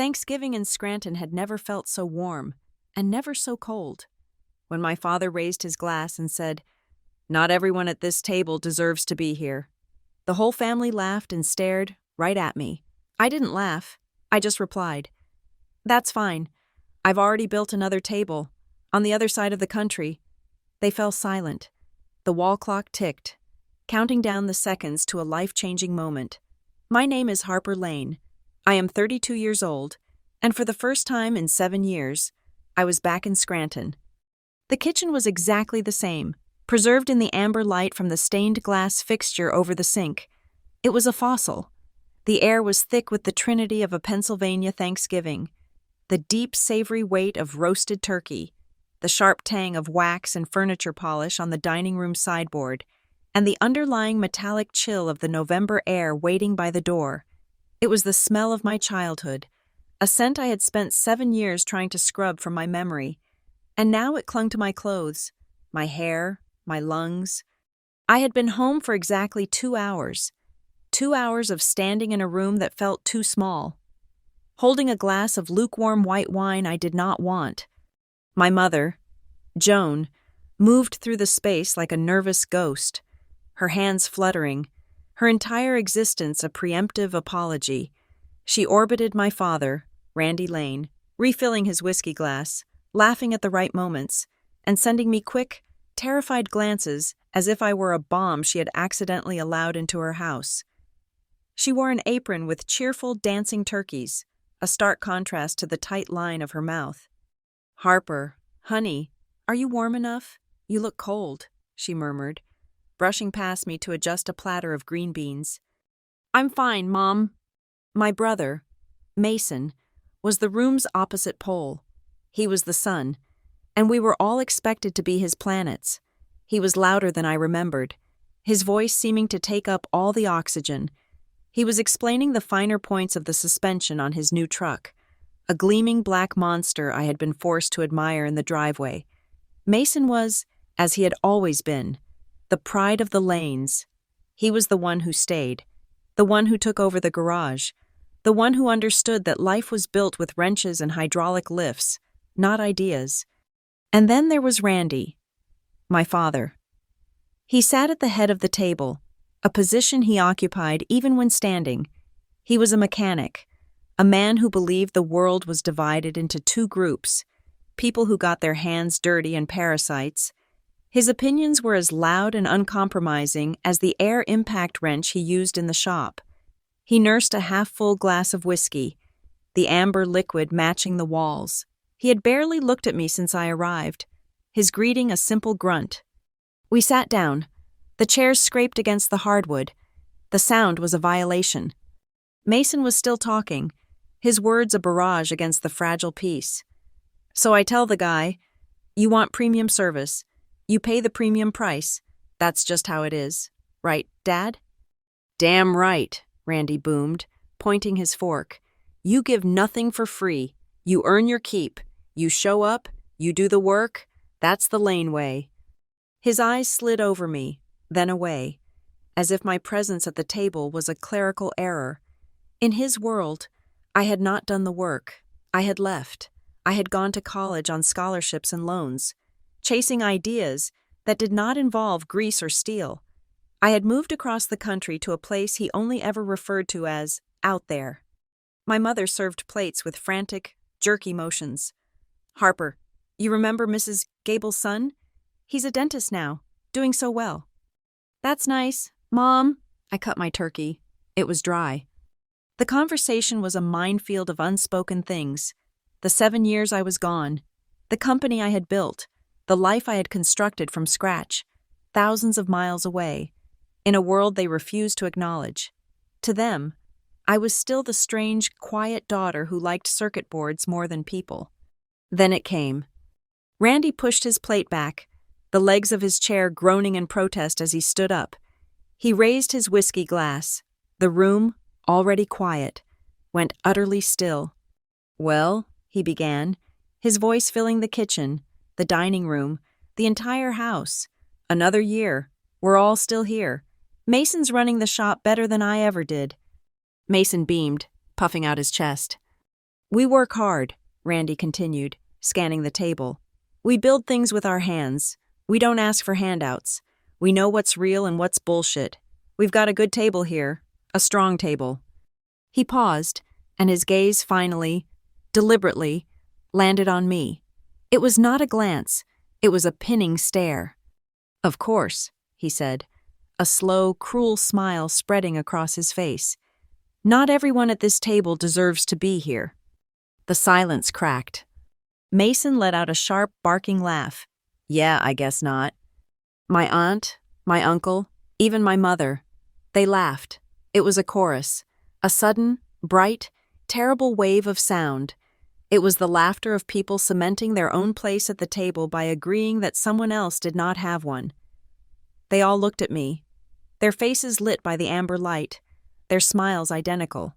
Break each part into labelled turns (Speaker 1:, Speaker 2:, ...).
Speaker 1: Thanksgiving in Scranton had never felt so warm, and never so cold. When my father raised his glass and said, "Not everyone at this table deserves to be here," the whole family laughed and stared right at me. I didn't laugh. I just replied, "That's fine. I've already built another table, on the other side of the country." They fell silent. The wall clock ticked, counting down the seconds to a life-changing moment. My name is Harper Lane. I am 32 years old, and for the first time in 7 years, I was back in Scranton. The kitchen was exactly the same, preserved in the amber light from the stained glass fixture over the sink. It was a fossil. The air was thick with the trinity of a Pennsylvania Thanksgiving: the deep, savory weight of roasted turkey, the sharp tang of wax and furniture polish on the dining room sideboard, and the underlying metallic chill of the November air waiting by the door. It was the smell of my childhood, a scent I had spent 7 years trying to scrub from my memory, and now it clung to my clothes, my hair, my lungs. I had been home for exactly 2 hours. 2 hours of standing in a room that felt too small, holding a glass of lukewarm white wine I did not want. My mother, Joan, moved through the space like a nervous ghost, her hands fluttering, her entire existence a preemptive apology. She orbited my father, Randy Lane, refilling his whiskey glass, laughing at the right moments, and sending me quick, terrified glances as if I were a bomb she had accidentally allowed into her house. She wore an apron with cheerful, dancing turkeys, a stark contrast to the tight line of her mouth. "Harper, honey, are you warm enough? You look cold," she murmured, brushing past me to adjust a platter of green beans. "I'm fine, Mom." My brother, Mason, was the room's opposite pole. He was the sun, and we were all expected to be his planets. He was louder than I remembered, his voice seeming to take up all the oxygen. He was explaining the finer points of the suspension on his new truck, a gleaming black monster I had been forced to admire in the driveway. Mason was, as he had always been, the pride of the Lanes. He was the one who stayed, the one who took over the garage, the one who understood that life was built with wrenches and hydraulic lifts, not ideas. And then there was Randy, my father. He sat at the head of the table, a position he occupied even when standing. He was a mechanic, a man who believed the world was divided into two groups: people who got their hands dirty and parasites. His opinions were as loud and uncompromising as the air impact wrench he used in the shop. He nursed a half-full glass of whiskey, the amber liquid matching the walls. He had barely looked at me since I arrived, his greeting a simple grunt. We sat down. The chairs scraped against the hardwood. The sound was a violation. Mason was still talking, his words a barrage against the fragile peace. "So I tell the guy, you want premium service. You pay the premium price. That's just how it is. Right, Dad?" "Damn right," Randy boomed, pointing his fork. "You give nothing for free. You earn your keep. You show up, you do the work. That's the Lane way." His eyes slid over me, then away, as if my presence at the table was a clerical error. In his world, I had not done the work. I had left. I had gone to college on scholarships and loans, chasing ideas that did not involve grease or steel. I had moved across the country to a place he only ever referred to as out there. My mother served plates with frantic, jerky motions. "Harper, you remember Mrs. Gable's son? He's a dentist now, doing so well." "That's nice, Mom." I cut my turkey. It was dry. The conversation was a minefield of unspoken things. The 7 years I was gone, the company I had built, the life I had constructed from scratch, thousands of miles away, in a world they refused to acknowledge. To them, I was still the strange, quiet daughter who liked circuit boards more than people. Then it came. Randy pushed his plate back, the legs of his chair groaning in protest as he stood up. He raised his whiskey glass. The room, already quiet, went utterly still. "Well," he began, his voice filling the kitchen, the dining room, the entire house. "Another year. We're all still here. Mason's running the shop better than I ever did." Mason beamed, puffing out his chest. We work hard, Randy continued, scanning the table. We build things with our hands. We don't ask for handouts. We know what's real and what's bullshit. We've got a good table here, a strong table. He paused, and his gaze finally, deliberately, landed on me. It was not a glance, it was a pinning stare. Of course, he said, a slow, cruel smile spreading across his face. Not everyone at this table deserves to be here. The silence cracked. Mason let out a sharp, barking laugh. Yeah, I guess not. My aunt, my uncle, even my mother. They laughed. It was a chorus. A sudden, bright, terrible wave of sound. It was the laughter of people cementing their own place at the table by agreeing that someone else did not have one. They all looked at me, their faces lit by the amber light, their smiles identical.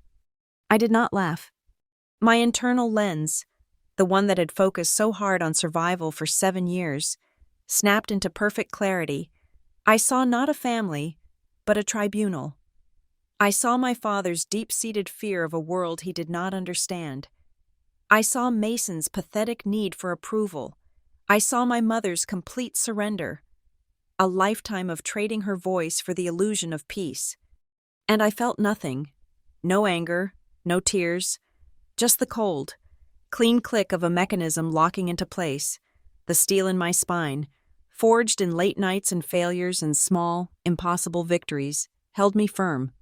Speaker 1: I did not laugh. My internal lens, the one that had focused so hard on survival for 7 years, snapped into perfect clarity. I saw not a family, but a tribunal. I saw my father's deep-seated fear of a world he did not understand. I saw Mason's pathetic need for approval. I saw my mother's complete surrender. A lifetime of trading her voice for the illusion of peace. And I felt nothing. No anger, no tears, just the cold, clean click of a mechanism locking into place, the steel in my spine, forged in late nights and failures and small, impossible victories, held me firm.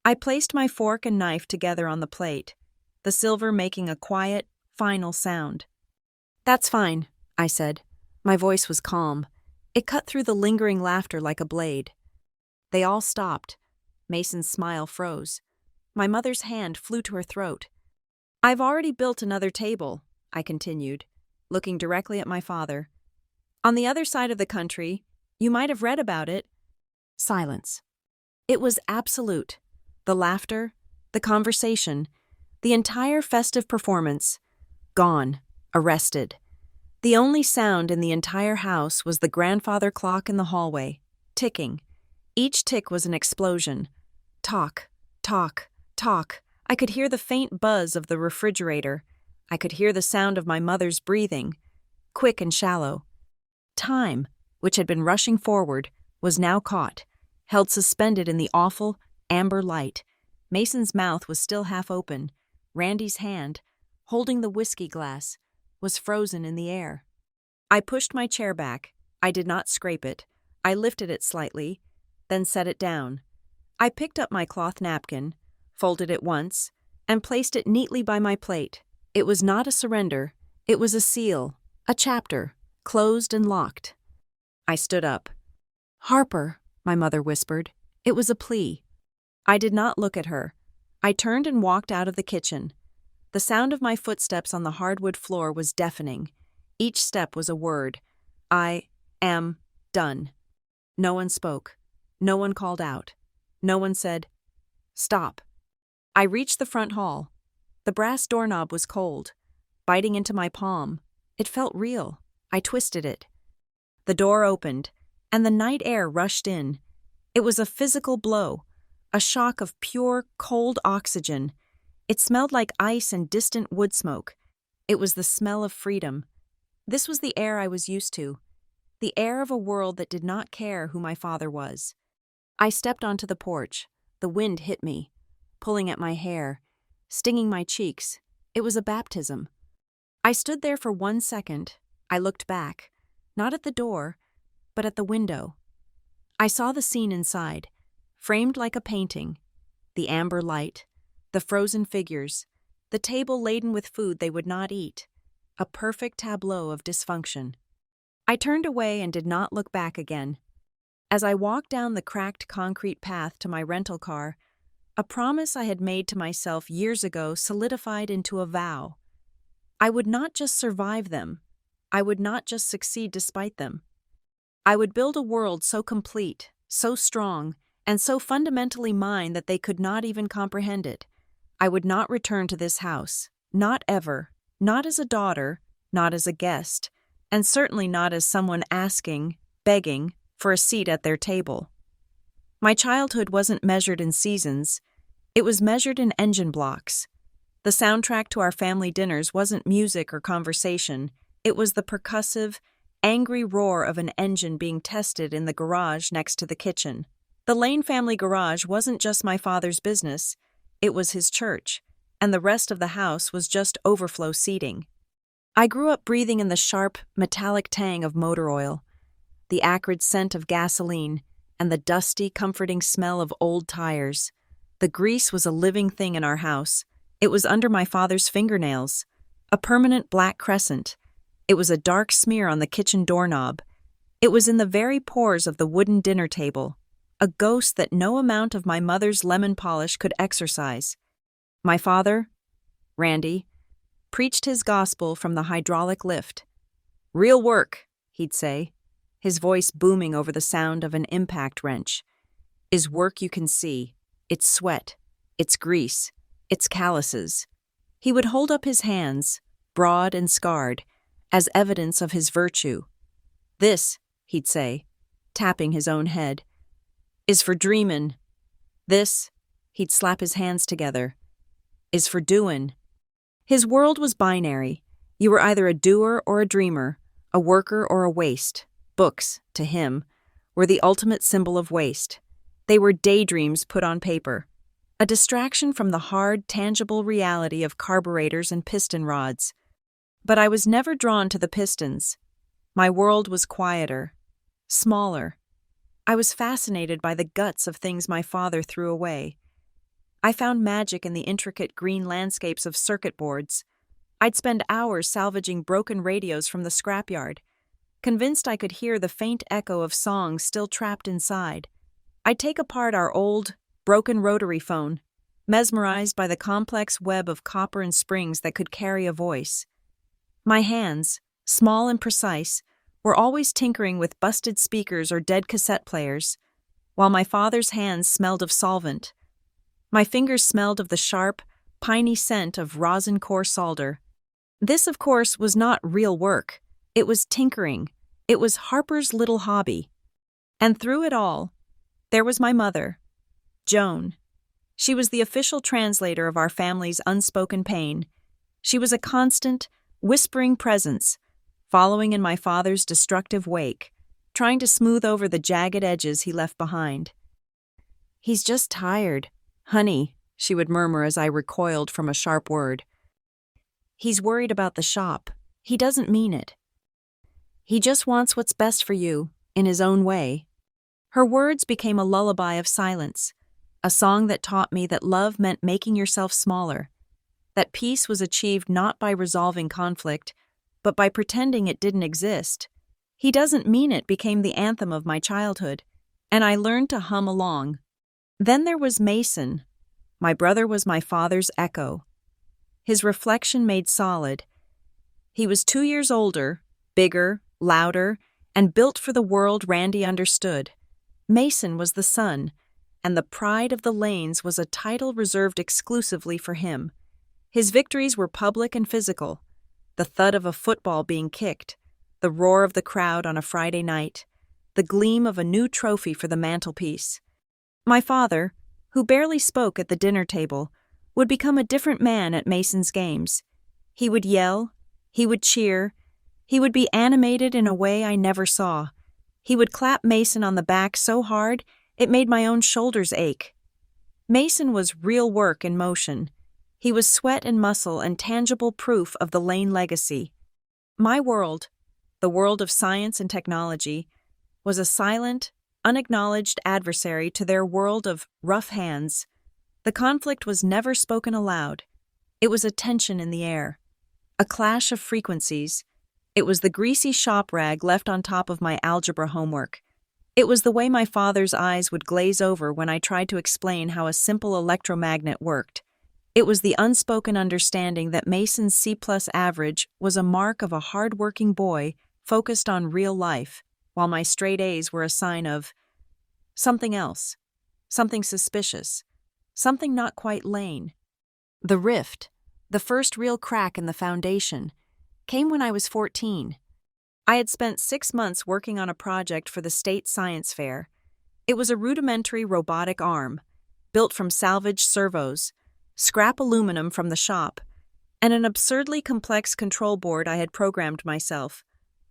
Speaker 1: I placed my fork and knife together on the plate, the silver making a quiet, final sound. That's fine, I said. My voice was calm. It cut through the lingering laughter like a blade. They all stopped. Mason's smile froze. My mother's hand flew to her throat. I've already built another table, I continued, looking directly at my father. On the other side of the country, you might have read about it. Silence. It was absolute. The laughter, the conversation, the entire festive performance, gone, arrested. The only sound in the entire house was the grandfather clock in the hallway, ticking. Each tick was an explosion. Talk, talk, talk. I could hear the faint buzz of the refrigerator. I could hear the sound of my mother's breathing, quick and shallow. Time, which had been rushing forward, was now caught, held suspended in the awful, amber light. Mason's mouth was still half open. Randy's hand, holding the whiskey glass, was frozen in the air. I pushed my chair back. I did not scrape it. I lifted it slightly, then set it down. I picked up my cloth napkin, folded it once, and placed it neatly by my plate. It was not a surrender. It was a seal, a chapter, closed and locked. I stood up. Harper, my mother whispered. It was a plea. I did not look at her. I turned and walked out of the kitchen. The sound of my footsteps on the hardwood floor was deafening. Each step was a word. I am done. No one spoke. No one called out. No one said, stop. I reached the front hall. The brass doorknob was cold, biting into my palm. It felt real. I twisted it. The door opened, and the night air rushed in. It was a physical blow, a shock of pure, cold oxygen. It smelled like ice and distant wood smoke. It was the smell of freedom. This was the air I was used to, the air of a world that did not care who my father was. I stepped onto the porch. The wind hit me, pulling at my hair, stinging my cheeks. It was a baptism. I stood there for 1 second. I looked back, not at the door, but at the window. I saw the scene inside, framed like a painting, the amber light, the frozen figures, the table laden with food they would not eat, a perfect tableau of dysfunction. I turned away and did not look back again. As I walked down the cracked concrete path to my rental car, a promise I had made to myself years ago solidified into a vow. I would not just survive them. I would not just succeed despite them. I would build a world so complete, so strong, and so fundamentally mine that they could not even comprehend it. I would not return to this house, not ever, not as a daughter, not as a guest, and certainly not as someone asking, begging, for a seat at their table. My childhood wasn't measured in seasons. It was measured in engine blocks. The soundtrack to our family dinners wasn't music or conversation, it was the percussive, angry roar of an engine being tested in the garage next to the kitchen. The Lane family garage wasn't just my father's business, it was his church, and the rest of the house was just overflow seating. I grew up breathing in the sharp, metallic tang of motor oil, the acrid scent of gasoline, and the dusty, comforting smell of old tires. The grease was a living thing in our house. It was under my father's fingernails, a permanent black crescent. It was a dark smear on the kitchen doorknob. It was in the very pores of the wooden dinner table, a ghost that no amount of my mother's lemon polish could exorcise. My father, Randy, preached his gospel from the hydraulic lift. "Real work," he'd say, his voice booming over the sound of an impact wrench, "is work you can see. It's sweat, it's grease, it's calluses." He would hold up his hands, broad and scarred, as evidence of his virtue. "This," he'd say, tapping his own head, "is for dreamin'. This," he'd slap his hands together, "is for doin'." His world was binary. You were either a doer or a dreamer, a worker or a waste. Books, to him, were the ultimate symbol of waste. They were daydreams put on paper, a distraction from the hard, tangible reality of carburetors and piston rods. But I was never drawn to the pistons. My world was quieter, smaller. I was fascinated by the guts of things my father threw away. I found magic in the intricate green landscapes of circuit boards. I'd spend hours salvaging broken radios from the scrapyard, convinced I could hear the faint echo of songs still trapped inside. I'd take apart our old, broken rotary phone, mesmerized by the complex web of copper and springs that could carry a voice. My hands, small and precise, were always tinkering with busted speakers or dead cassette players, while my father's hands smelled of solvent. My fingers smelled of the sharp, piney scent of rosin core solder. This, of course, was not real work. It was tinkering. It was Harper's little hobby. And through it all, there was my mother, Joan. She was the official translator of our family's unspoken pain. She was a constant, whispering presence, following in my father's destructive wake, trying to smooth over the jagged edges he left behind. "He's just tired, honey," she would murmur as I recoiled from a sharp word. "He's worried about the shop. He doesn't mean it. He just wants what's best for you, in his own way." Her words became a lullaby of silence, a song that taught me that love meant making yourself smaller, that peace was achieved not by resolving conflict, but by pretending it didn't exist. "He doesn't mean it" became the anthem of my childhood, and I learned to hum along. Then there was Mason. My brother was my father's echo. His reflection made solid. He was 2 years older, bigger, louder, and built for the world Randy understood. Mason was the son, and the pride of the Lanes was a title reserved exclusively for him. His victories were public and physical. The thud of a football being kicked, the roar of the crowd on a Friday night, the gleam of a new trophy for the mantelpiece. My father, who barely spoke at the dinner table, would become a different man at Mason's games. He would yell, he would cheer, he would be animated in a way I never saw. He would clap Mason on the back so hard it made my own shoulders ache. Mason was real work in motion. He was sweat and muscle and tangible proof of the Lane legacy. My world, the world of science and technology, was a silent, unacknowledged adversary to their world of rough hands. The conflict was never spoken aloud. It was a tension in the air, a clash of frequencies. It was the greasy shop rag left on top of my algebra homework. It was the way my father's eyes would glaze over when I tried to explain how a simple electromagnet worked. It was the unspoken understanding that Mason's C+ average was a mark of a hard-working boy focused on real life, while my straight A's were a sign of something else, something suspicious, something not quite Lane. The rift, the first real crack in the foundation, came when I was 14. I had spent 6 months working on a project for the state science fair. It was a rudimentary robotic arm, built from salvaged servos, scrap aluminum from the shop, and an absurdly complex control board I had programmed myself.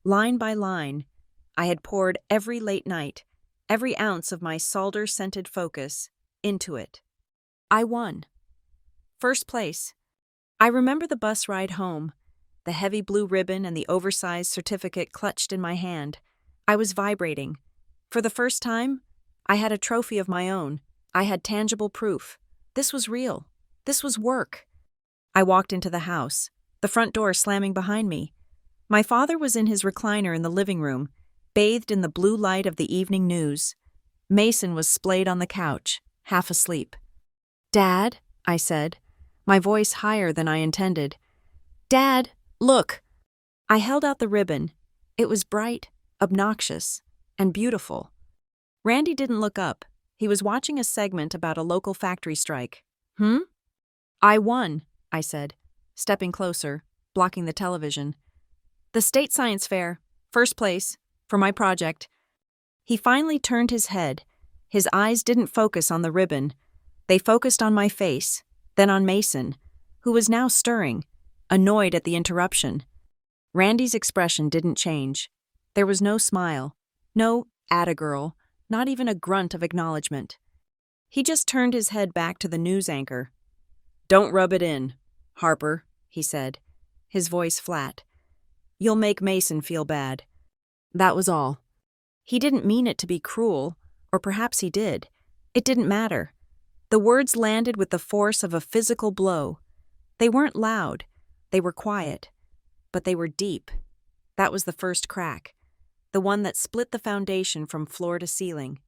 Speaker 1: Line by line, I had poured every late night, every ounce of my solder-scented focus, into it. I won. First place. I remember the bus ride home, the heavy blue ribbon and the oversized certificate clutched in my hand. I was vibrating. For the first time, I had a trophy of my own. I had tangible proof. This was real. This was work. I walked into the house, the front door slamming behind me. My father was in his recliner in the living room, bathed in the blue light of the evening news. Mason was splayed on the couch, half asleep. "Dad," I said, my voice higher than I intended. "Dad, look." I held out the ribbon. It was bright, obnoxious, and beautiful. Randy didn't look up. He was watching a segment about a local factory strike. "I won," I said, stepping closer, blocking the television. "The state science fair, first place, for my project." He finally turned his head. His eyes didn't focus on the ribbon. They focused on my face, then on Mason, who was now stirring, annoyed at the interruption. Randy's expression didn't change. There was no smile, no "atta girl," not even a grunt of acknowledgement. He just turned his head back to the news anchor. "Don't rub it in, Harper," he said, his voice flat. "You'll make Mason feel bad." That was all. He didn't mean it to be cruel, or perhaps he did. It didn't matter. The words landed with the force of a physical blow. They weren't loud. They were quiet. But they were deep. That was the first crack, the one that split the foundation from floor to ceiling.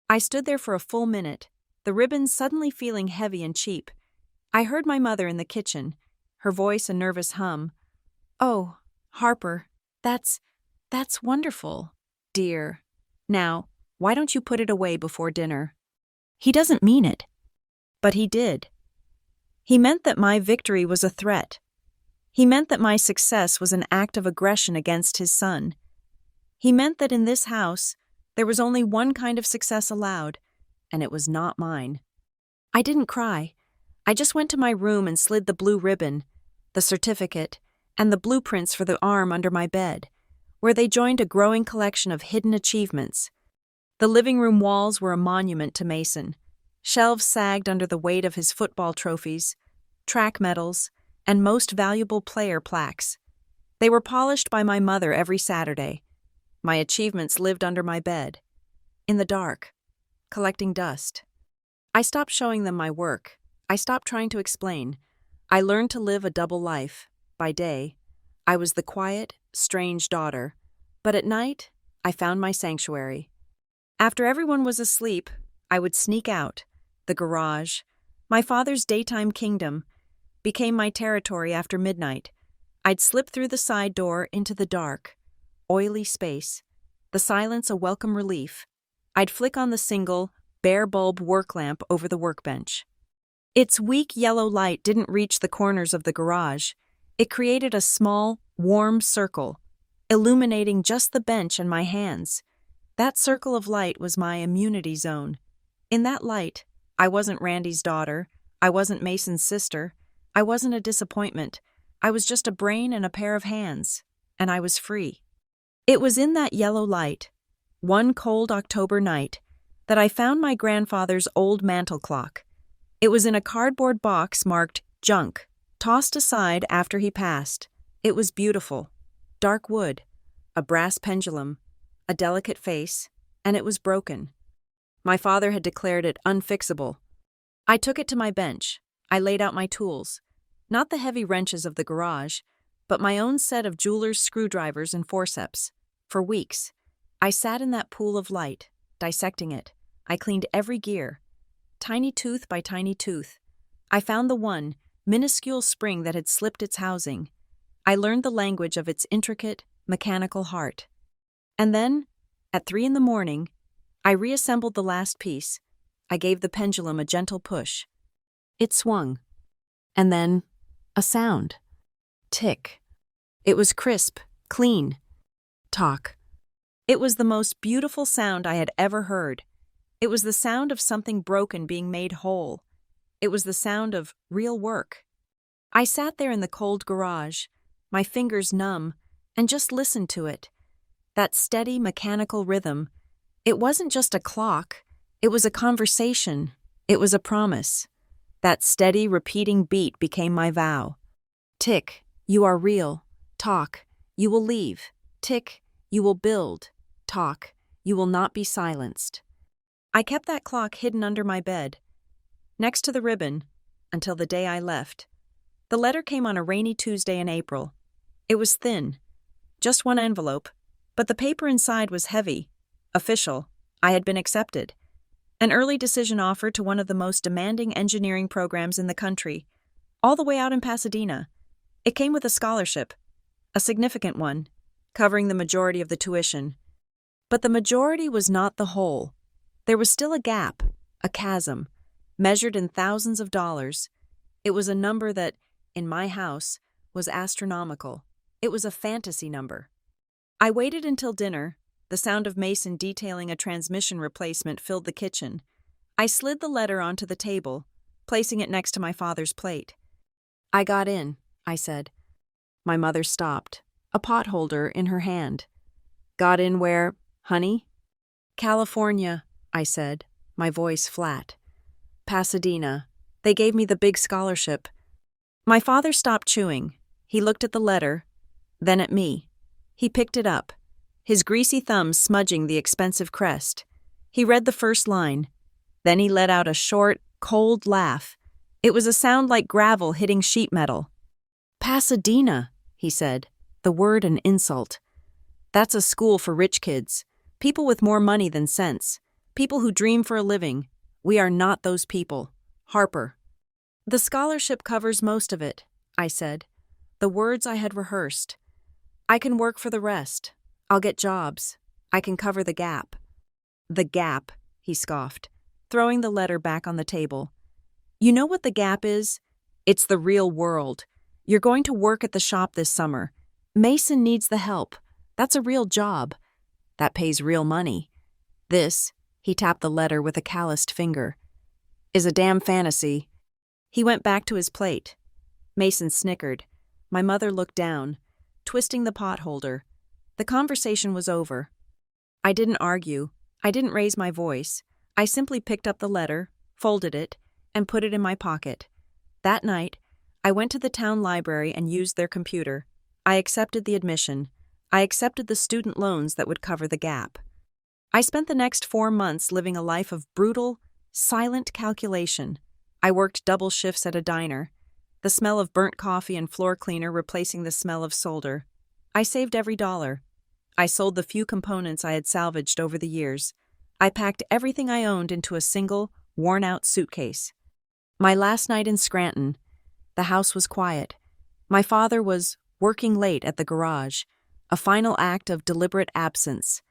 Speaker 1: I stood there for a full minute, the ribbon suddenly feeling heavy and cheap. I heard my mother in the kitchen, her voice a nervous hum. "Oh, Harper, that's wonderful, dear. Now, why don't you put it away before dinner?" He doesn't mean it. But he did. He meant that my victory was a threat. He meant that my success was an act of aggression against his son. He meant that in this house, there was only one kind of success allowed, and it was not mine. I didn't cry. I just went to my room and slid the blue ribbon, the certificate, and the blueprints for the arm under my bed, where they joined a growing collection of hidden achievements. The living room walls were a monument to Mason. Shelves sagged under the weight of his football trophies, track medals, and most valuable player plaques. They were polished by my mother every Saturday. My achievements lived under my bed, in the dark, collecting dust. I stopped showing them my work. I stopped trying to explain. I learned to live a double life. By day, I was the quiet, strange daughter, but at night, I found my sanctuary. After everyone was asleep, I would sneak out. The garage, my father's daytime kingdom, became my territory after midnight. I'd slip through the side door into the dark, oily space, the silence a welcome relief. I'd flick on the single, bare bulb work lamp over the workbench. Its weak yellow light didn't reach the corners of the garage. It created a small, warm circle, illuminating just the bench and my hands. That circle of light was my immunity zone. In that light, I wasn't Randy's daughter. I wasn't Mason's sister. I wasn't a disappointment. I was just a brain and a pair of hands, and I was free. It was in that yellow light, one cold October night, that I found my grandfather's old mantel clock. It was in a cardboard box marked junk, tossed aside after he passed. It was beautiful. Dark wood, a brass pendulum, a delicate face, and it was broken. My father had declared it unfixable. I took it to my bench. I laid out my tools. Not the heavy wrenches of the garage, but my own set of jeweler's screwdrivers and forceps. For weeks, I sat in that pool of light, dissecting it. I cleaned every gear, tiny tooth by tiny tooth. I found the one, minuscule spring that had slipped its housing. I learned the language of its intricate, mechanical heart. And then, at 3 a.m, I reassembled the last piece. I gave the pendulum a gentle push. It swung. And then, a sound. Tick. It was crisp, clean. Talk. It was the most beautiful sound I had ever heard. It was the sound of something broken being made whole. It was the sound of real work. I sat there in the cold garage, my fingers numb, and just listened to it. That steady, mechanical rhythm. It wasn't just a clock. It was a conversation. It was a promise. That steady, repeating beat became my vow. Tick, you are real. Talk, you will leave. Tick, you will build. Talk, you will not be silenced. I kept that clock hidden under my bed, next to the ribbon, until the day I left. The letter came on a rainy Tuesday in April. It was thin, just one envelope, but the paper inside was heavy, official. I had been accepted. An early decision offer to one of the most demanding engineering programs in the country, all the way out in Pasadena. It came with a scholarship, a significant one, covering the majority of the tuition. But the majority was not the whole. There was still a gap, a chasm, measured in thousands of dollars. It was a number that, in my house, was astronomical. It was a fantasy number. I waited until dinner. The sound of Mason detailing a transmission replacement filled the kitchen. I slid the letter onto the table, placing it next to my father's plate. "I got in," I said. My mother stopped, a pot holder in her hand. "Got in where, honey?" "California," I said, my voice flat. "Pasadena. They gave me the big scholarship." My father stopped chewing. He looked at the letter, then at me. He picked it up, his greasy thumbs smudging the expensive crest. He read the first line. Then he let out a short, cold laugh. It was a sound like gravel hitting sheet metal. "Pasadena," he said, the word an insult. "That's a school for rich kids, people with more money than sense, people who dream for a living. We are not those people. Harper." "The scholarship covers most of it," I said, the words I had rehearsed. "I can work for the rest. I'll get jobs. I can cover the gap." "The gap," he scoffed, throwing the letter back on the table. "You know what the gap is? It's the real world. You're going to work at the shop this summer. Mason needs the help. That's a real job. That pays real money. This," he tapped the letter with a calloused finger, "is a damn fantasy." He went back to his plate. Mason snickered. My mother looked down, twisting the pot holder. The conversation was over. I didn't argue. I didn't raise my voice. I simply picked up the letter, folded it, and put it in my pocket. That night, I went to the town library and used their computer. I accepted the admission. I accepted the student loans that would cover the gap. I spent the next 4 months living a life of brutal, silent calculation. I worked double shifts at a diner, the smell of burnt coffee and floor cleaner replacing the smell of solder. I saved every dollar. I sold the few components I had salvaged over the years. I packed everything I owned into a single, worn-out suitcase. My last night in Scranton, the house was quiet. My father was working late at the garage, a final act of deliberate absence.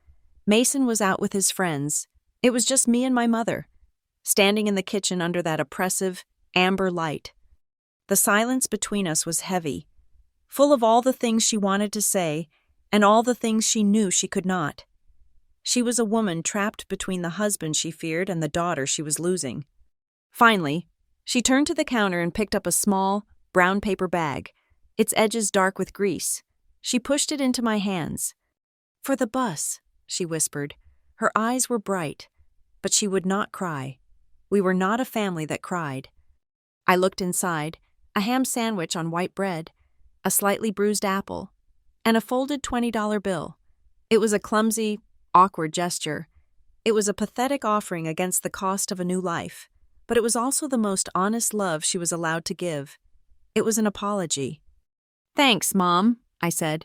Speaker 1: Mason was out with his friends. It was just me and my mother, standing in the kitchen under that oppressive, amber light. The silence between us was heavy, full of all the things she wanted to say and all the things she knew she could not. She was a woman trapped between the husband she feared and the daughter she was losing. Finally, she turned to the counter and picked up a small, brown paper bag, its edges dark with grease. She pushed it into my hands. "For the bus," she whispered. Her eyes were bright, but she would not cry. We were not a family that cried. I looked inside, a ham sandwich on white bread, a slightly bruised apple, and a folded $20 bill. It was a clumsy, awkward gesture. It was a pathetic offering against the cost of a new life, but it was also the most honest love she was allowed to give. It was an apology. "Thanks, Mom," I said.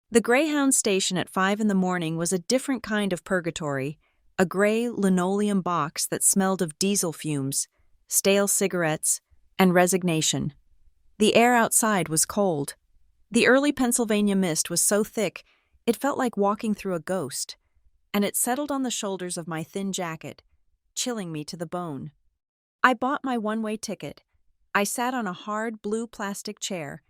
Speaker 1: The Greyhound station at 5 a.m. was a different kind of purgatory, a gray linoleum box that smelled of diesel fumes, stale cigarettes, and resignation. The air outside was cold. The early Pennsylvania mist was so thick it felt like walking through a ghost, and it settled on the shoulders of my thin jacket, chilling me to the bone. I bought my one-way ticket. I sat on a hard blue plastic chair.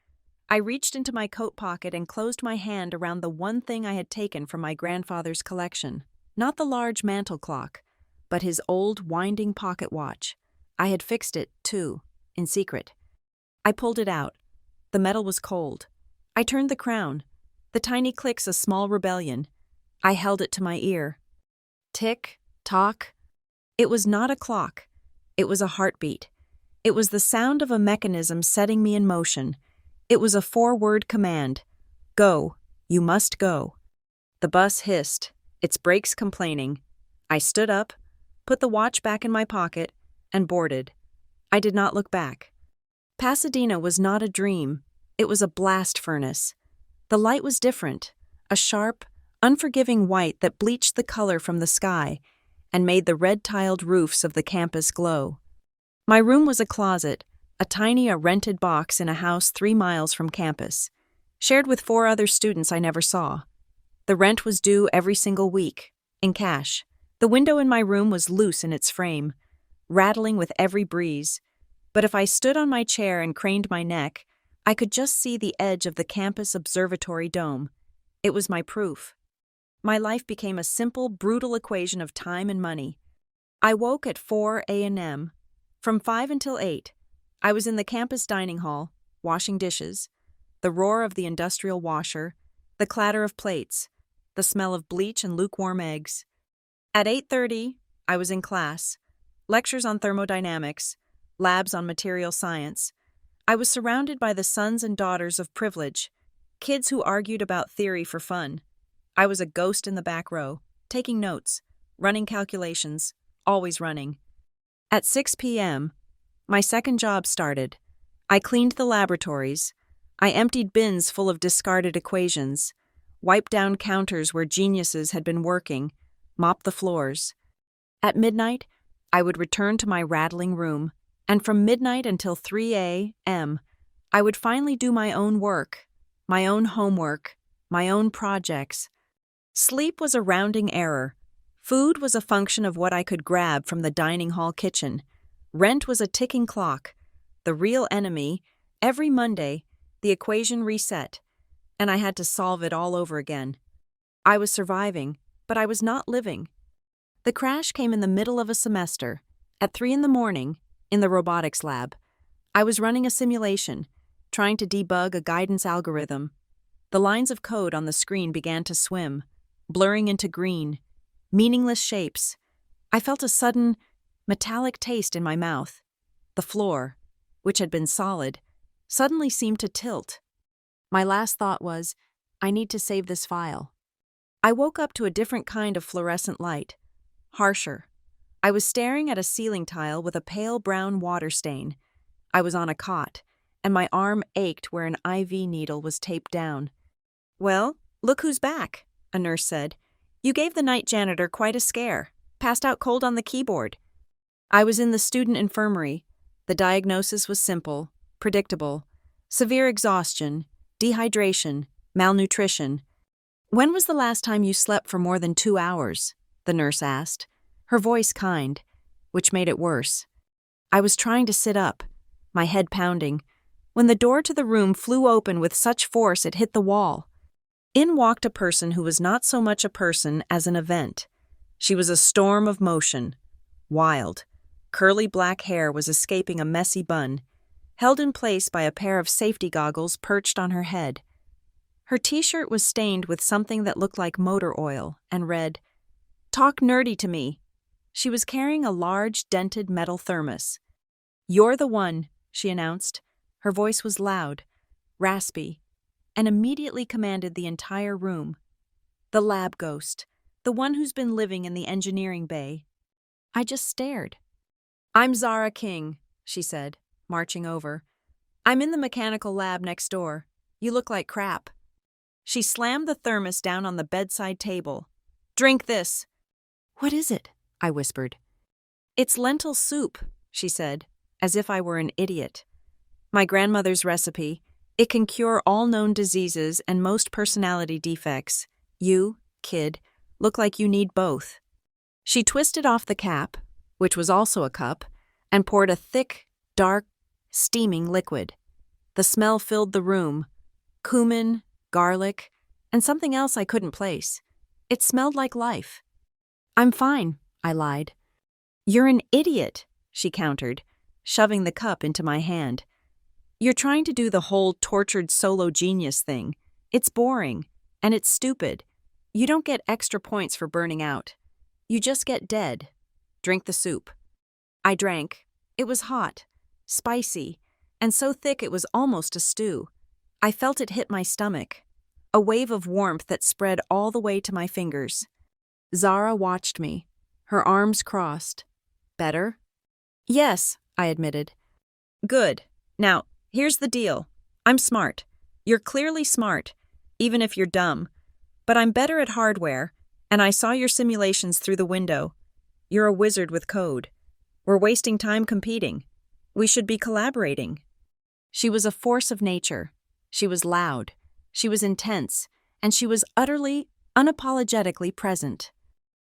Speaker 1: I reached into my coat pocket and closed my hand around the one thing I had taken from my grandfather's collection. Not the large mantel clock, but his old winding pocket watch, I had fixed it, too, in secret. I pulled it out. The metal was cold. I turned the crown. The tiny clicks a small rebellion. I held it to my ear. Tick, tock. It was not a clock. It was a heartbeat. It was the sound of a mechanism setting me in motion. It was a 4-word command. Go. You must go. The bus hissed, its brakes complaining. I stood up, put the watch back in my pocket, and boarded. I did not look back. Pasadena was not a dream. It was a blast furnace. The light was different, a sharp, unforgiving white that bleached the color from the sky and made the red-tiled roofs of the campus glow. My room was a closet, a tiny rented box in a house 3 miles from campus, shared with 4 other students I never saw. The rent was due every single week, in cash. The window in my room was loose in its frame, rattling with every breeze, but if I stood on my chair and craned my neck, I could just see the edge of the campus observatory dome. It was my proof. My life became a simple, brutal equation of time and money. I woke at 4 a.m. From 5 until 8, I was in the campus dining hall, washing dishes, the roar of the industrial washer, the clatter of plates, the smell of bleach and lukewarm eggs. At 8:30, I was in class, lectures on thermodynamics, labs on material science. I was surrounded by the sons and daughters of privilege, kids who argued about theory for fun. I was a ghost in the back row, taking notes, running calculations, always running. At 6 p.m., my second job started. I cleaned the laboratories. I emptied bins full of discarded equations, wiped down counters where geniuses had been working, mopped the floors. At midnight, I would return to my rattling room, and from midnight until 3 a.m., I would finally do my own work, my own homework, my own projects. Sleep was a rounding error. Food was a function of what I could grab from the dining hall kitchen. Rent was a ticking clock. The real enemy, every Monday, the equation reset, and I had to solve it all over again. I was surviving, but I was not living. The crash came in the middle of a semester. At 3 a.m, in the robotics lab, I was running a simulation, trying to debug a guidance algorithm. The lines of code on the screen began to swim, blurring into green, meaningless shapes. I felt a sudden, metallic taste in my mouth. The floor, which had been solid, suddenly seemed to tilt. My last thought was, I need to save this file. I woke up to a different kind of fluorescent light, harsher. I was staring at a ceiling tile with a pale brown water stain. I was on a cot, and my arm ached where an IV needle was taped down. "Well, look who's back," a nurse said. "You gave the night janitor quite a scare. Passed out cold on the keyboard." I was in the student infirmary. The diagnosis was simple, predictable. Severe exhaustion, dehydration, malnutrition. "When was the last time you slept for more than 2 hours?" the nurse asked, her voice kind, which made it worse. I was trying to sit up, my head pounding, when the door to the room flew open with such force it hit the wall. In walked a person who was not so much a person as an event. She was a storm of motion, wild. Curly black hair was escaping a messy bun, held in place by a pair of safety goggles perched on her head. Her t-shirt was stained with something that looked like motor oil and read, "Talk nerdy to me." She was carrying a large, dented metal thermos. "You're the one," she announced. Her voice was loud, raspy, and immediately commanded the entire room. The lab ghost, the one who's been living in the engineering bay. I just stared. "I'm Zara King," she said, marching over. "I'm in the mechanical lab next door. You look like crap." She slammed the thermos down on the bedside table. "Drink this." "What is it?" I whispered. "It's lentil soup," she said, as if I were an idiot. "My grandmother's recipe. It can cure all known diseases and most personality defects. You, kid, look like you need both." She twisted off the cap, which was also a cup, and poured a thick, dark, steaming liquid. The smell filled the room. Cumin, garlic, and something else I couldn't place. It smelled like life. "I'm fine," I lied. "You're an idiot," she countered, shoving the cup into my hand. You're trying to do the whole tortured solo genius thing. It's boring, and it's stupid. You don't get extra points for burning out. You just get dead. Drink the soup. I drank. It was hot, spicy, and so thick it was almost a stew. I felt it hit my stomach, a wave of warmth that spread all the way to my fingers. Zara watched me, her arms crossed. Better? Yes, I admitted. Good. Now, here's the deal. I'm smart. You're clearly smart, even if you're dumb. But I'm better at hardware, and I saw your simulations through the window. You're a wizard with code. We're wasting time competing. We should be collaborating. She was a force of nature. She was loud. She was intense. And she was utterly, unapologetically present.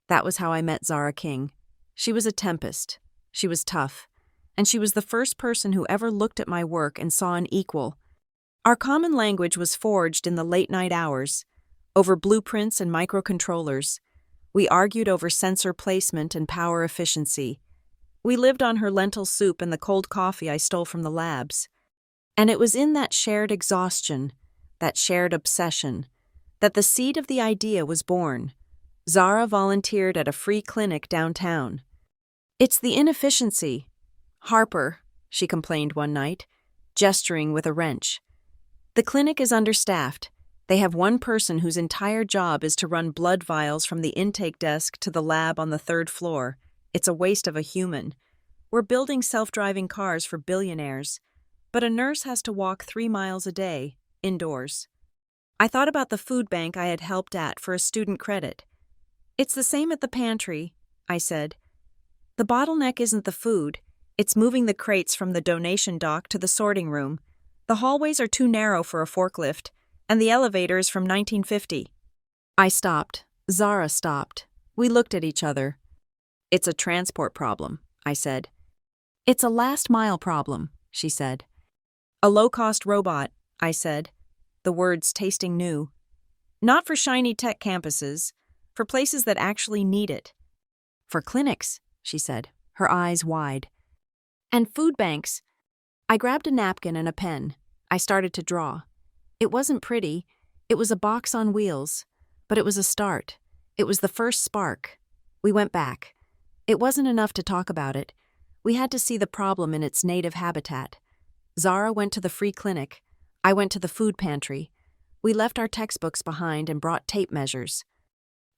Speaker 1: That was how I met Zara King. She was a tempest. She was tough. And she was the first person who ever looked at my work and saw an equal. Our common language was forged in the late-night hours, over blueprints and microcontrollers. We argued over sensor placement and power efficiency. We lived on her lentil soup and the cold coffee I stole from the labs. And it was in that shared exhaustion, that shared obsession, that the seed of the idea was born. Zara volunteered at a free clinic downtown. It's the inefficiency. Harper, she complained one night, gesturing with a wrench. The clinic is understaffed. They have one person whose entire job is to run blood vials from the intake desk to the lab on the 3rd floor. It's a waste of a human. We're building self-driving cars for billionaires, but a nurse has to walk 3 miles a day, indoors. I thought about the food bank I had helped at for a student credit. It's the same at the pantry, I said. The bottleneck isn't the food, it's moving the crates from the donation dock to the sorting room. The hallways are too narrow for a forklift, and the elevator is from 1950. I stopped. Zara stopped. We looked at each other. It's a transport problem, I said. It's a last-mile problem, she said. A low-cost robot, I said, the words tasting new. Not for shiny tech campuses, for places that actually need it. For clinics, she said, her eyes wide. And food banks. I grabbed a napkin and a pen. I started to draw. It wasn't pretty. It was a box on wheels. But it was a start. It was the first spark. We went back. It wasn't enough to talk about it. We had to see the problem in its native habitat. Zara went to the free clinic. I went to the food pantry. We left our textbooks behind and brought tape measures.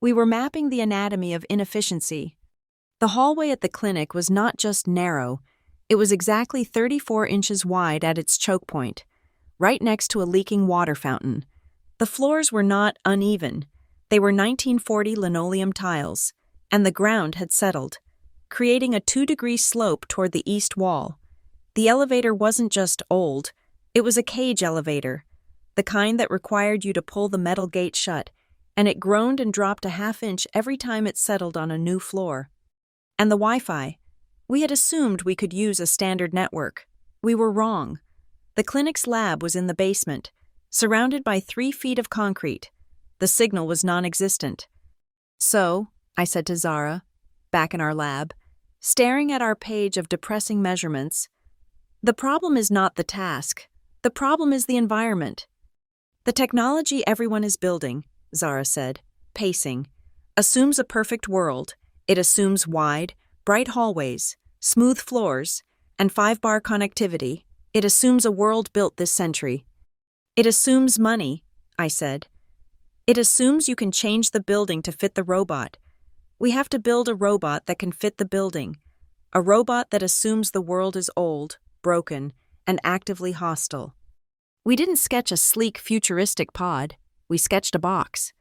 Speaker 1: We were mapping the anatomy of inefficiency. The hallway at the clinic was not just narrow. It was exactly 34 inches wide at its choke point, right next to a leaking water fountain. The floors were not uneven. They were 1940 linoleum tiles, and the ground had settled, creating a 2-degree slope toward the east wall. The elevator wasn't just old, it was a cage elevator, the kind that required you to pull the metal gate shut, and it groaned and dropped a half-inch every time it settled on a new floor. And the Wi-Fi. We had assumed we could use a standard network. We were wrong. The clinic's lab was in the basement, surrounded by 3 feet of concrete. The signal was non-existent. So, I said to Zara, back in our lab, staring at our page of depressing measurements, the problem is not the task. The problem is the environment. The technology everyone is building, Zara said, pacing, assumes a perfect world. It assumes wide, bright hallways, smooth floors, and 5-bar connectivity. It assumes a world built this century. It assumes money, I said. It assumes you can change the building to fit the robot. We have to build a robot that can fit the building. A robot that assumes the world is old, broken, and actively hostile. We didn't sketch a sleek, futuristic pod. We sketched a box.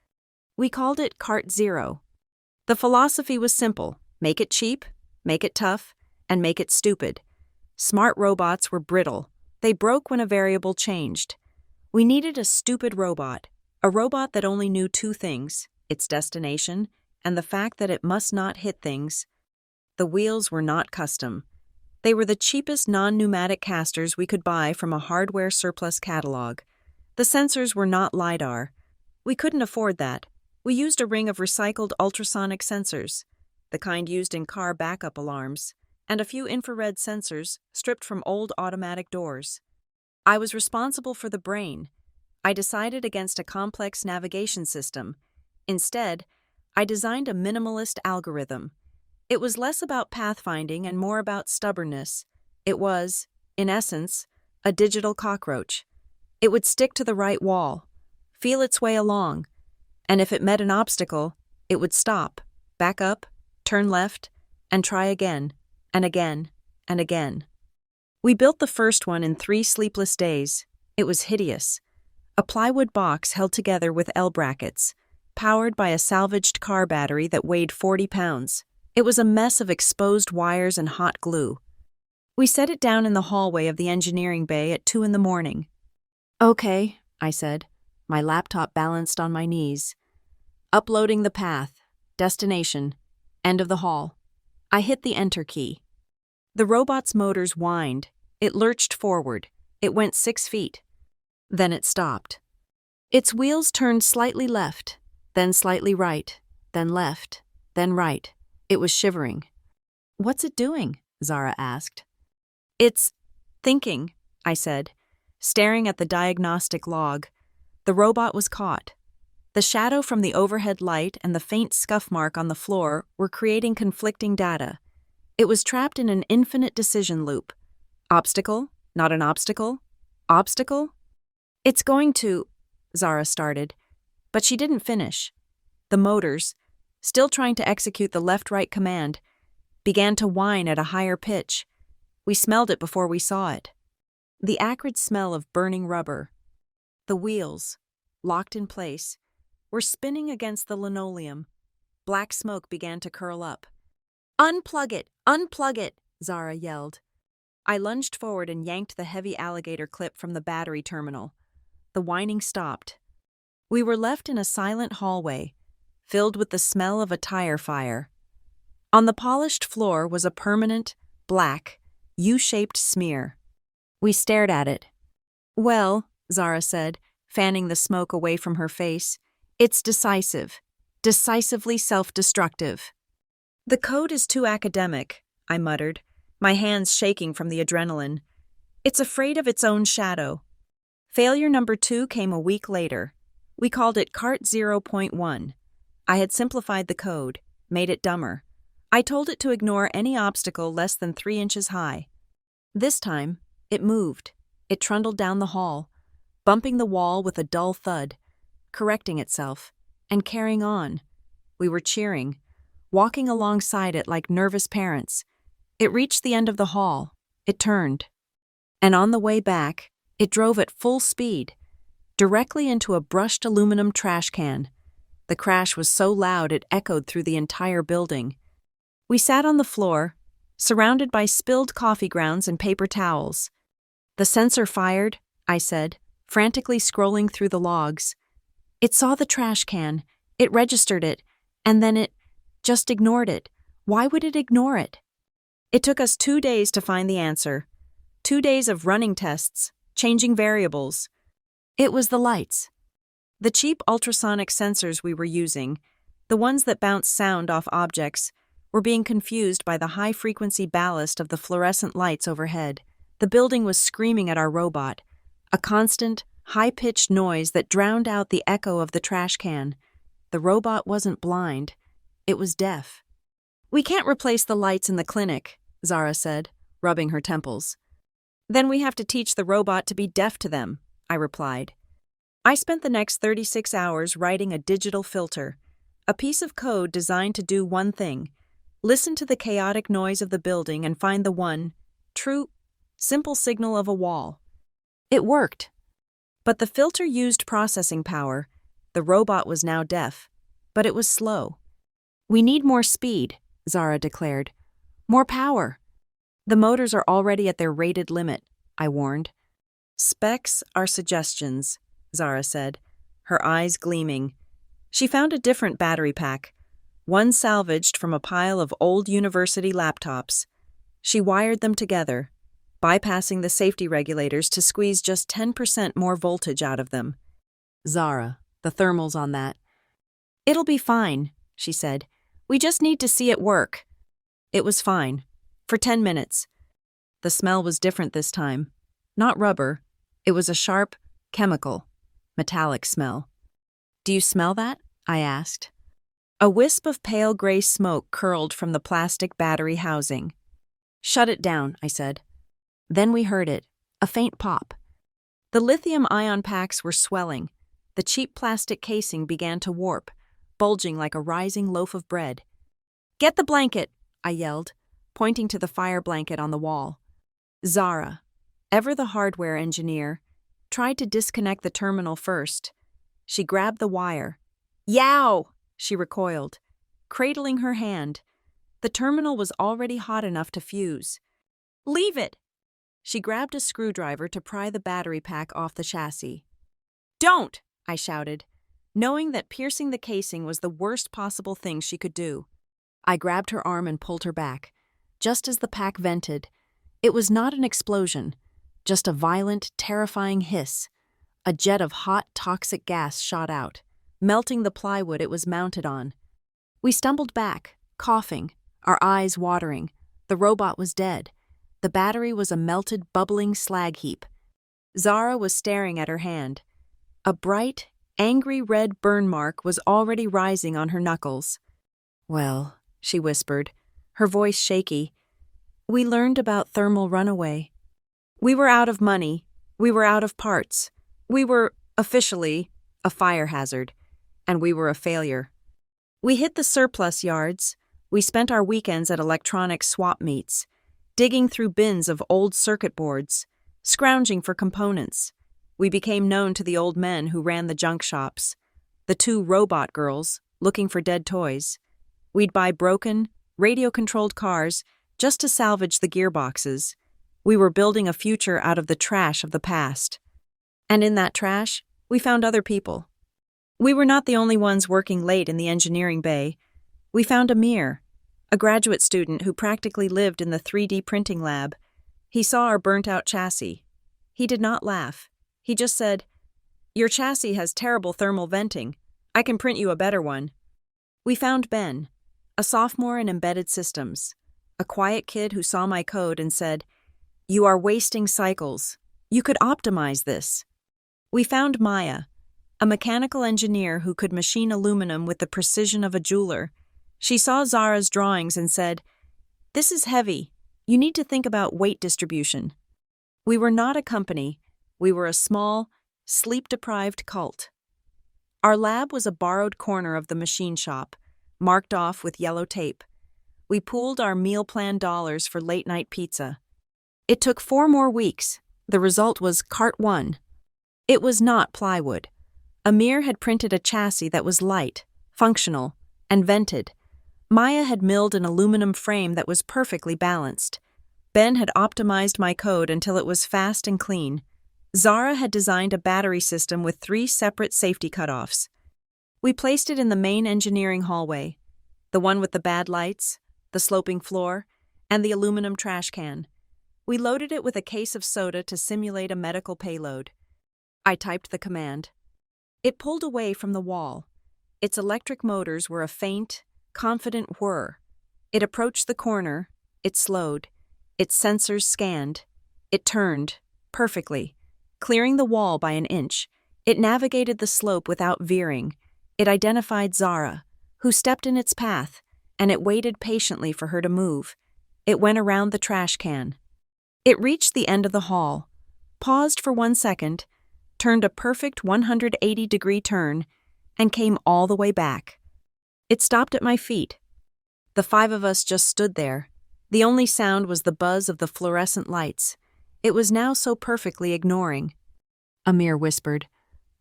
Speaker 1: We called it Cart Zero. The philosophy was simple. Make it cheap, make it tough, and make it stupid. Smart robots were brittle. They broke when a variable changed. We needed a stupid robot, a robot that only knew 2 things, its destination and the fact that it must not hit things. The wheels were not custom. They were the cheapest non-pneumatic casters we could buy from a hardware surplus catalog. The sensors were not LiDAR. We couldn't afford that. We used a ring of recycled ultrasonic sensors, the kind used in car backup alarms. and a few infrared sensors stripped from old automatic doors. I was responsible for the brain. I decided against a complex navigation system. Instead, I designed a minimalist algorithm. It was less about pathfinding and more about stubbornness. It was, in essence, a digital cockroach. It would stick to the right wall, feel its way along, and if it met an obstacle, it would stop, back up, turn left, and try again, and again, and again. We built the first one in 3 sleepless days. It was hideous. A plywood box held together with L-brackets, powered by a salvaged car battery that weighed 40 pounds. It was a mess of exposed wires and hot glue. We set it down in the hallway of the engineering bay at 2 a.m. "Okay," I said, my laptop balanced on my knees. Uploading the path, destination, end of the hall. I hit the enter key. The robot's motors whined. It lurched forward. It went 6 feet. Then it stopped. Its wheels turned slightly left, then slightly right, then left, then right. It was shivering. "What's it doing?" Zara asked. "It's thinking," I said, staring at the diagnostic log. The robot was caught. The shadow from the overhead light and the faint scuff mark on the floor were creating conflicting data. It was trapped in an infinite decision loop. Obstacle? Not an obstacle? Obstacle? "It's going to," Zara started, but she didn't finish. The motors, still trying to execute the left-right command, began to whine at a higher pitch. We smelled it before we saw it. The acrid smell of burning rubber. The wheels, locked in place, were spinning against the linoleum. Black smoke began to curl up. "Unplug it! Unplug it!" Zara yelled. I lunged forward and yanked the heavy alligator clip from the battery terminal. The whining stopped. We were left in a silent hallway, filled with the smell of a tire fire. On the polished floor was a permanent, black, U-shaped smear. We stared at it. "Well," Zara said, fanning the smoke away from her face, "it's decisive. Decisively self-destructive." "The code is too academic," I muttered, my hands shaking from the adrenaline. "It's afraid of its own shadow." Failure number 2 came a week later. We called it Cart 0.1. I had simplified the code, made it dumber. I told it to ignore any obstacle less than 3 inches high. This time, it moved. It trundled down the hall, bumping the wall with a dull thud, correcting itself, and carrying on. We were cheering, walking alongside it like nervous parents. It reached the end of the hall. It turned. And on the way back, it drove at full speed, directly into a brushed aluminum trash can. The crash was so loud it echoed through the entire building. We sat on the floor, surrounded by spilled coffee grounds and paper towels. "The sensor fired," I said, frantically scrolling through the logs. "It saw the trash can, it registered it, and then it just ignored it. Why would it ignore it?" It took us 2 days to find the answer. 2 days of running tests, changing variables. It was the lights. The cheap ultrasonic sensors we were using, the ones that bounce sound off objects, were being confused by the high-frequency ballast of the fluorescent lights overhead. The building was screaming at our robot, a constant, high-pitched noise that drowned out the echo of the trash can. The robot wasn't blind. It was deaf. "We can't replace the lights in the clinic," Zara said, rubbing her temples. "Then we have to teach the robot to be deaf to them," I replied. I spent the next 36 hours writing a digital filter, a piece of code designed to do one thing: listen to the chaotic noise of the building and find the one, true, simple signal of a wall. It worked. But the filter used processing power. The robot was now deaf, but it was slow. "We need more speed," Zara declared. "More power." "The motors are already at their rated limit," I warned. "Specs are suggestions," Zara said, her eyes gleaming. She found a different battery pack, one salvaged from a pile of old university laptops. She wired them together, bypassing the safety regulators to squeeze just 10% more voltage out of them. "Zara, the thermals on that." "It'll be fine," she said. "We just need to see it work." It was fine. For 10 minutes. The smell was different this time. Not rubber. It was a sharp, chemical, metallic smell. Do you smell that? I asked. A wisp of pale gray smoke curled from the plastic battery housing. Shut it down, I said. Then we heard it, a faint pop. The lithium-ion packs were swelling. The cheap plastic casing began to warp, bulging like a rising loaf of bread. Get the blanket, I yelled, pointing to the fire blanket on the wall. Zara, ever the hardware engineer, tried to disconnect the terminal first. She grabbed the wire. Yow! She recoiled, cradling her hand. The terminal was already hot enough to fuse. Leave it! She grabbed a screwdriver to pry the battery pack off the chassis. Don't! I shouted, knowing that piercing the casing was the worst possible thing she could do. I grabbed her arm and pulled her back. Just as the pack vented, it was not an explosion, just a violent, terrifying hiss. A jet of hot, toxic gas shot out, melting the plywood it was mounted on. We stumbled back, coughing, our eyes watering. The robot was dead. The battery was a melted, bubbling slag heap. Zara was staring at her hand. A bright, angry red burn mark was already rising on her knuckles. Well, she whispered, her voice shaky, we learned about thermal runaway. We were out of money. We were out of parts. We were, officially, a fire hazard. And we were a failure. We hit the surplus yards. We spent our weekends at electronic swap meets, digging through bins of old circuit boards, scrounging for components. We became known to the old men who ran the junk shops, the two robot girls looking for dead toys. We'd buy broken, radio-controlled cars just to salvage the gearboxes. We were building a future out of the trash of the past. And in that trash, we found other people. We were not the only ones working late in the engineering bay. We found Amir, a graduate student who practically lived in the 3D printing lab. He saw our burnt-out chassis. He did not laugh. He just said, "Your chassis has terrible thermal venting. I can print you a better one." We found Ben, a sophomore in embedded systems, a quiet kid who saw my code and said, "You are wasting cycles. You could optimize this." We found Maya, a mechanical engineer who could machine aluminum with the precision of a jeweler. She saw Zara's drawings and said, "This is heavy. You need to think about weight distribution." We were not a company. We were a small, sleep-deprived cult. Our lab was a borrowed corner of the machine shop, marked off with yellow tape. We pooled our meal plan dollars for late-night pizza. It took 4 more weeks. The result was Cart 1. It was not plywood. Amir had printed a chassis that was light, functional, and vented. Maya had milled an aluminum frame that was perfectly balanced. Ben had optimized my code until it was fast and clean. Zara had designed a battery system with 3 separate safety cutoffs. We placed it in the main engineering hallway, the one with the bad lights, the sloping floor, and the aluminum trash can. We loaded it with a case of soda to simulate a medical payload. I typed the command. It pulled away from the wall. Its electric motors were a faint, confident whir. It approached the corner. It slowed. Its sensors scanned. It turned, perfectly, clearing the wall by an inch. It navigated the slope without veering. It identified Zara, who stepped in its path, and it waited patiently for her to move. It went around the trash can. It reached the end of the hall, paused for 1 second, turned a perfect 180-degree turn, and came all the way back. It stopped at my feet. The 5 of us just stood there. The only sound was the buzz of the fluorescent lights. It was now so perfectly ignoring. Amir whispered,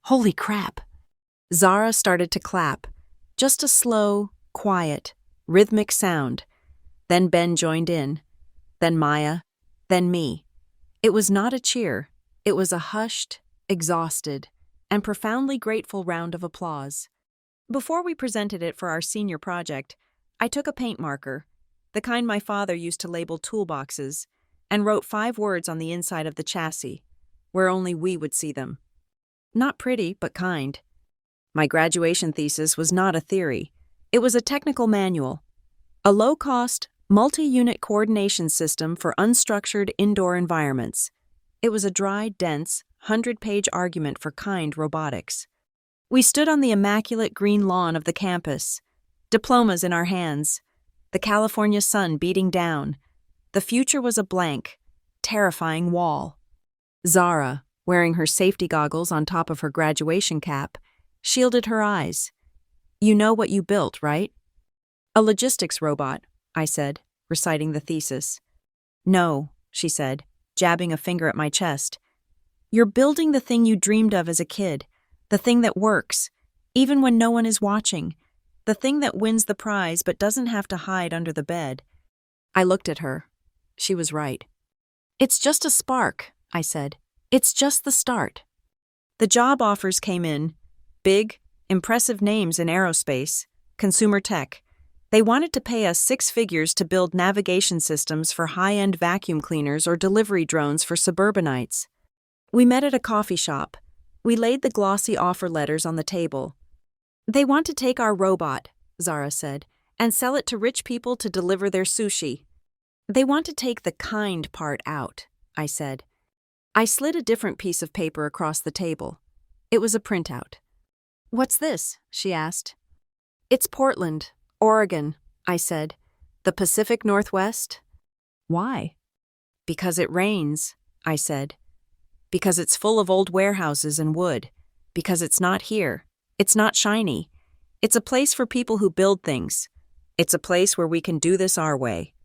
Speaker 1: "Holy crap." Zara started to clap. Just a slow, quiet, rhythmic sound. Then Ben joined in. Then Maya. Then me. It was not a cheer. It was a hushed, exhausted, and profoundly grateful round of applause. Before we presented it for our senior project, I took a paint marker, the kind my father used to label toolboxes, and wrote 5 words on the inside of the chassis, where only we would see them. Not pretty, but kind. My graduation thesis was not a theory. It was a technical manual. A low-cost, Multi-Unit Coordination System for Unstructured Indoor Environments. It was a dry, dense, 100-page argument for kind robotics. We stood on the immaculate green lawn of the campus, diplomas in our hands, the California sun beating down. The future was a blank, terrifying wall. Zara, wearing her safety goggles on top of her graduation cap, shielded her eyes. "You know what you built, right?" "A logistics robot," I said, reciting the thesis. "No," she said, jabbing a finger at my chest. "You're building the thing you dreamed of as a kid, the thing that works, even when no one is watching, the thing that wins the prize but doesn't have to hide under the bed." I looked at her. She was right. "It's just a spark," I said. "It's just the start." The job offers came in. Big, impressive names in aerospace, consumer tech. They wanted to pay us 6 figures to build navigation systems for high-end vacuum cleaners or delivery drones for suburbanites. We met at a coffee shop. We laid the glossy offer letters on the table. "They want to take our robot," Zara said, "and sell it to rich people to deliver their sushi." "They want to take the kind part out," I said. I slid a different piece of paper across the table. It was a printout. "What's this?" she asked. "It's Portland, Oregon," I said. "The Pacific Northwest." "Why?" "Because it rains," I said. "Because it's full of old warehouses and wood. Because it's not here. It's not shiny. It's a place for people who build things. It's a place where we can do this our way.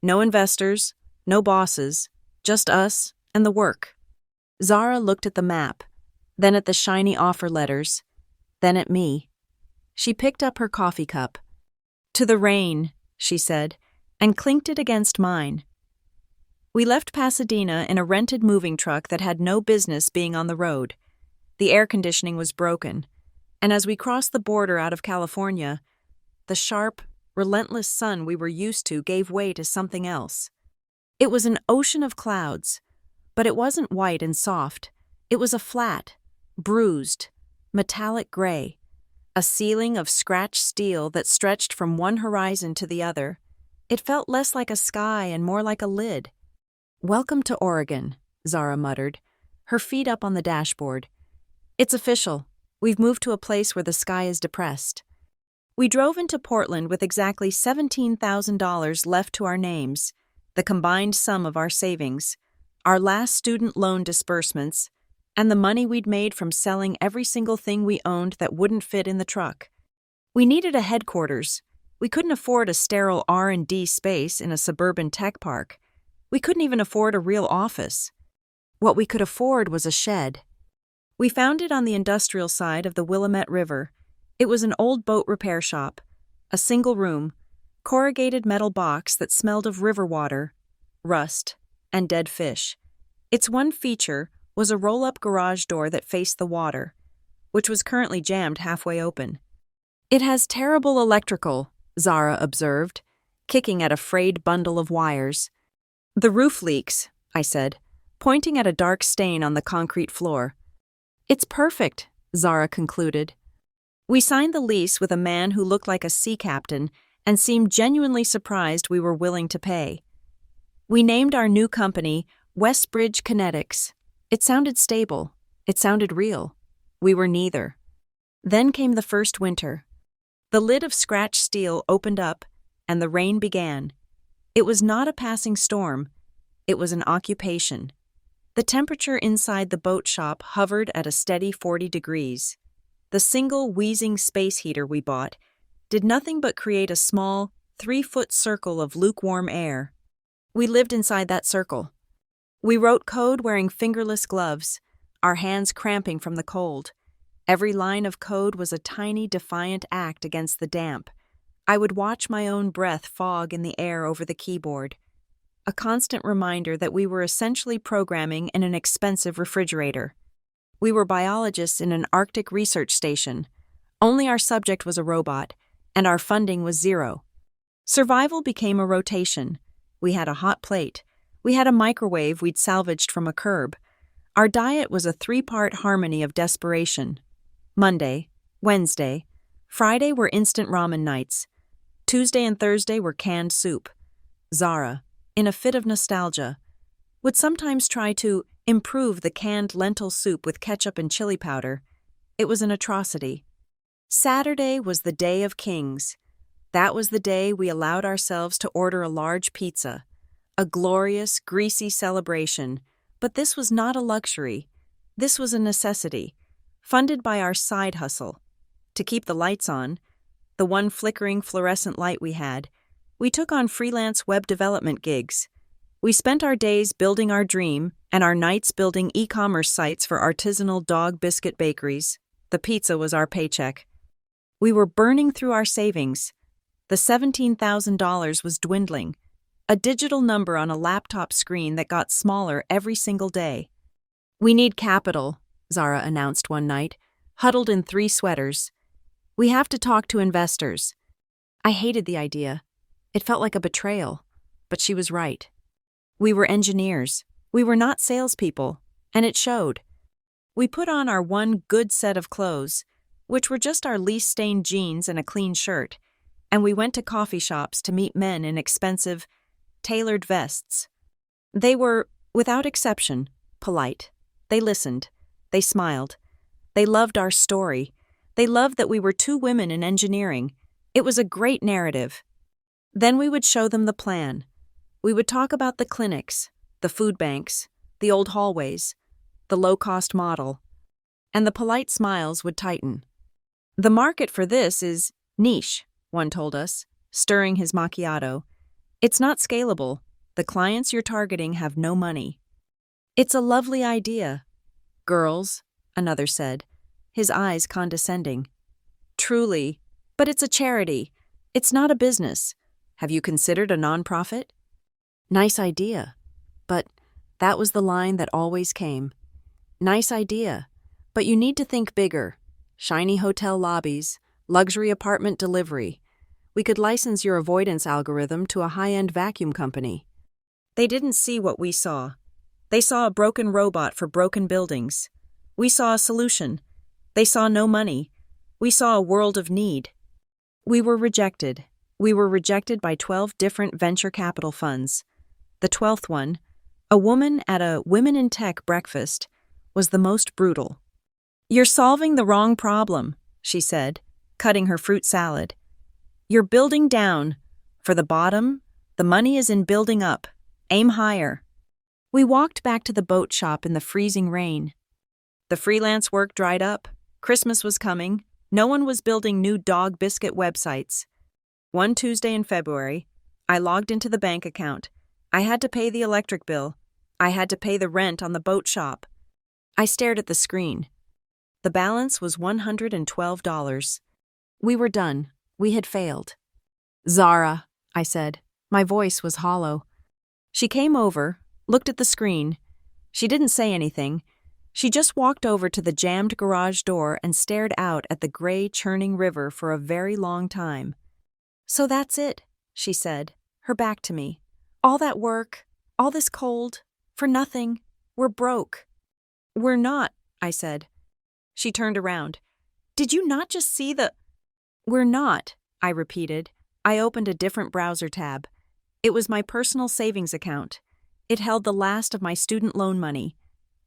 Speaker 1: No investors, no bosses, just us and the work." Zara looked at the map, then at the shiny offer letters, then at me. She picked up her coffee cup. "To the rain," she said, and clinked it against mine. We left Pasadena in a rented moving truck that had no business being on the road. The air conditioning was broken, and as we crossed the border out of California, the sharp, relentless sun we were used to gave way to something else. It was an ocean of clouds, but it wasn't white and soft. It was a flat, bruised, metallic gray, a ceiling of scratched steel that stretched from one horizon to the other. It felt less like a sky and more like a lid. "Welcome to Oregon," Zara muttered, her feet up on the dashboard. "It's official. We've moved to a place where the sky is depressed." We drove into Portland with exactly $17,000 left to our names, the combined sum of our savings, our last student loan disbursements, and the money we'd made from selling every single thing we owned that wouldn't fit in the truck. We needed a headquarters. We couldn't afford a sterile R&D space in a suburban tech park. We couldn't even afford a real office. What we could afford was a shed. We found it on the industrial side of the Willamette River. It was an old boat repair shop, a single room, corrugated metal box that smelled of river water, rust, and dead fish. Its one feature was a roll-up garage door that faced the water, which was currently jammed halfway open. "It has terrible electrical," Zara observed, kicking at a frayed bundle of wires. "The roof leaks," I said, pointing at a dark stain on the concrete floor. "It's perfect," Zara concluded. We signed the lease with a man who looked like a sea captain and seemed genuinely surprised we were willing to pay. We named our new company Westbridge Kinetics. It sounded stable. It sounded real. We were neither. Then came the first winter. The lid of scratched steel opened up, and the rain began. It was not a passing storm. It was an occupation. The temperature inside the boat shop hovered at a steady 40 degrees. The single wheezing space heater we bought did nothing but create a small, 3-foot circle of lukewarm air. We lived inside that circle. We wrote code wearing fingerless gloves, our hands cramping from the cold. Every line of code was a tiny, defiant act against the damp. I would watch my own breath fog in the air over the keyboard, a constant reminder that we were essentially programming in an expensive refrigerator. We were biologists in an Arctic research station. Only our subject was a robot, and our funding was zero. Survival became a rotation. We had a hot plate. We had a microwave we'd salvaged from a curb. Our diet was a 3-part harmony of desperation. Monday, Wednesday, Friday were instant ramen nights. Tuesday and Thursday were canned soup. Zara, in a fit of nostalgia, would sometimes try to improve the canned lentil soup with ketchup and chili powder. It was an atrocity. Saturday was the day of kings. That was the day we allowed ourselves to order a large pizza. A glorious, greasy celebration. But this was not a luxury. This was a necessity, funded by our side hustle. To keep the lights on, the one flickering fluorescent light we had, we took on freelance web development gigs. We spent our days building our dream and our nights building e-commerce sites for artisanal dog biscuit bakeries. The pizza was our paycheck. We were burning through our savings. The $17,000 was dwindling, a digital number on a laptop screen that got smaller every single day. "We need capital," Zara announced one night, huddled in 3 sweaters. "We have to talk to investors." I hated the idea. It felt like a betrayal, but she was right. We were engineers. We were not salespeople, and it showed. We put on our one good set of clothes, which were just our least stained jeans and a clean shirt, and we went to coffee shops to meet men in expensive, tailored vests. They were, without exception, polite. They listened. They smiled. They loved our story. They loved that we were 2 women in engineering. It was a great narrative. Then we would show them the plan. We would talk about the clinics, the food banks, the old hallways, the low-cost model, and the polite smiles would tighten. "The market for this is niche," one told us, stirring his macchiato. "It's not scalable. The clients you're targeting have no money." "It's a lovely idea. Girls," another said, his eyes condescending. "Truly, but it's a charity. It's not a business. Have you considered a nonprofit?" Nice idea. But that was the line that always came. Nice idea, but you need to think bigger. Shiny hotel lobbies, luxury apartment delivery. We could license your avoidance algorithm to a high-end vacuum company. They didn't see what we saw. They saw a broken robot for broken buildings. We saw a solution. They saw no money. We saw a world of need. We were rejected. We were rejected by 12 different venture capital funds. The 12th one, a woman at a Women in Tech breakfast, was the most brutal. "You're solving the wrong problem," she said, cutting her fruit salad. "You're building down. For the bottom, the money is in building up. Aim higher." We walked back to the boat shop in the freezing rain. The freelance work dried up. Christmas was coming. No one was building new dog biscuit websites. One Tuesday in February, I logged into the bank account. I had to pay the electric bill. I had to pay the rent on the boat shop. I stared at the screen. The balance was $112. We were done. We had failed. "Zara," I said. My voice was hollow. She came over, looked at the screen. She didn't say anything. She just walked over to the jammed garage door and stared out at the gray, churning river for a very long time. "So that's it," she said, her back to me. "All that work, all this cold, for nothing. We're broke." "We're not," I said. She turned around. "Did you not just see the—" "We're not," I repeated. I opened a different browser tab. It was my personal savings account. It held the last of my student loan money,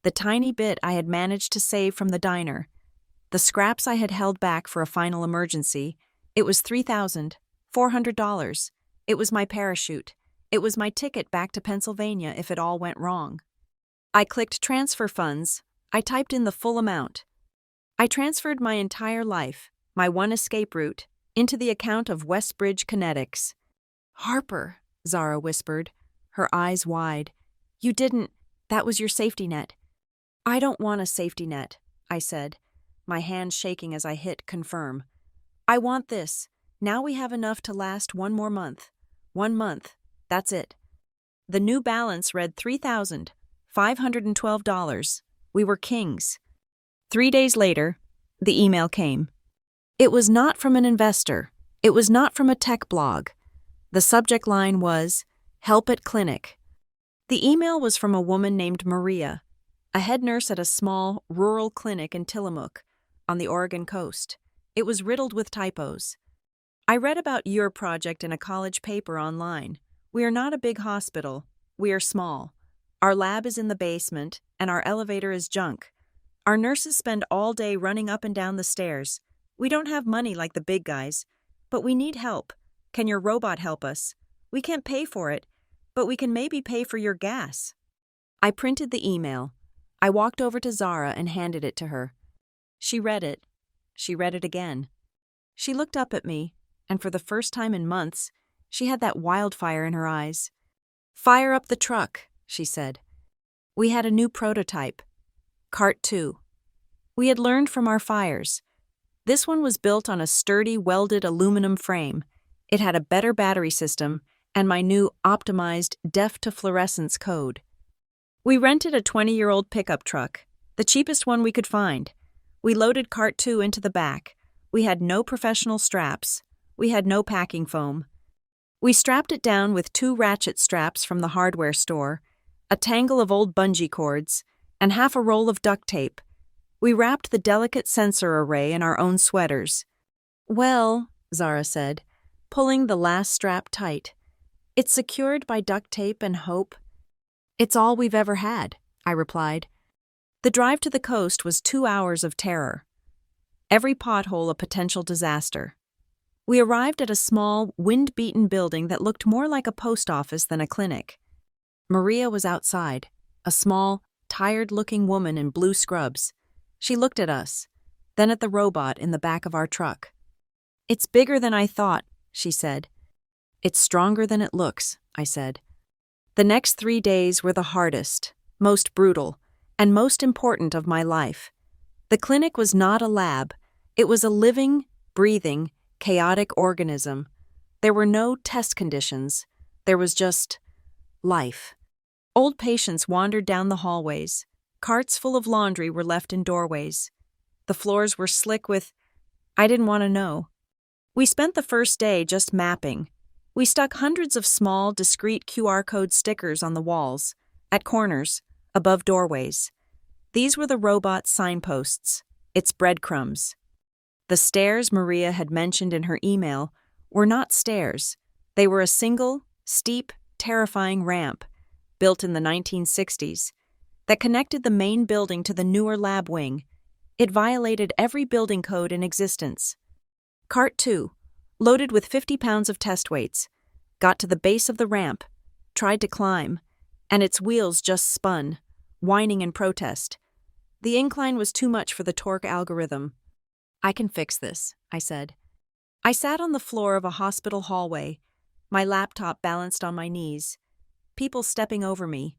Speaker 1: the tiny bit I had managed to save from the diner, the scraps I had held back for a final emergency. It was $3,400. It was my parachute. It was my ticket back to Pennsylvania if it all went wrong. I clicked transfer funds. I typed in the full amount. I transferred my entire life, my one escape route, into the account of Westbridge Kinetics. "Harper," Zara whispered, her eyes wide. "You didn't— that was your safety net." "I don't want a safety net," I said, my hand shaking as I hit confirm. "I want this. Now we have enough to last 1 more month. 1 month. That's it." The new balance read $3,512. We were kings. 3 days later, the email came. It was not from an investor. It was not from a tech blog. The subject line was, "Help at Clinic." The email was from a woman named Maria, a head nurse at a small, rural clinic in Tillamook, on the Oregon coast. It was riddled with typos. "I read about your project in a college paper online. We are not a big hospital. We are small. Our lab is in the basement, and our elevator is junk. Our nurses spend all day running up and down the stairs. We don't have money like the big guys, but we need help. Can your robot help us? We can't pay for it, but we can maybe pay for your gas." I printed the email. I walked over to Zara and handed it to her. She read it. She read it again. She looked up at me, and for the first time in months, she had that wildfire in her eyes. "Fire up the truck," she said. We had a new prototype. Cart 2. We had learned from our fires. This one was built on a sturdy, welded aluminum frame. It had a better battery system and my new optimized depth-to-fluorescence code. We rented a 20-year-old pickup truck, the cheapest one we could find. We loaded Cart 2 into the back. We had no professional straps. We had no packing foam. We strapped it down with 2 ratchet straps from the hardware store, a tangle of old bungee cords, and half a roll of duct tape. We wrapped the delicate sensor array in our own sweaters. "Well," Zara said, pulling the last strap tight, "it's secured by duct tape and hope." "It's all we've ever had," I replied. The drive to the coast was 2 hours of terror. Every pothole a potential disaster. We arrived at a small, wind-beaten building that looked more like a post office than a clinic. Maria was outside, a small, tired-looking woman in blue scrubs. She looked at us, then at the robot in the back of our truck. "It's bigger than I thought," she said. "It's stronger than it looks," I said. The next 3 days were the hardest, most brutal, and most important of my life. The clinic was not a lab. It was a living, breathing, chaotic organism. There were no test conditions. There was just life. Old patients wandered down the hallways. Carts full of laundry were left in doorways. The floors were slick with, I didn't want to know. We spent the first day just mapping. We stuck hundreds of small, discrete QR code stickers on the walls, at corners, above doorways. These were the robot's signposts, its breadcrumbs. The stairs Maria had mentioned in her email were not stairs. They were a single, steep, terrifying ramp, built in the 1960s, that connected the main building to the newer lab wing. It violated every building code in existence. Cart 2, loaded with 50 pounds of test weights, got to the base of the ramp, tried to climb, and its wheels just spun, whining in protest. The incline was too much for the torque algorithm. "I can fix this," I said. I sat on the floor of a hospital hallway, my laptop balanced on my knees, people stepping over me.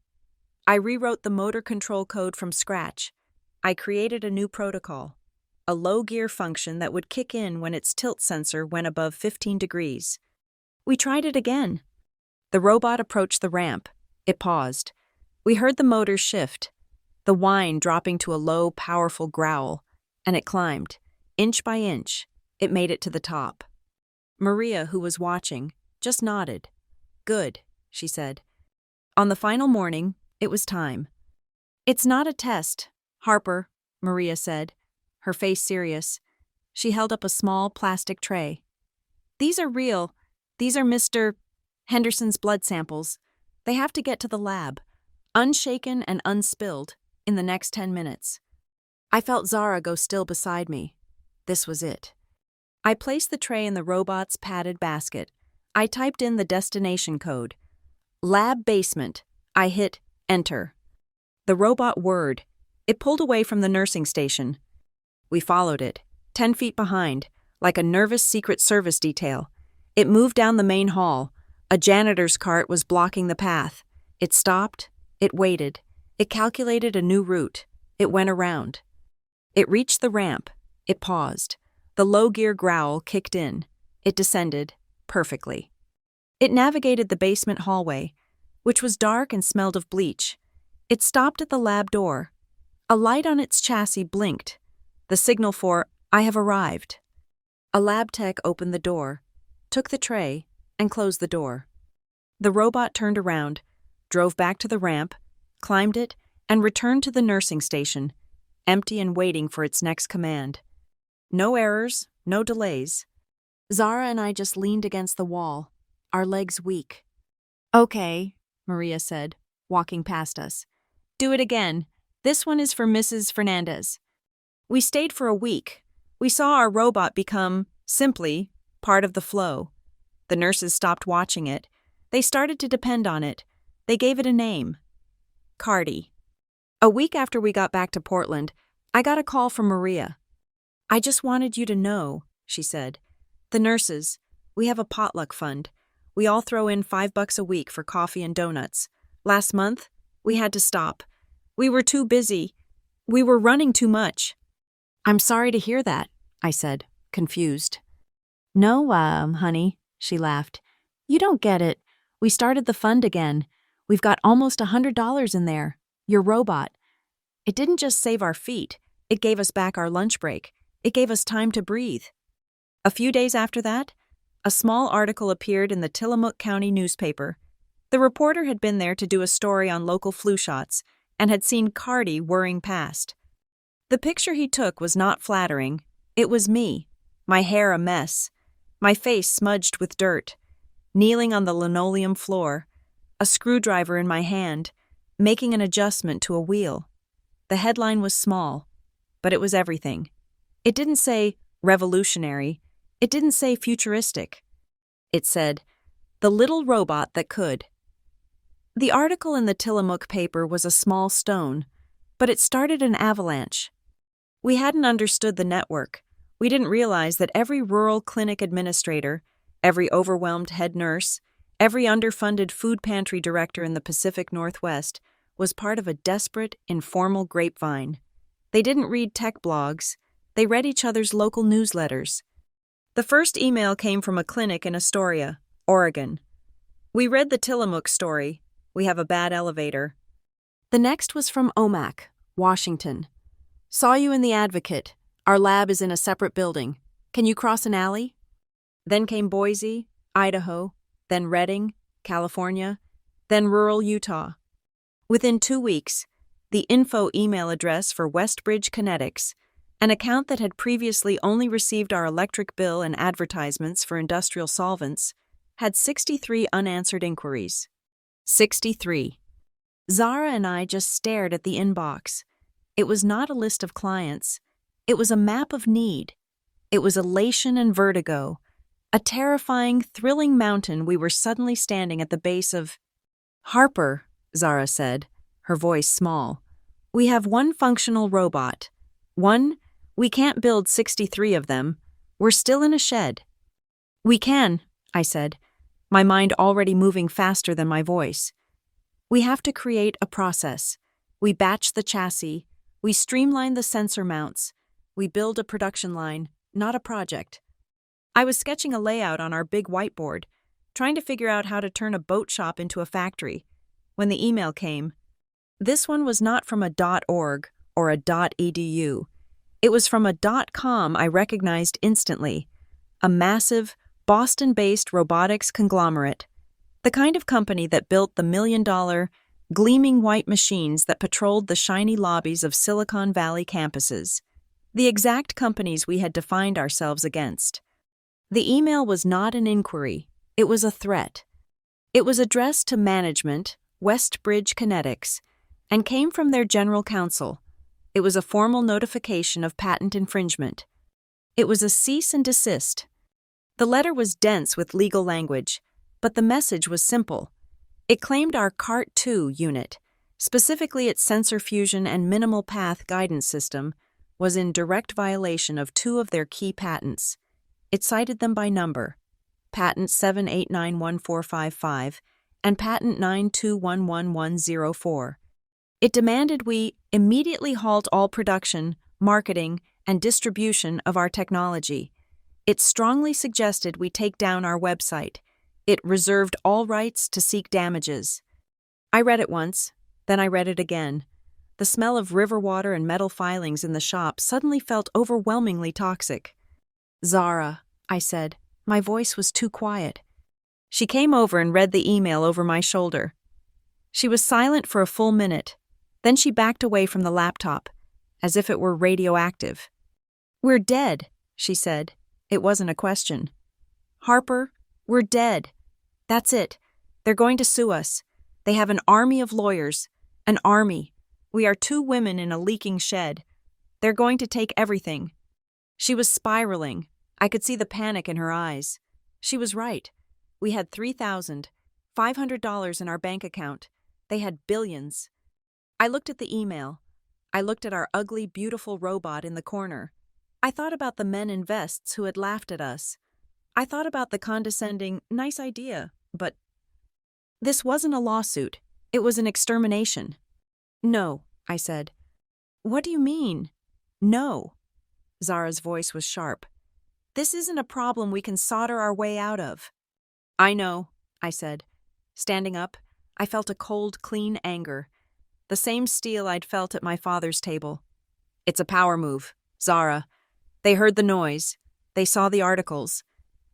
Speaker 1: I rewrote the motor control code from scratch. I created a new protocol, a low-gear function that would kick in when its tilt sensor went above 15 degrees. We tried it again. The robot approached the ramp. It paused. We heard the motor shift, the whine dropping to a low, powerful growl, and it climbed. Inch by inch, it made it to the top. Maria, who was watching, just nodded. "Good," she said. On the final morning, it was time. "It's not a test, Harper," Maria said, her face serious. She held up a small plastic tray. "These are real. These are Mr. Henderson's blood samples. They have to get to the lab, unshaken and unspilled, in the next 10 minutes. I felt Zara go still beside me. This was it. I placed the tray in the robot's padded basket. I typed in the destination code. Lab basement. I hit enter. The robot whirred. It pulled away from the nursing station. We followed it, 10 feet behind, like a nervous Secret Service detail. It moved down the main hall. A janitor's cart was blocking the path. It stopped. It waited. It calculated a new route. It went around. It reached the ramp. It paused. The low-gear growl kicked in. It descended perfectly. It navigated the basement hallway, which was dark and smelled of bleach. It stopped at the lab door. A light on its chassis blinked, the signal for, "I have arrived." A lab tech opened the door, took the tray, and closed the door. The robot turned around, drove back to the ramp, climbed it, and returned to the nursing station, empty and waiting for its next command. No errors, no delays. Zara and I just leaned against the wall, our legs weak. Okay, Maria said, walking past us. Do it again. This one is for Mrs. Fernandez. We stayed for a week. We saw our robot become, simply, part of the flow. The nurses stopped watching it. They started to depend on it. They gave it a name. Cardi. A week after we got back to Portland, I got a call from Maria. I just wanted you to know, she said. The nurses, we have a potluck fund. We all throw in $5 a week for coffee and donuts. Last month, we had to stop. We were too busy. We were running too much. I'm sorry to hear that, I said, confused. No, honey, she laughed. You don't get it. We started the fund again. We've got almost $100 in there. Your robot. It didn't just save our feet. It gave us back our lunch break. It gave us time to breathe. A few days after that, a small article appeared in the Tillamook County newspaper. The reporter had been there to do a story on local flu shots and had seen Cardi whirring past. The picture he took was not flattering. It was me, my hair a mess, my face smudged with dirt, kneeling on the linoleum floor, a screwdriver in my hand, making an adjustment to a wheel. The headline was small, but it was everything. It didn't say revolutionary. It didn't say futuristic. It said, the little robot that could. The article in the Tillamook paper was a small stone, but it started an avalanche. We hadn't understood the network. We didn't realize that every rural clinic administrator, every overwhelmed head nurse, every underfunded food pantry director in the Pacific Northwest was part of a desperate, informal grapevine. They didn't read tech blogs. They read each other's local newsletters. The first email came from a clinic in Astoria, Oregon. We read the Tillamook story. We have a bad elevator. The next was from Omak, Washington. Saw you in the Advocate. Our lab is in a separate building. Can you cross an alley? Then came Boise, Idaho, then Redding, California, then rural Utah. Within 2 weeks, the info email address for Westbridge Kinetics, an account that had previously only received our electric bill and advertisements for industrial solvents, had 63 unanswered inquiries. 63. Zara and I just stared at the inbox. It was not a list of clients. It was a map of need. It was elation and vertigo. A terrifying, thrilling mountain we were suddenly standing at the base of. Harper, Zara said, her voice small. We have one functional robot. One, we can't build 63 of them. We're still in a shed. We can, I said, my mind already moving faster than my voice. We have to create a process. We batch the chassis. We streamline the sensor mounts. We build a production line, not a project. I was sketching a layout on our big whiteboard, trying to figure out how to turn a boat shop into a factory, when the email came. This one was not from a .org or a .edu. It was from a .com I recognized instantly, a massive, Boston-based robotics conglomerate, the kind of company that built the million-dollar, gleaming white machines that patrolled the shiny lobbies of Silicon Valley campuses, the exact companies we had defined ourselves against. The email was not an inquiry, it was a threat. It was addressed to management, Westbridge Kinetics, and came from their general counsel. It was a formal notification of patent infringement. It was a cease and desist. The letter was dense with legal language, but the message was simple. It claimed our CART 2 unit, specifically its sensor fusion and minimal path guidance system, was in direct violation of 2 of their key patents. It cited them by number, Patent 7891455 and Patent 9211104. It demanded we immediately halt all production, marketing, and distribution of our technology. It strongly suggested we take down our website. It reserved all rights to seek damages. I read it once, then I read it again. The smell of river water and metal filings in the shop suddenly felt overwhelmingly toxic. Zara, I said. My voice was too quiet. She came over and read the email over my shoulder. She was silent for a full minute. Then she backed away from the laptop, as if it were radioactive. We're dead, she said. It wasn't a question. Harper, we're dead. That's it. They're going to sue us. They have an army of lawyers. An army. We are two women in a leaking shed. They're going to take everything. She was spiraling. I could see the panic in her eyes. She was right. We had $3,500 in our bank account. They had billions. I looked at the email. I looked at our ugly, beautiful robot in the corner. I thought about the men in vests who had laughed at us. I thought about the condescending, nice idea, but this wasn't a lawsuit. It was an extermination. No, I said. What do you mean? No. Zara's voice was sharp. This isn't a problem we can solder our way out of. I know, I said. Standing up, I felt a cold, clean anger. The same steel I'd felt at my father's table. It's a power move, Zara. They heard the noise. They saw the articles.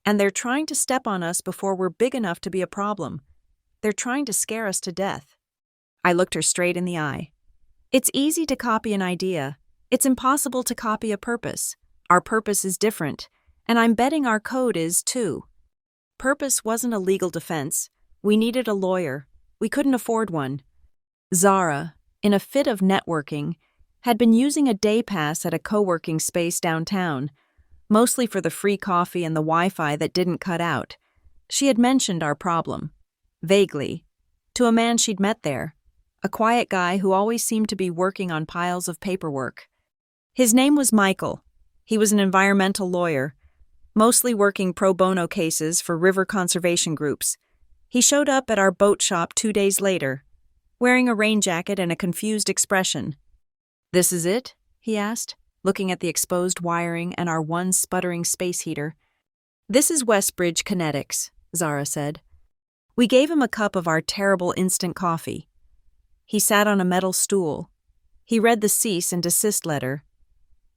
Speaker 1: And they're trying to step on us before we're big enough to be a problem. They're trying to scare us to death. I looked her straight in the eye. It's easy to copy an idea. It's impossible to copy a purpose. Our purpose is different, and I'm betting our code is too. Purpose wasn't a legal defense. We needed a lawyer. We couldn't afford one. Zara, in a fit of networking, had been using a day pass at a co-working space downtown, mostly for the free coffee and the Wi-Fi that didn't cut out. She had mentioned our problem, vaguely, to a man she'd met there, a quiet guy who always seemed to be working on piles of paperwork. His name was Michael. He was an environmental lawyer, mostly working pro bono cases for river conservation groups. He showed up at our boat shop 2 days later, wearing a rain jacket and a confused expression. "This is it?" he asked, looking at the exposed wiring and our one sputtering space heater. "This is Westbridge Kinetics," Zara said. We gave him a cup of our terrible instant coffee. He sat on a metal stool. He read the cease and desist letter.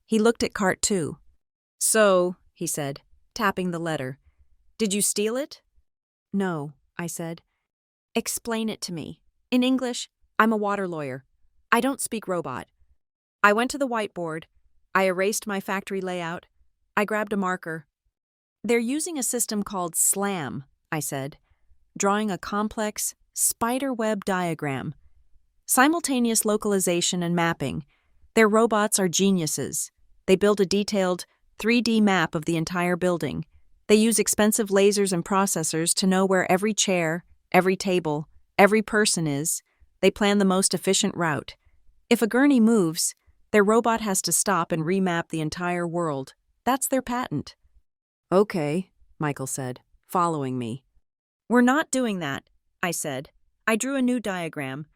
Speaker 1: He looked at Cart 2. "So," he said, tapping the letter, "did you steal it?" "No," I said. "Explain it to me. In English, I'm a water lawyer. I don't speak robot." I went to the whiteboard. I erased my factory layout. I grabbed a marker. "They're using a system called SLAM," I said, drawing a complex spider web diagram. Simultaneous localization and mapping. Their robots are geniuses. They build a detailed 3D map of the entire building. They use expensive lasers and processors to know where every chair, every table, every person is. They plan the most efficient route. If a gurney moves, their robot has to stop and remap the entire world. That's their patent. "Okay," Michael said, following me. "We're not doing that," I said. I drew a new diagram.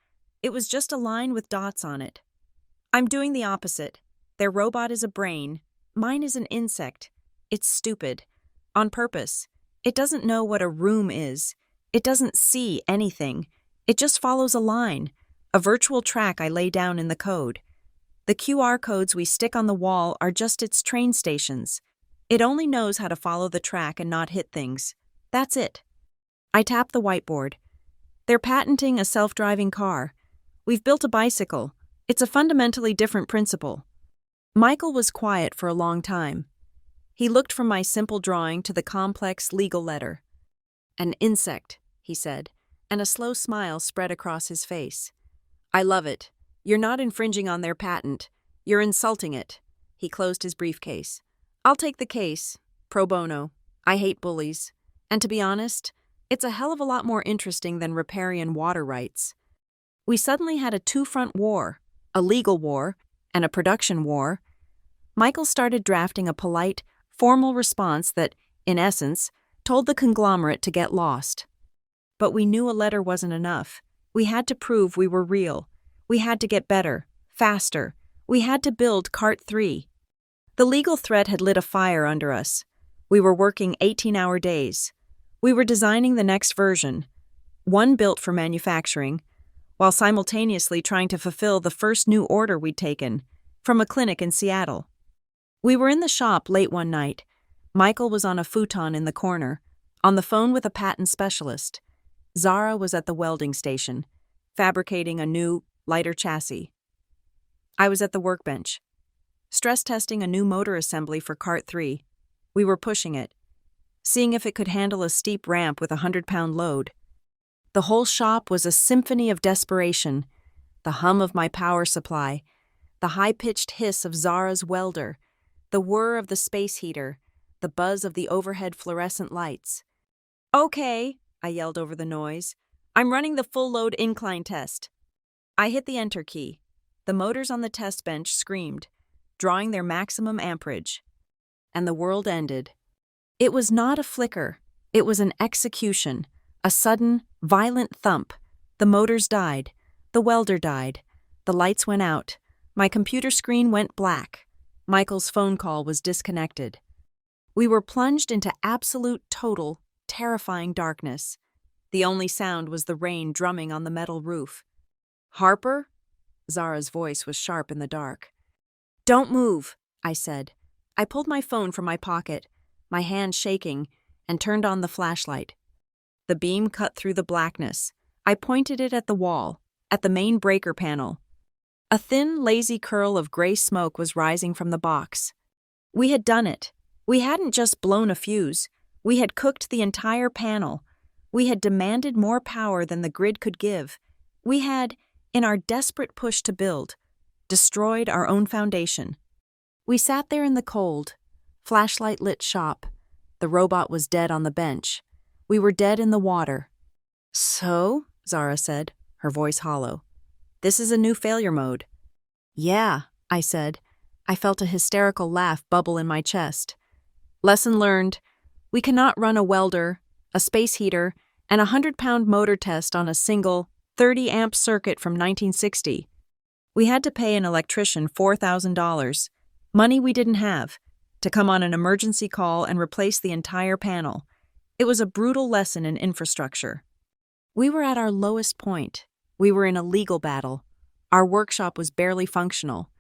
Speaker 1: It was just a line with dots on it. "I'm doing the opposite. Their robot is a brain. Mine is an insect. It's stupid. On purpose. It doesn't know what a room is. It doesn't see anything. It just follows a line, a virtual track I lay down in the code. The QR codes we stick on the wall are just its train stations. It only knows how to follow the track and not hit things. That's it." I tapped the whiteboard. "They're patenting a self-driving car. We've built a bicycle. It's a fundamentally different principle." Michael was quiet for a long time. He looked from my simple drawing to the complex legal letter. "An insect," he said, and a slow smile spread across his face. "I love it. You're not infringing on their patent. You're insulting it." He closed his briefcase. "I'll take the case. Pro bono. I hate bullies. And to be honest, it's a hell of a lot more interesting than riparian water rights." We suddenly had a two-front war, a legal war and a production war. Michael started drafting a polite, formal response that, in essence, told the conglomerate to get lost. But we knew a letter wasn't enough. We had to prove we were real. We had to get better, faster. We had to build Cart 3. The legal threat had lit a fire under us. We were working 18-hour days. We were designing the next version, one built for manufacturing, while simultaneously trying to fulfill the first new order we'd taken, from a clinic in Seattle. We were in the shop late one night. Michael was on a futon in the corner, on the phone with a patent specialist. Zara was at the welding station, fabricating a new, lighter chassis. I was at the workbench, stress testing a new motor assembly for Cart 3. We were pushing it, seeing if it could handle a steep ramp with a 100-pound load. The whole shop was a symphony of desperation. The hum of my power supply, the high-pitched hiss of Zara's welder, the whir of the space heater, the buzz of the overhead fluorescent lights. "Okay," I yelled over the noise. "I'm running the full-load incline test." I hit the enter key. The motors on the test bench screamed, drawing their maximum amperage. And the world ended. It was not a flicker. It was an execution. A sudden, violent thump. The motors died. The welder died. The lights went out. My computer screen went black. Michael's phone call was disconnected. We were plunged into absolute, total, terrifying darkness. The only sound was the rain drumming on the metal roof. "Harper?" Zara's voice was sharp in the dark. "Don't move," I said. I pulled my phone from my pocket, my hand shaking, and turned on the flashlight. The beam cut through the blackness. I pointed it at the wall, at the main breaker panel. A thin, lazy curl of gray smoke was rising from the box. We had done it. We hadn't just blown a fuse. We had cooked the entire panel. We had demanded more power than the grid could give. We had, in our desperate push to build, destroyed our own foundation. We sat there in the cold, flashlight-lit shop. The robot was dead on the bench. We were dead in the water. "So," Zara said, her voice hollow, "this is a new failure mode." "Yeah," I said. I felt a hysterical laugh bubble in my chest. "Lesson learned. We cannot run a welder, a space heater, and a 100-pound motor test on a single 30-amp circuit from 1960. We had to pay an electrician $4,000, money we didn't have, to come on an emergency call and replace the entire panel. It was a brutal lesson in infrastructure. We were at our lowest point. We were in a legal battle. Our workshop was barely functional,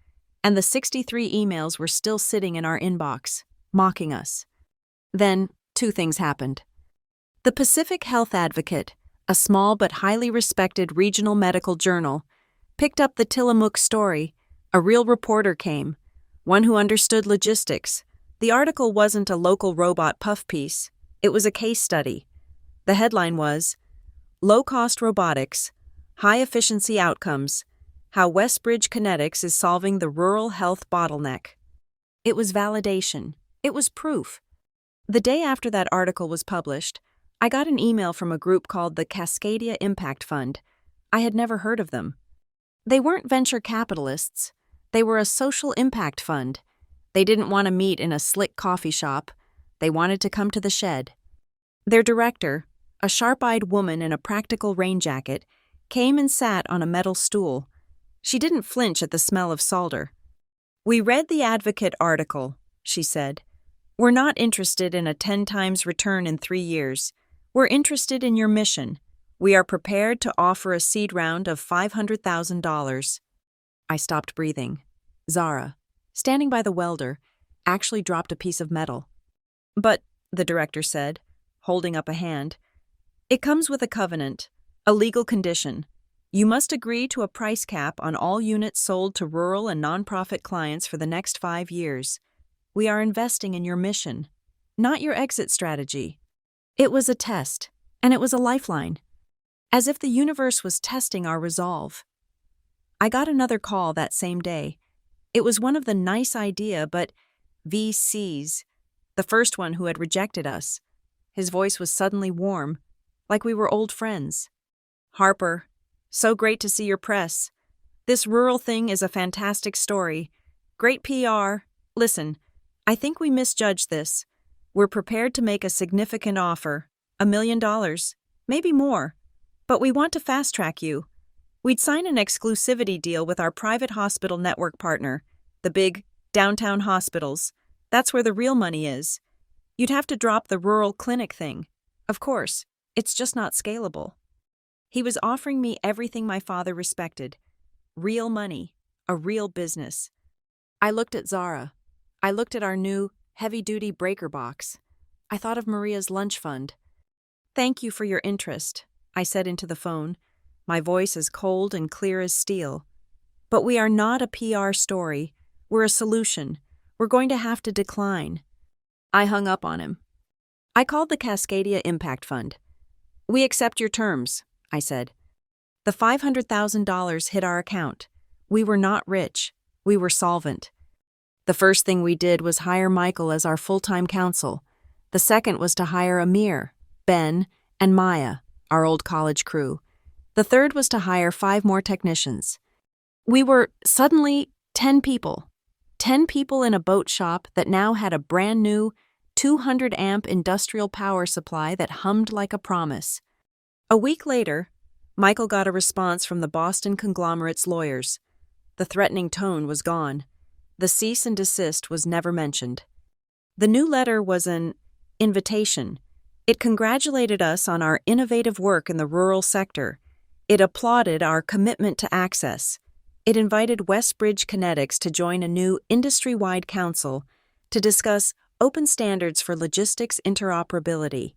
Speaker 1: and the 63 emails were still sitting in our inbox, mocking us. Then, two things happened. The Pacific Health Advocate, a small but highly respected regional medical journal, picked up the Tillamook story. A real reporter came, one who understood logistics. The article wasn't a local robot puff piece. It was a case study. The headline was, "Low-Cost Robotics, High-Efficiency Outcomes, How Westbridge Kinetics is Solving the Rural Health Bottleneck." It was validation. It was proof. The day after that article was published, I got an email from a group called the Cascadia Impact Fund. I had never heard of them. They weren't venture capitalists. They were a social impact fund. They didn't want to meet in a slick coffee shop. They wanted to come to the shed. Their director, a sharp-eyed woman in a practical rain jacket, came and sat on a metal stool. She didn't flinch at the smell of solder. "We read the Advocate article," she said. "We're not interested in a 10 times return in 3 years. We're interested in your mission. We are prepared to offer a seed round of $500,000. I stopped breathing. Zara, standing by the welder, actually dropped a piece of metal. "But," the director said, holding up a hand, "it comes with a covenant, a legal condition. You must agree to a price cap on all units sold to rural and nonprofit clients for the next 5 years. We are investing in your mission, not your exit strategy." It was a test, and it was a lifeline. As if the universe was testing our resolve. I got another call that same day. It was one of the nice idea but VCs, the first one who had rejected us. His voice was suddenly warm, like we were old friends. "Harper, so great to see your press. This rural thing is a fantastic story. Great PR. Listen, I think we misjudged this. We're prepared to make a significant offer, $1 million, maybe more. But we want to fast-track you. We'd sign an exclusivity deal with our private hospital network partner, the big downtown hospitals. That's where the real money is. You'd have to drop the rural clinic thing. Of course, it's just not scalable." He was offering me everything my father respected. Real money, a real business. I looked at Zara. I looked at our new, heavy-duty breaker box. I thought of Maria's lunch fund. "Thank you for your interest," I said into the phone, my voice as cold and clear as steel. "But we are not a PR story. We're a solution. We're going to have to decline." I hung up on him. I called the Cascadia Impact Fund. "We accept your terms," I said. The $500,000 hit our account. We were not rich. We were solvent. The first thing we did was hire Michael as our full-time counsel. The second was to hire Amir, Ben, and Maya, our old college crew. The third was to hire 5 more technicians. We were suddenly 10 people. 10 people in a boat shop that now had a brand new 200-amp industrial power supply that hummed like a promise. A week later, Michael got a response from the Boston conglomerate's lawyers. The threatening tone was gone. The cease and desist was never mentioned. The new letter was an invitation. It congratulated us on our innovative work in the rural sector. It applauded our commitment to access. It invited Westbridge Kinetics to join a new industry-wide council to discuss open standards for logistics interoperability.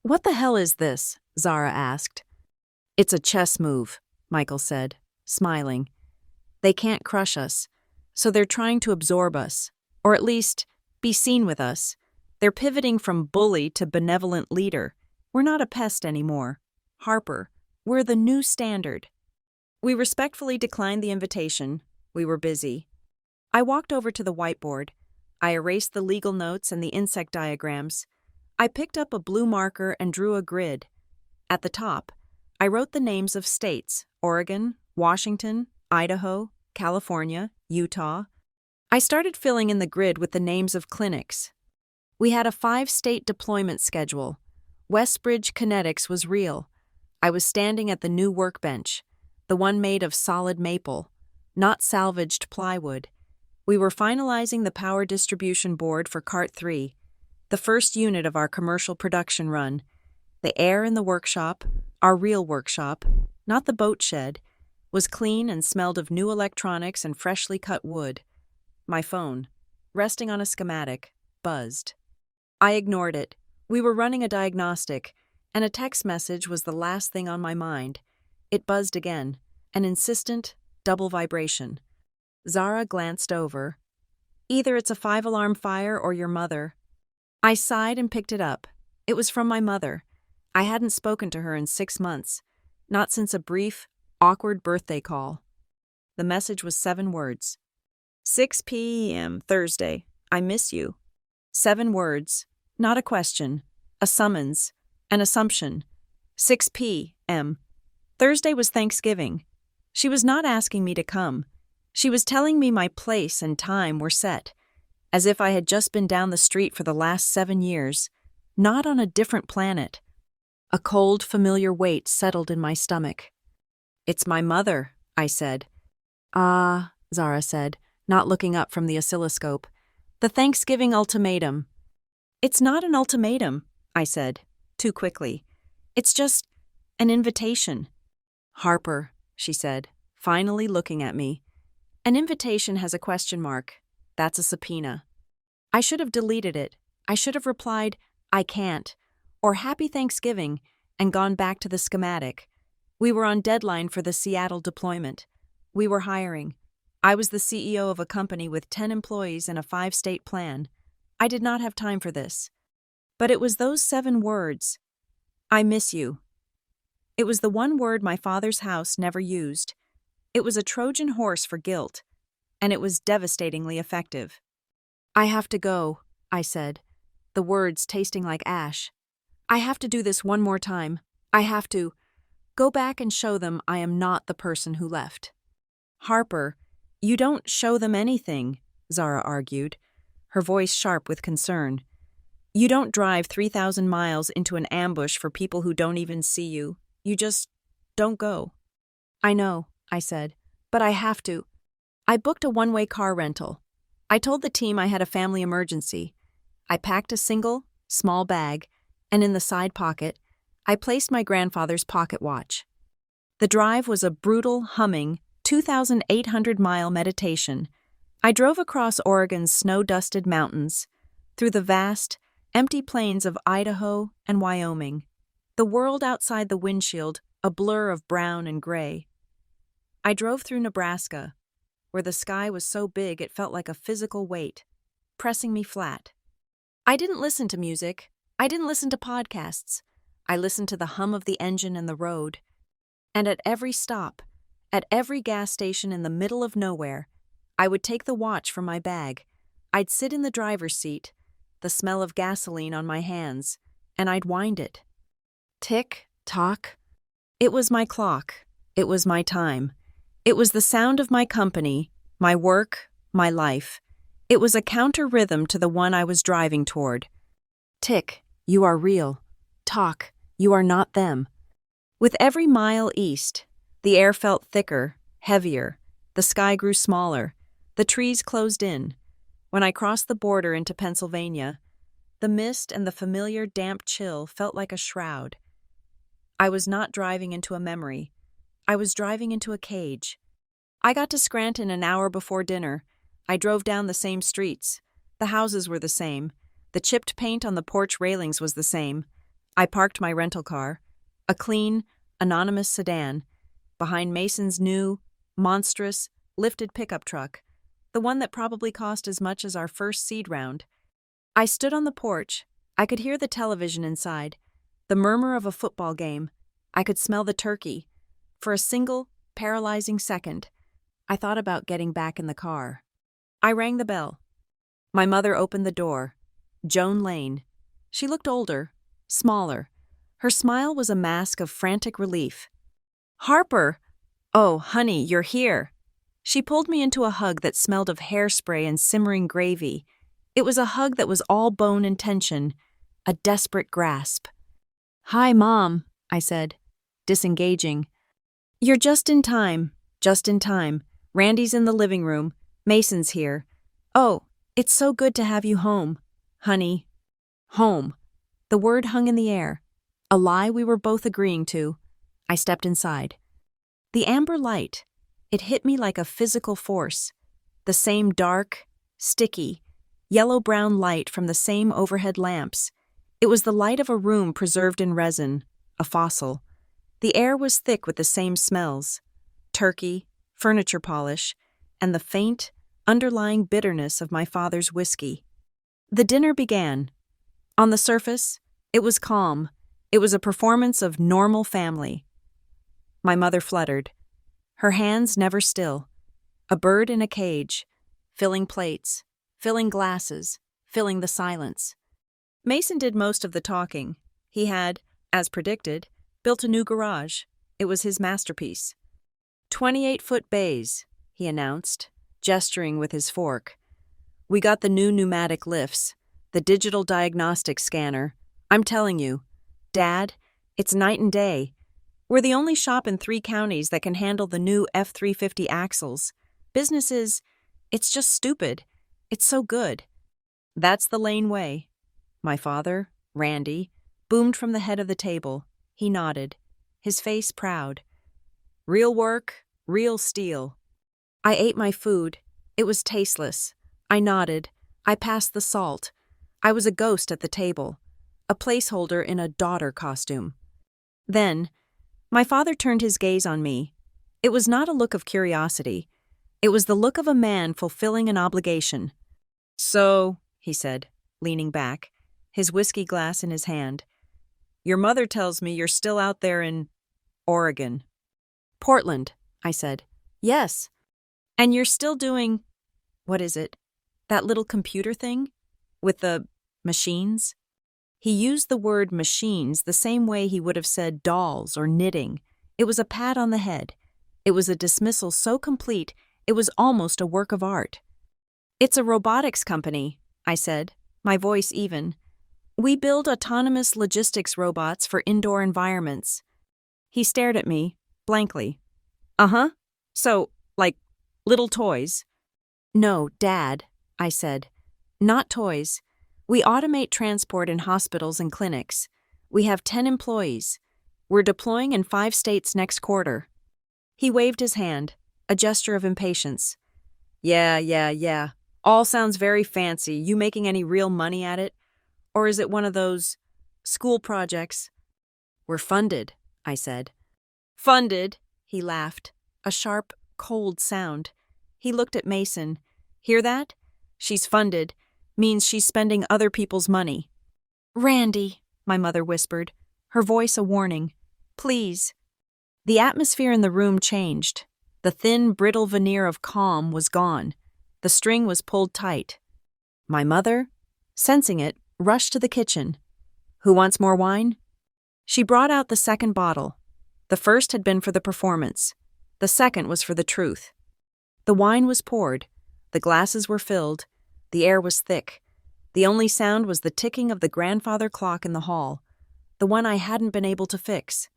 Speaker 1: "What the hell is this?" Zara asked. "It's a chess move," Michael said, smiling. "They can't crush us, so they're trying to absorb us, or at least be seen with us. They're pivoting from bully to benevolent leader. We're not a pest anymore. Harper, we're the new standard." We respectfully declined the invitation. We were busy. I walked over to the whiteboard. I erased the legal notes and the insect diagrams. I picked up a blue marker and drew a grid. At the top, I wrote the names of states: Oregon, Washington, Idaho, California, Utah. I started filling in the grid with the names of clinics. We had a 5-state deployment schedule. Westbridge Kinetics was real. I was standing at the new workbench, the one made of solid maple, not salvaged plywood. We were finalizing the power distribution board for Cart 3, the first unit of our commercial production run. The air in the workshop, our real workshop, not the boat shed, was clean and smelled of new electronics and freshly cut wood. My phone, resting on a schematic, buzzed. I ignored it. We were running a diagnostic, and a text message was the last thing on my mind. It buzzed again, an insistent, double vibration. Zara glanced over. "Either it's a 5-alarm fire or your mother." I sighed and picked it up. It was from my mother. I hadn't spoken to her in 6 months, not since a brief, awkward birthday call. The message was 7 words. 6 p.m. Thursday. I miss you. 7 words, not a question, a summons, an assumption. 6 p.m. Thursday was Thanksgiving. She was not asking me to come. She was telling me my place and time were set, as if I had just been down the street for the last 7 years, not on a different planet. A cold, familiar weight settled in my stomach. "It's my mother," I said. "Ah," Zara said, not looking up from the oscilloscope. "The Thanksgiving ultimatum." "It's not an ultimatum," I said, too quickly. "It's just an invitation." "Harper," she said, finally looking at me. "An invitation has a question mark. That's a subpoena." I should have deleted it. I should have replied, "I can't," or "Happy Thanksgiving," and gone back to the schematic. We were on deadline for the Seattle deployment. We were hiring. I was the CEO of a company with 10 employees and a 5-state plan. I did not have time for this. But it was those 7 words. "I miss you." It was the one word my father's house never used. It was a Trojan horse for guilt, and it was devastatingly effective. "I have to go," I said, the words tasting like ash. "I have to do this one more time. I have to go back and show them I am not the person who left." "Harper, you don't show them anything," Zara argued, her voice sharp with concern. "You don't drive 3,000 miles into an ambush for people who don't even see you. You just don't go." "I know," I said, "but I have to." I booked a one-way car rental. I told the team I had a family emergency. I packed a single, small bag, and in the side pocket, I placed my grandfather's pocket watch. The drive was a brutal, humming, 2,800-mile meditation. I drove across Oregon's snow-dusted mountains, through the vast, empty plains of Idaho and Wyoming, the world outside the windshield a blur of brown and gray. I drove through Nebraska, where the sky was so big it felt like a physical weight, pressing me flat. I didn't listen to music. I didn't listen to podcasts. I listened to the hum of the engine and the road, And at every stop, at every gas station in the middle of nowhere, I would take the watch from my bag. I'd sit in the driver's seat, the smell of gasoline on my hands, and I'd wind it. Tick, tock. It was my clock. It was my time. It was the sound of my company, my work, my life. It was a counter rhythm to the one I was driving toward. Tick, you are real. Tock, you are not them. With every mile east, the air felt thicker, heavier. The sky grew smaller. The trees closed in. When I crossed the border into Pennsylvania, the mist and the familiar damp chill felt like a shroud. I was not driving into a memory. I was driving into a cage. I got to Scranton an hour before dinner. I drove down the same streets. The houses were the same. The chipped paint on the porch railings was the same. I parked my rental car, a clean, anonymous sedan, behind Mason's new, monstrous, lifted pickup truck, the one that probably cost as much as our first seed round. I stood on the porch. I could hear the television inside, the murmur of a football game. I could smell the turkey. For a single, paralyzing second, I thought about getting back in the car. I rang the bell. My mother opened the door. Joan Lane. She looked older, smaller. Her smile was a mask of frantic relief. "Harper! Oh, honey, you're here." She pulled me into a hug that smelled of hairspray and simmering gravy. It was a hug that was all bone and tension, a desperate grasp. "Hi, Mom," I said, disengaging. "You're just in time, just in time. Randy's in the living room. Mason's here. Oh, it's so good to have you home, honey." Home. The word hung in the air, a lie we were both agreeing to. I stepped inside. The amber light, it hit me like a physical force. The same dark, sticky, yellow-brown light from the same overhead lamps. It was the light of a room preserved in resin, a fossil. The air was thick with the same smells: turkey, furniture polish, and the faint, underlying bitterness of my father's whiskey. The dinner began. On the surface, it was calm. It was a performance of normal family. My mother fluttered, her hands never still, a bird in a cage, filling plates, filling glasses, filling the silence. Mason did most of the talking. He had, as predicted, built a new garage. It was his masterpiece. 28-foot bays, he announced, gesturing with his fork. "We got the new pneumatic lifts, the digital diagnostic scanner. I'm telling you, Dad, it's night and day. We're the only shop in 3 counties that can handle the new F350 axles. Businesses, it's just stupid. It's so good." "That's the Lane way." My father, Randy, boomed from the head of the table. He nodded, his face proud. "Real work, real steel." I ate my food. It was tasteless. I nodded. I passed the salt. I was a ghost at the table, a placeholder in a daughter costume. Then, my father turned his gaze on me. It was not a look of curiosity. It was the look of a man fulfilling an obligation. "So," he said, leaning back, his whiskey glass in his hand, "your mother tells me you're still out there in Oregon." "Portland," I said. "Yes. And you're still doing, what is it, that little computer thing? With the machines?" He used the word machines the same way he would have said dolls or knitting. It was a pat on the head. It was a dismissal so complete, it was almost a work of art. "It's a robotics company," I said, my voice even. "We build autonomous logistics robots for indoor environments." He stared at me, blankly. "Uh-huh. So, like, little toys?" "No, Dad," I said. "Not toys. We automate transport in hospitals and clinics. We have 10 employees. We're deploying in 5 states next quarter." He waved his hand, a gesture of impatience. Yeah. All sounds very fancy. You making any real money at it? Or is it one of those school projects?" "We're funded," I said. "Funded?" He laughed, a sharp, cold sound. He looked at Mason. "Hear that? She's funded. Means she's spending other people's money." "Randy," my mother whispered, her voice a warning. "Please." The atmosphere in the room changed. The thin, brittle veneer of calm was gone. The string was pulled tight. My mother, sensing it, rushed to the kitchen. "Who wants more wine?" She brought out the second bottle. The first had been for the performance. The second was for the truth. The wine was poured. The glasses were filled. The air was thick. The only sound was the ticking of the grandfather clock in the hall, the one I hadn't been able to fix.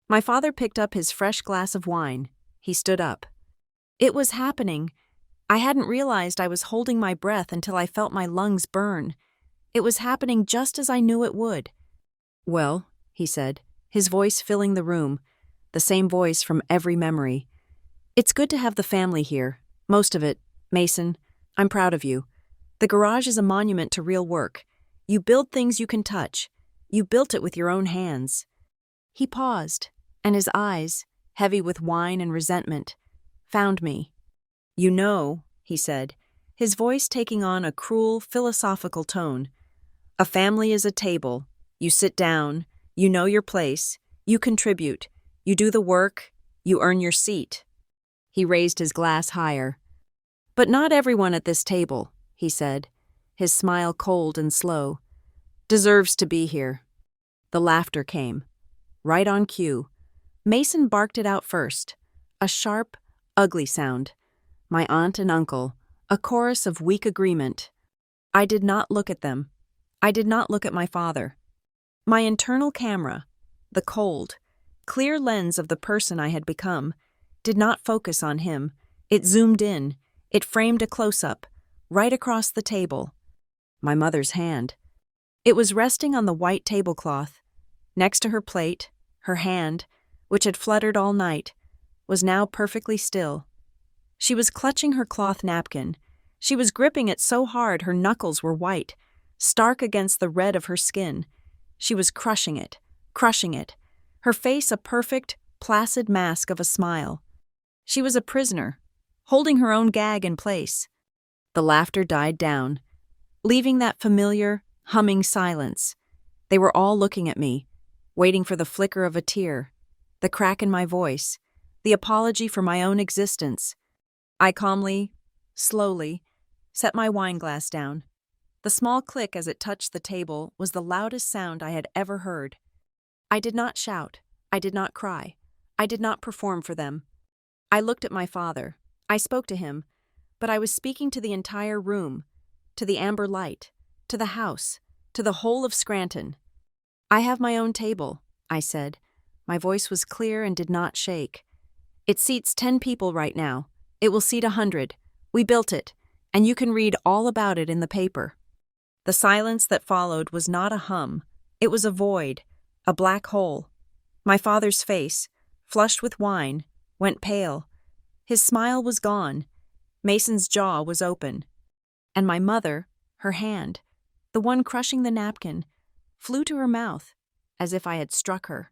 Speaker 1: My father picked up his fresh glass of wine. He stood up. It was happening. I hadn't realized I was holding my breath until I felt my lungs burn. It was happening just as I knew it would. "Well," he said, his voice filling the room, the same voice from every memory. "It's good to have the family here, most of it. Mason, I'm proud of you. The garage is a monument to real work. You build things you can touch. You built it with your own hands." He paused, and his eyes, heavy with wine and resentment, found me. "You know," he said, his voice taking on a cruel, philosophical tone, "a family is a table. You sit down, you know your place, you contribute, you do the work, you earn your seat." He raised his glass higher. "But not everyone at this table," he said, his smile cold and slow, "deserves to be here." The laughter came. Right on cue. Mason barked it out first. A sharp, ugly sound. My aunt and uncle, a chorus of weak agreement. I did not look at them. I did not look at my father. My internal camera, the cold, clear lens of the person I had become, did not focus on him. It zoomed in. It framed a close-up, right across the table. My mother's hand. It was resting on the white tablecloth. Next to her plate, her hand, which had fluttered all night, was now perfectly still. She was clutching her cloth napkin. She was gripping it so hard her knuckles were white, stark against the red of her skin. She was crushing it, her face a perfect, placid mask of a smile. She was a prisoner, holding her own gag in place. The laughter died down, leaving that familiar, humming silence. They were all looking at me, waiting for the flicker of a tear, the crack in my voice, the apology for my own existence. I calmly, slowly, set my wine glass down. The small click as it touched the table was the loudest sound I had ever heard. I did not shout. I did not cry. I did not perform for them. I looked at my father. I spoke to him, but I was speaking to the entire room, to the amber light, to the house, to the whole of Scranton. "I have my own table," I said. My voice was clear and did not shake. "It seats 10 people right now. It will seat 100. We built it, and you can read all about it in the paper." The silence that followed was not a hum. It was a void, a black hole. My father's face, flushed with wine, went pale. His smile was gone. Mason's jaw was open. And my mother, her hand, the one crushing the napkin, flew to her mouth, as if I had struck her.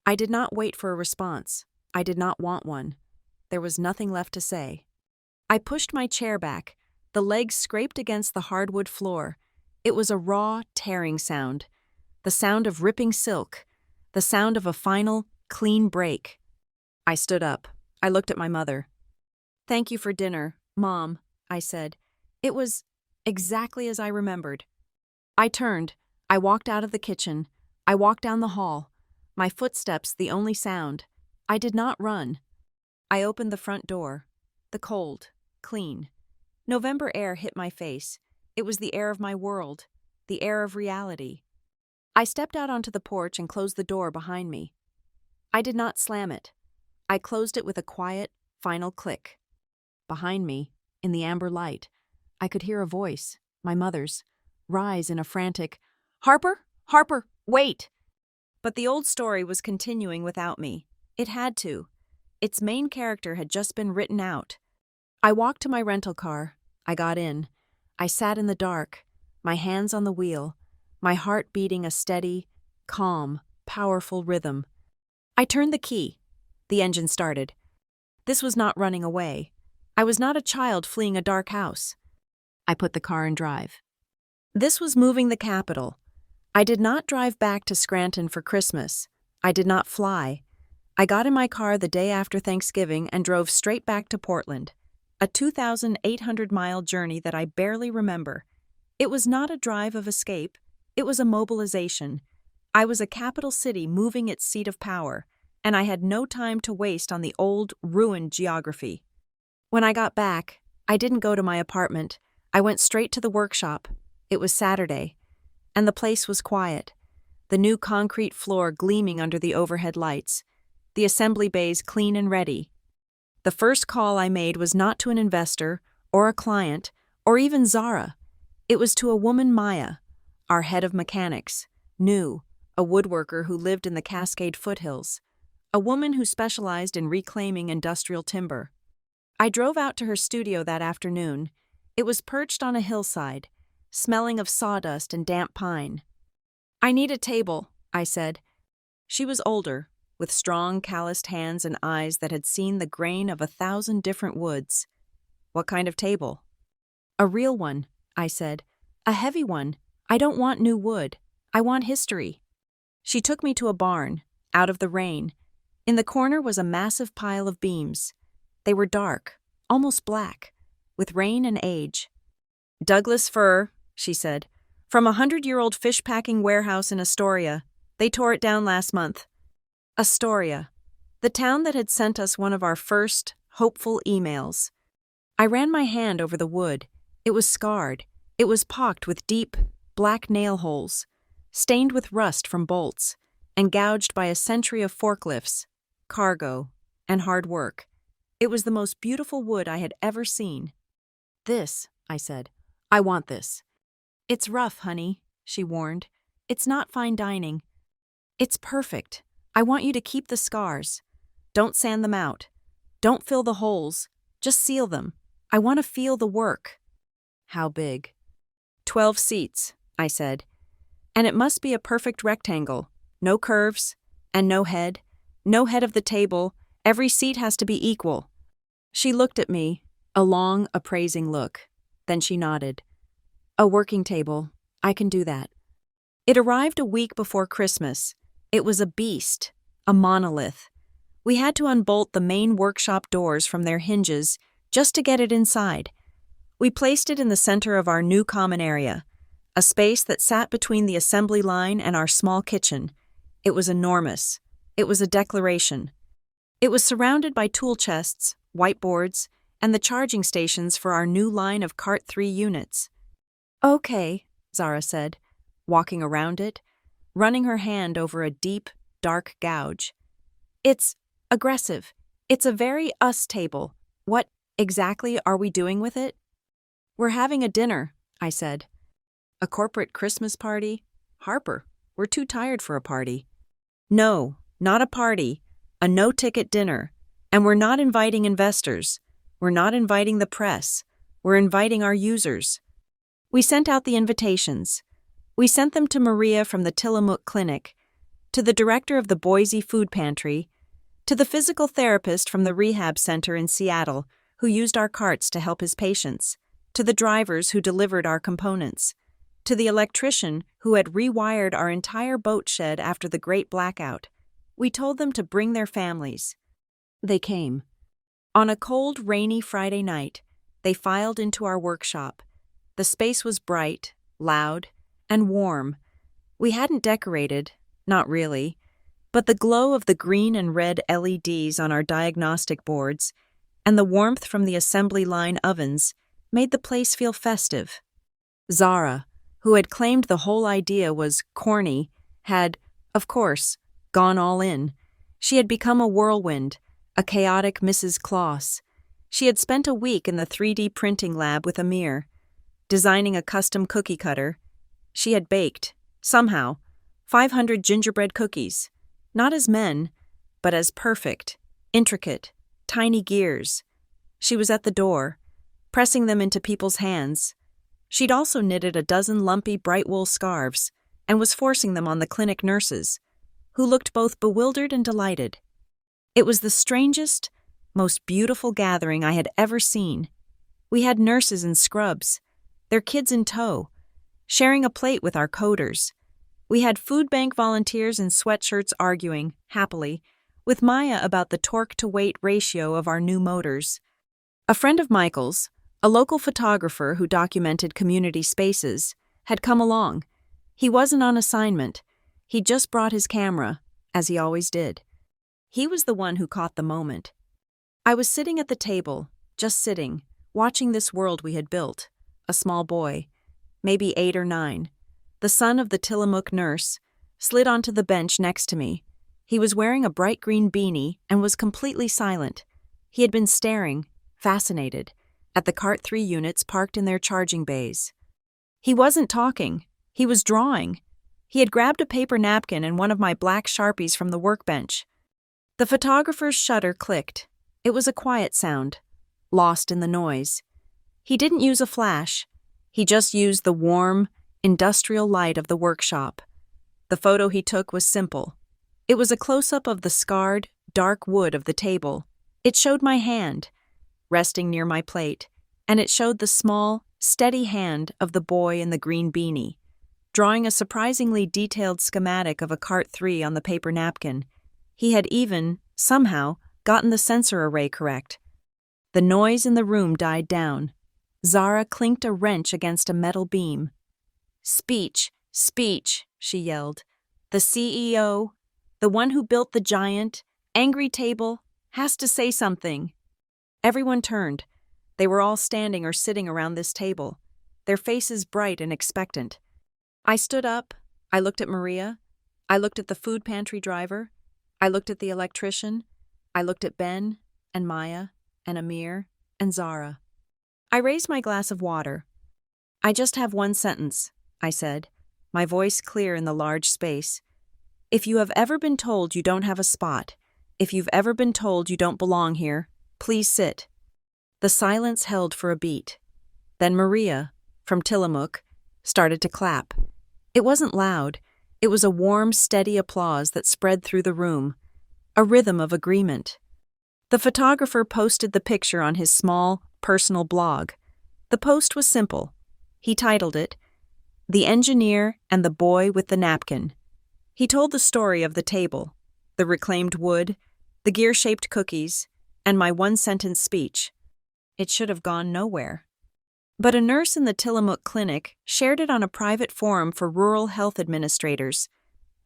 Speaker 1: I did not wait for a response. I did not want one. There was nothing left to say. I pushed my chair back. The legs scraped against the hardwood floor. It was a raw, tearing sound. The sound of ripping silk. The sound of a final, clean break. I stood up. I looked at my mother. "Thank you for dinner, Mom," I said. It was exactly as I remembered. I turned. I walked out of the kitchen. I walked down the hall. My footsteps the only sound. I did not run. I opened the front door. The cold, clean, November air hit my face. It was the air of my world, the air of reality. I stepped out onto the porch and closed the door behind me. I did not slam it. I closed it with a quiet, final click. Behind me, in the amber light, I could hear a voice, my mother's, rise in a frantic, "Harper, Harper, wait!" But the old story was continuing without me. It had to. Its main character had just been written out. I walked to my rental car. I got in. I sat in the dark, my hands on the wheel, my heart beating a steady, calm, powerful rhythm. I turned the key. The engine started. This was not running away. I was not a child fleeing a dark house. I put the car in drive. This was moving the capital. I did not drive back to Scranton for Christmas. I did not fly. I got in my car the day after Thanksgiving and drove straight back to Portland, a 2,800-mile journey that I barely remember. It was not a drive of escape, it was a mobilization. I was a capital city moving its seat of power, and I had no time to waste on the old, ruined geography. When I got back, I didn't go to my apartment. I went straight to the workshop. It was Saturday, and the place was quiet. The new concrete floor gleaming under the overhead lights. The assembly bays clean and ready. The first call I made was not to an investor, or a client, or even Zara. It was to a woman, Maya, our head of mechanics, new, a woodworker who lived in the Cascade foothills, a woman who specialized in reclaiming industrial timber. I drove out to her studio that afternoon. It was perched on a hillside, smelling of sawdust and damp pine. "I need a table," I said. She was older, with strong, calloused hands and eyes that had seen the grain of 1,000 different woods. "What kind of table?" "A real one," I said. "A heavy one. I don't want new wood. I want history." She took me to a barn, out of the rain. In the corner was a massive pile of beams. They were dark, almost black, with rain and age. "Douglas fir," she said, "from a 100-year-old fish-packing warehouse in Astoria. They tore it down last month." Astoria, the town that had sent us one of our first, hopeful emails. I ran my hand over the wood. It was scarred. It was pocked with deep, black nail holes, stained with rust from bolts, and gouged by a century of forklifts, cargo, and hard work. It was the most beautiful wood I had ever seen. "This," I said. "I want this." "It's rough, honey," she warned. "It's not fine dining." "It's perfect. I want you to keep the scars. Don't sand them out. Don't fill the holes. Just seal them. I want to feel the work." "How big?" 12 seats, I said. "And it must be a perfect rectangle. No curves, and no head. No head of the table. Every seat has to be equal." She looked at me, a long, appraising look. Then she nodded. "A working table. I can do that." It arrived a week before Christmas. It was a beast, a monolith. We had to unbolt the main workshop doors from their hinges just to get it inside. We placed it in the center of our new common area, a space that sat between the assembly line and our small kitchen. It was enormous. It was a declaration. It was surrounded by tool chests, whiteboards, and the charging stations for our new line of Cart 3 units. "Okay," Zara said, walking around it, running her hand over a deep, dark gouge. "It's aggressive. It's a very us table. What exactly are we doing with it?" "We're having a dinner," I said. "A corporate Christmas party? Harper, we're too tired for a party." "No, not a party. A no-ticket dinner. And we're not inviting investors. We're not inviting the press. We're inviting our users." We sent out the invitations. We sent them to Maria from the Tillamook Clinic, to the director of the Boise Food Pantry, to the physical therapist from the rehab center in Seattle who used our carts to help his patients, to the drivers who delivered our components, to the electrician who had rewired our entire boat shed after the Great Blackout. We told them to bring their families. They came. On a cold, rainy Friday night, they filed into our workshop. The space was bright, loud, and warm. We hadn't decorated, not really, but the glow of the green and red LEDs on our diagnostic boards and the warmth from the assembly line ovens made the place feel festive. Zara, who had claimed the whole idea was corny, had, of course, gone all in. She had become a whirlwind, a chaotic Mrs. Kloss. She had spent a week in the 3D printing lab with Amir, designing a custom cookie cutter. She had baked, somehow, 500 gingerbread cookies, not as men, but as perfect, intricate, tiny gears. She was at the door, pressing them into people's hands. She'd also knitted a dozen lumpy bright wool scarves and was forcing them on the clinic nurses, who looked both bewildered and delighted. It was the strangest, most beautiful gathering I had ever seen. We had nurses in scrubs, their kids in tow, sharing a plate with our coders. We had food bank volunteers in sweatshirts arguing, happily, with Maya about the torque-to-weight ratio of our new motors. A friend of Michael's, a local photographer who documented community spaces, had come along. He wasn't on assignment. He just brought his camera, as he always did. He was the one who caught the moment. I was sitting at the table, just sitting, watching this world we had built. A small boy, maybe 8 or 9, the son of the Tillamook nurse, slid onto the bench next to me. He was wearing a bright green beanie and was completely silent. He had been staring, fascinated, at the Cart 3 units parked in their charging bays. He wasn't talking. He was drawing. He had grabbed a paper napkin and one of my black Sharpies from the workbench. The photographer's shutter clicked. It was a quiet sound, lost in the noise. He didn't use a flash. He just used the warm, industrial light of the workshop. The photo he took was simple. It was a close-up of the scarred, dark wood of the table. It showed my hand, resting near my plate, and it showed the small, steady hand of the boy in the green beanie, drawing a surprisingly detailed schematic of a Cart 3 on the paper napkin. He had even, somehow, gotten the sensor array correct. The noise in the room died down. Zara clinked a wrench against a metal beam. "Speech, speech," she yelled. "The CEO, the one who built the giant, angry table, has to say something." Everyone turned. They were all standing or sitting around this table, their faces bright and expectant. I stood up. I looked at Maria. I looked at the food pantry driver. I looked at the electrician. I looked at Ben and Maya and Amir and Zara. I raised my glass of water. "I just have one sentence," I said, my voice clear in the large space. "If you have ever been told you don't have a spot, if you've ever been told you don't belong here, please sit." The silence held for a beat. Then Maria, from Tillamook, started to clap. It wasn't loud. It was a warm, steady applause that spread through the room, a rhythm of agreement. The photographer posted the picture on his small, personal blog. The post was simple. He titled it, "The Engineer and the Boy with the Napkin." He told the story of the table, the reclaimed wood, the gear-shaped cookies, and my one-sentence speech. It should have gone nowhere. But a nurse in the Tillamook clinic shared it on a private forum for rural health administrators.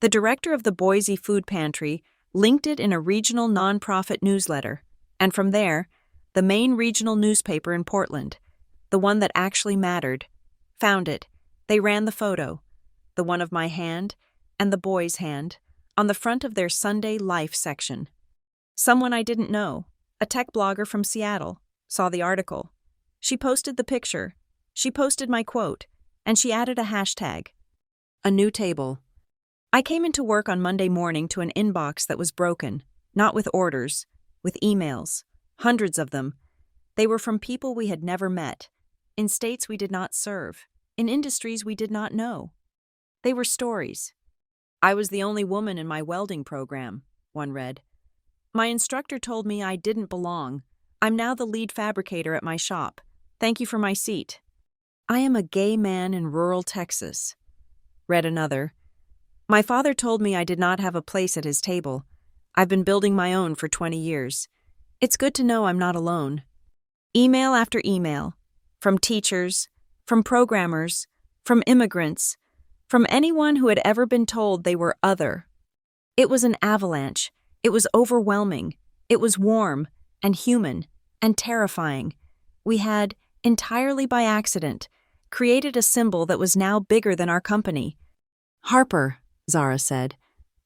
Speaker 1: The director of the Boise Food Pantry linked it in a regional nonprofit newsletter, and from there, the main regional newspaper in Portland, the one that actually mattered, found it. They ran the photo, the one of my hand and the boy's hand, on the front of their Sunday Life section. Someone I didn't know, a tech blogger from Seattle, saw the article. She posted the picture, she posted my quote, and she added a hashtag. A new table. I came into work on Monday morning to an inbox that was broken, not with orders, with emails, hundreds of them. They were from people we had never met, in states we did not serve, in industries we did not know. They were stories. "I was the only woman in my welding program," one read. "My instructor told me I didn't belong. I'm now the lead fabricator at my shop. Thank you for my seat." "I am a gay man in rural Texas," read another. "My father told me I did not have a place at his table. I've been building my own for 20 years. It's good to know I'm not alone." Email after email, from teachers, from programmers, from immigrants, from anyone who had ever been told they were other. It was an avalanche. It was overwhelming. It was warm and human and terrifying. We had, entirely by accident, created a symbol that was now bigger than our company. "Harper," Zara said,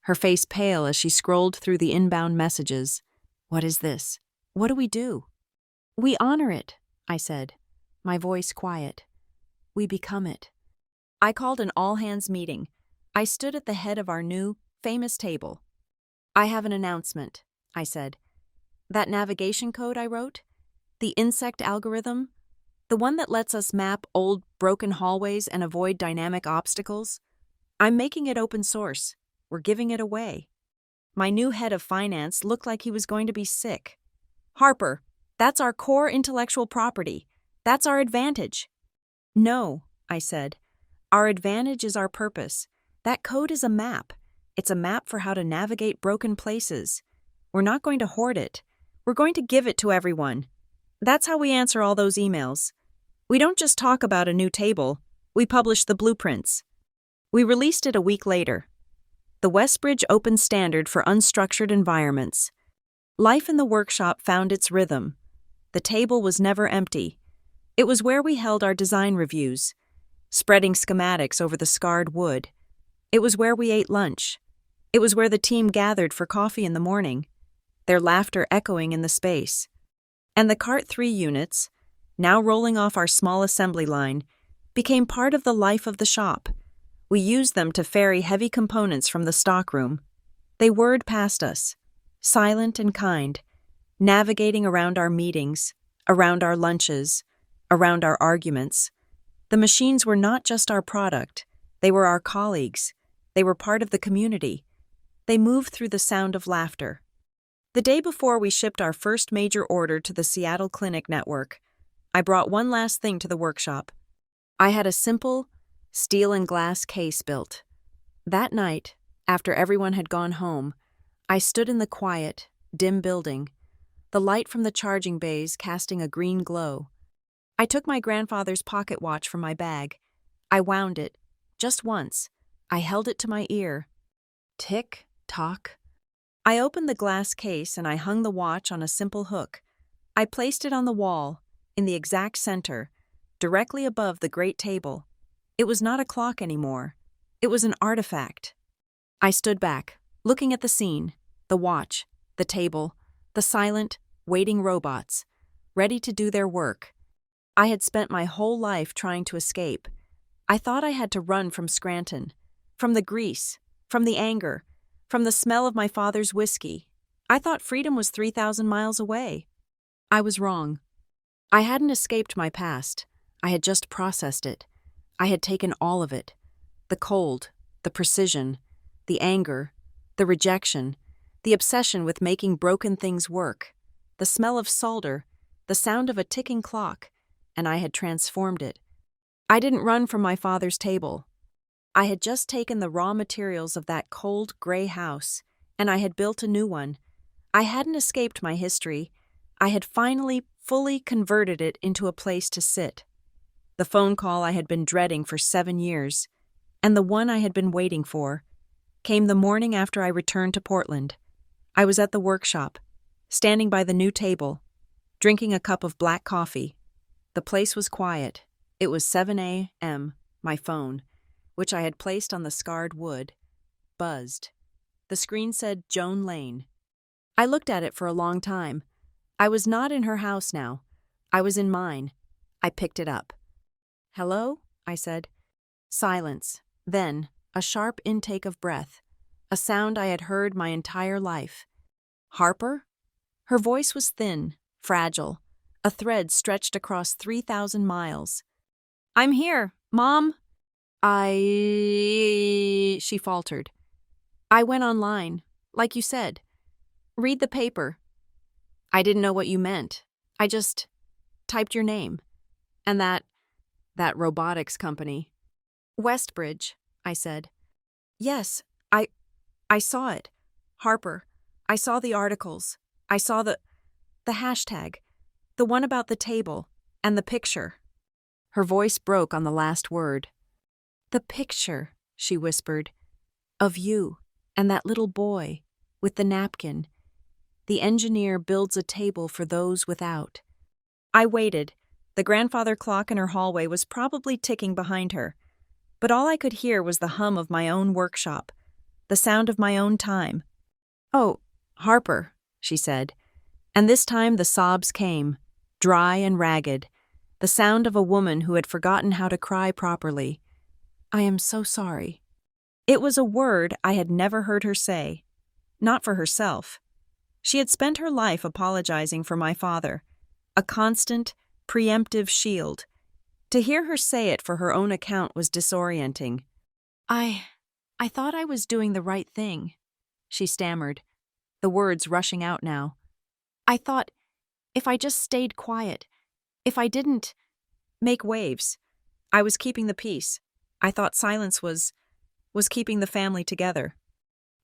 Speaker 1: her face pale as she scrolled through the inbound messages. "What is this? What do we do?" "We honor it," I said, my voice quiet. "We become it." I called an all-hands meeting. I stood at the head of our new, famous table. "I have an announcement," I said. "That navigation code I wrote, the insect algorithm, the one that lets us map old, broken hallways and avoid dynamic obstacles, I'm making it open source. We're giving it away." My new head of finance looked like he was going to be sick. "Harper, that's our core intellectual property. That's our advantage." "No," I said. "Our advantage is our purpose. That code is a map. It's a map for how to navigate broken places. We're not going to hoard it. We're going to give it to everyone. That's how we answer all those emails. We don't just talk about a new table, we publish the blueprints. We released it a week later. The Westbridge Open Standard for Unstructured Environments. Life in the workshop found its rhythm. The table was never empty. It was where we held our design reviews, spreading schematics over the scarred wood. It was where we ate lunch. It was where the team gathered for coffee in the morning, their laughter echoing in the space. And the Cart 3 units, now rolling off our small assembly line, became part of the life of the shop. We used them to ferry heavy components from the stockroom. They whirred past us, silent and kind, navigating around our meetings, around our lunches, around our arguments. The machines were not just our product, they were our colleagues. They were part of the community. They moved through the sound of laughter. The day before we shipped our first major order to the Seattle Clinic Network, I brought one last thing to the workshop. I had a simple, steel and glass case built. That night, after everyone had gone home, I stood in the quiet, dim building, the light from the charging bays casting a green glow. I took my grandfather's pocket watch from my bag. I wound it, just once. I held it to my ear. Tick, tock. I opened the glass case and I hung the watch on a simple hook. I placed it on the wall, in the exact center, directly above the great table. It was not a clock anymore. It was an artifact. I stood back, looking at the scene, the watch, the table, the silent, waiting robots, ready to do their work. I had spent my whole life trying to escape. I thought I had to run from Scranton, from the grease, from the anger, from the smell of my father's whiskey. I thought freedom was 3,000 miles away. I was wrong. I hadn't escaped my past. I had just processed it. I had taken all of it. The cold, the precision, the anger, the rejection, the obsession with making broken things work, the smell of solder, the sound of a ticking clock, and I had transformed it. I didn't run from my father's table. I had just taken the raw materials of that cold, gray house, and I had built a new one. I hadn't escaped my history. I had finally, fully converted it into a place to sit. The phone call I had been dreading for 7 years, and the one I had been waiting for, came the morning after I returned to Portland. I was at the workshop, standing by the new table, drinking a cup of black coffee. The place was quiet. It was 7 a.m. My phone, which I had placed on the scarred wood, buzzed. The screen said Joan Lane. I looked at it for a long time. I was not in her house now. I was in mine. I picked it up. "Hello?" I said. Silence. Then, a sharp intake of breath. A sound I had heard my entire life. "Harper?" Her voice was thin, fragile, a thread stretched across 3,000 miles. "I'm here, Mom." She faltered. "I went online, like you said. Read the paper. I didn't know what you meant. I just typed your name. And that robotics company." "Westbridge," I said. "Yes, I saw it. Harper. I saw the articles. I saw the hashtag, the one about the table, and the picture." Her voice broke on the last word. "The picture," she whispered, "of you and that little boy with the napkin. The engineer builds a table for those without." I waited. The grandfather clock in her hallway was probably ticking behind her, but all I could hear was the hum of my own workshop, the sound of my own time. "Oh, Harper," she said, and this time the sobs came, dry and ragged, the sound of a woman who had forgotten how to cry properly. "I am so sorry." It was a word I had never heard her say, not for herself. She had spent her life apologizing for my father, a constant, preemptive shield. To hear her say it for her own account was disorienting. I thought I was doing the right thing," she stammered, the words rushing out now. "I thought if I just stayed quiet, if I didn't make waves, I was keeping the peace. I thought silence was keeping the family together."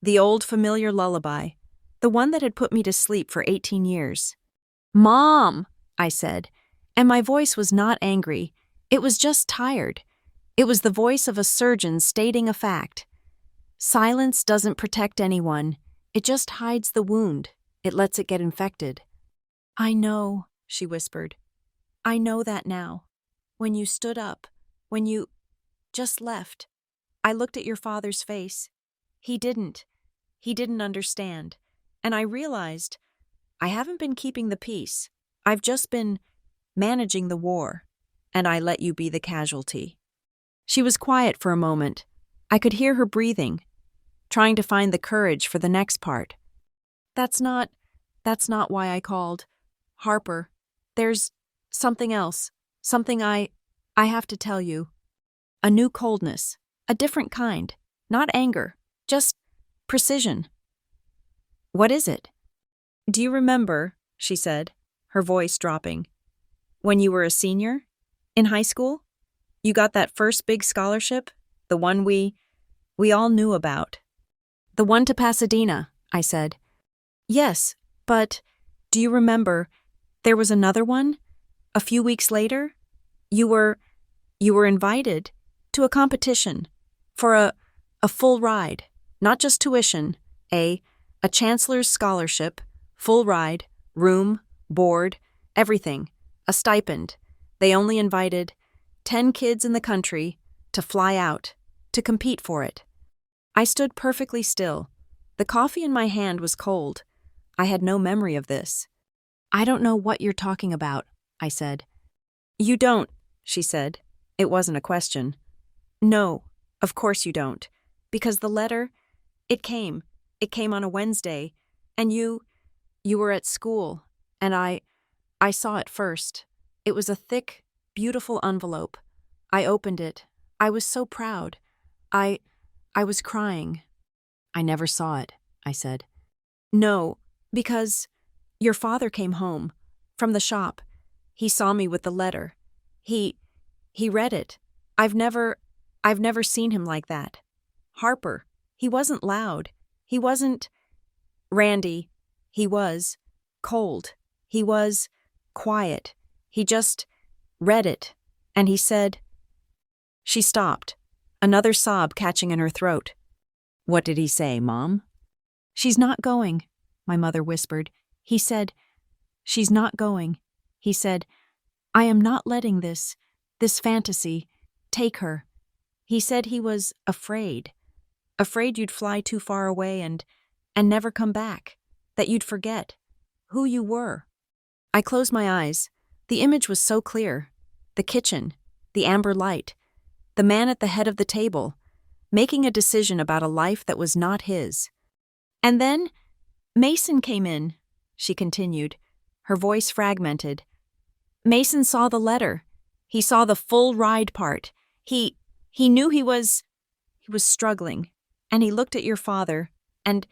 Speaker 1: The old familiar lullaby. the one that had put me to sleep for 18 years. "Mom," I said, and my voice was not angry. It was just tired. It was the voice of a surgeon stating a fact. Silence doesn't protect anyone. It just hides the wound. It lets it get infected. "I know," she whispered. "I know that now. When you stood up, when you just left, I looked at your father's face. He didn't understand. And I realized I haven't been keeping the peace. I've just been managing the war. And I let you be the casualty." She was quiet for a moment. I could hear her breathing, trying to find the courage for the next part. That's not why I called. Harper, there's something else. Something I have to tell you." A new coldness, a different kind. Not anger, just precision. "What is it?" "Do you remember," she said, her voice dropping, "when you were a senior? In high school? You got that first big scholarship? The one we all knew about." "The one to Pasadena," I said. "Yes, but do you remember there was another one? A few weeks later? You were invited to a competition for a full ride, not just tuition, a chancellor's scholarship, full ride, room, board, everything, a stipend. They only invited 10 kids in the country to fly out, to compete for it." I stood perfectly still. The coffee in my hand was cold. I had no memory of this. "I don't know what you're talking about," I said. "You don't," she said. It wasn't a question. "No, of course you don't. Because the letter, it came on a Wednesday, and you were at school, and I saw it first. It was a thick, beautiful envelope. I opened it. I was so proud. I was crying." "I never saw it," I said. "No, because your father came home from the shop. He saw me with the letter. He read it. I've never seen him like that. Harper, he wasn't loud. He wasn't Randy. He was cold. He was quiet. He just read it, and he said—" She stopped, another sob catching in her throat. "What did he say, Mom?" "She's not going," my mother whispered. "He said, she's not going. He said, I am not letting this fantasy take her. He said he was afraid you'd fly too far away and never come back, that you'd forget who you were." I closed my eyes. The image was so clear. The kitchen, the amber light, the man at the head of the table, making a decision about a life that was not his. "And then Mason came in," she continued, her voice fragmented. "Mason saw the letter. He saw the full ride part. He knew he was struggling, and he looked at your father, and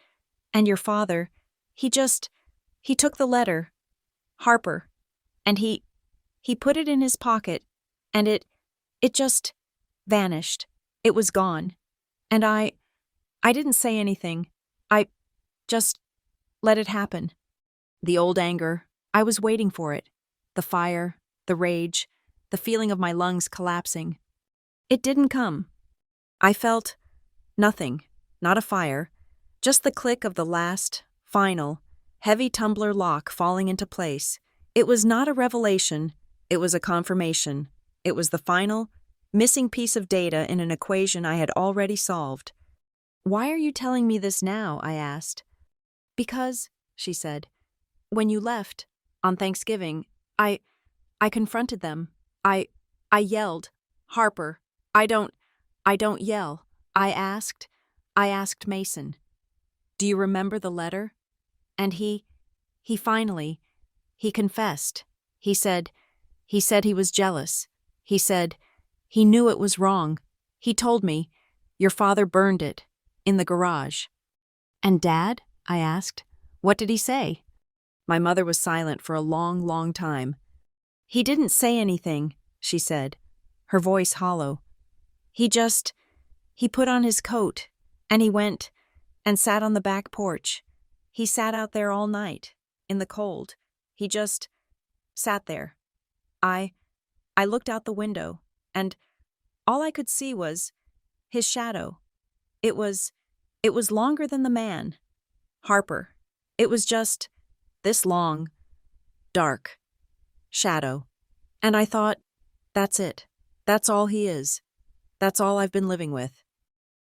Speaker 1: your father, he took the letter, Harper, and he put it in his pocket, and it just vanished. It was gone. And I didn't say anything. I just let it happen. The old anger, I was waiting for it. The fire, the rage, the feeling of my lungs collapsing. It didn't come. I felt nothing, not a fire, just the click of the last, final, heavy tumbler lock falling into place. It was not a revelation, it was a confirmation. It was the final, missing piece of data in an equation I had already solved. "Why are you telling me this now?" I asked. "Because," she said, "when you left, on Thanksgiving, I confronted them. I yelled, 'Harper, I don't yell.' I asked Mason, 'Do you remember the letter?' And he finally, he confessed. He said he was jealous. He said he knew it was wrong. He told me, 'Your father burned it in the garage.'" "And Dad?" I asked. "What did he say?" My mother was silent for a long, long time. "He didn't say anything," she said, her voice hollow. He put on his coat, and he went and sat on the back porch. He sat out there all night, in the cold. He just sat there. I looked out the window, and all I could see was his shadow. It was longer than the man. Harper. It was just this long, dark shadow. And I thought, that's it. That's all he is. That's all I've been living with.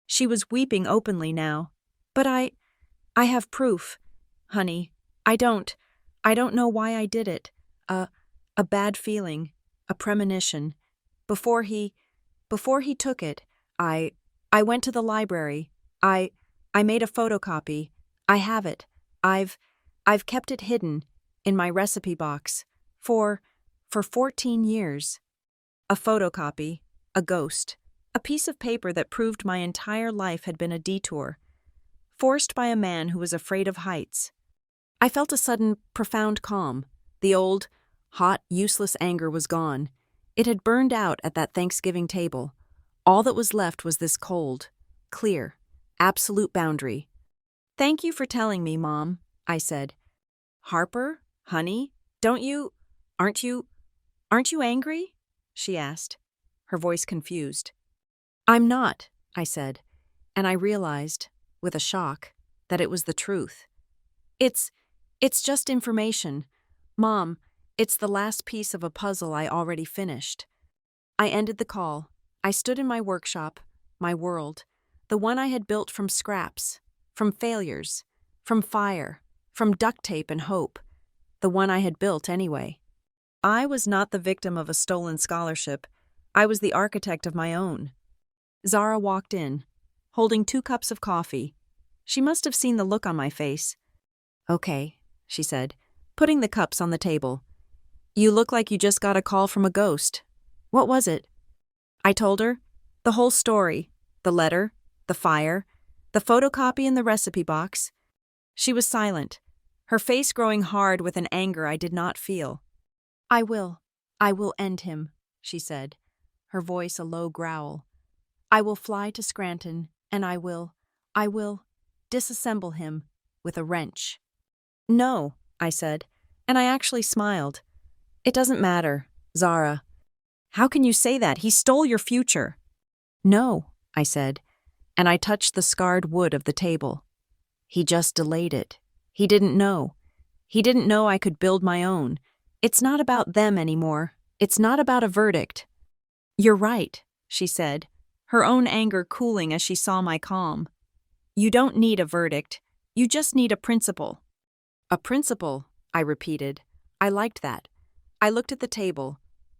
Speaker 1: She was weeping openly now. But I have proof, honey. I don't know why I did it. A bad feeling, a premonition. Before he took it, I went to the library. I made a photocopy. I have it. I've kept it hidden in my recipe box for 14 years. A photocopy, a ghost, a piece of paper that proved my entire life had been a detour, forced by a man who was afraid of heights. I felt a sudden, profound calm. The old, hot, useless anger was gone. It had burned out at that Thanksgiving table. All that was left was this cold, clear, absolute boundary. "Thank you for telling me, Mom," I said. "Harper, honey, aren't you angry?" she asked, her voice confused. "I'm not," I said, and I realized, with a shock, that it was the truth. It's just information. Mom, it's the last piece of a puzzle I already finished." I ended the call. I stood in my workshop, my world, the one I had built from scraps, from failures, from fire, from duct tape and hope, the one I had built anyway. I was not the victim of a stolen scholarship. I was the architect of my own. Zara walked in, holding 2 cups of coffee. She must have seen the look on my face. "Okay," she said, putting the cups on the table. "You look like you just got a call from a ghost. What was it?" I told her the whole story, the letter, the fire, the photocopy in the recipe box. She was silent, her face growing hard with an anger I did not feel. I will end him," she said, her voice a low growl. "I will fly to Scranton, and I will disassemble him with a wrench." "No," I said, and I actually smiled. "It doesn't matter, Zara." "How can you say that? He stole your future." "No," I said, and I touched the scarred wood of the table. "He just delayed it. He didn't know. He didn't know I could build my own. It's not about them anymore. It's not about a verdict." "You're right," she said, her own anger cooling as she saw my calm. "You don't need a verdict. You just need a principle." "A principle," I repeated. I liked that. I looked at the table,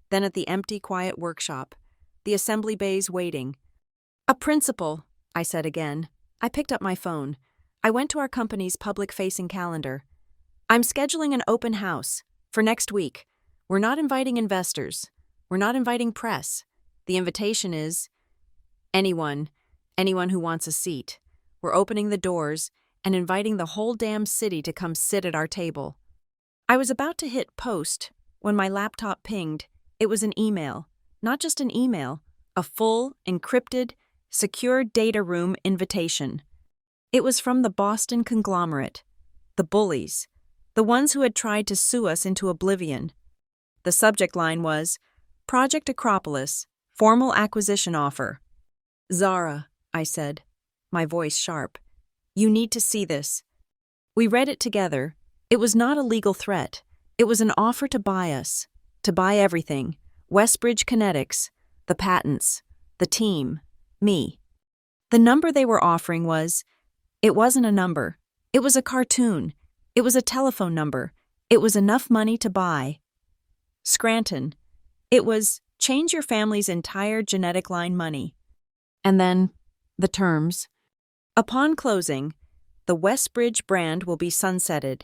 Speaker 1: then at the empty, quiet workshop, the assembly bays waiting. "A principle," I said again. I picked up my phone. I went to our company's public-facing calendar. "I'm scheduling an open house for next week. We're not inviting investors. We're not inviting press. The invitation is anyone who wants a seat. We're opening the doors and inviting the whole damn city to come sit at our table." I was about to hit post when my laptop pinged. It was an email. Not just an email, a full, encrypted, secure data room invitation. It was from the Boston conglomerate, the bullies, the ones who had tried to sue us into oblivion. The subject line was, "Project Acropolis, formal acquisition offer." "Zara," I said, my voice sharp, "you need to see this." We read it together. It was not a legal threat. It was an offer to buy us, to buy everything, Westbridge Kinetics, the patents, the team, me. The number they were offering it wasn't a number. It was a cartoon. It was a telephone number. It was enough money to buy Scranton. It was change your family's entire genetic line money. And then, the terms. Upon closing, the Westbridge brand will be sunsetted.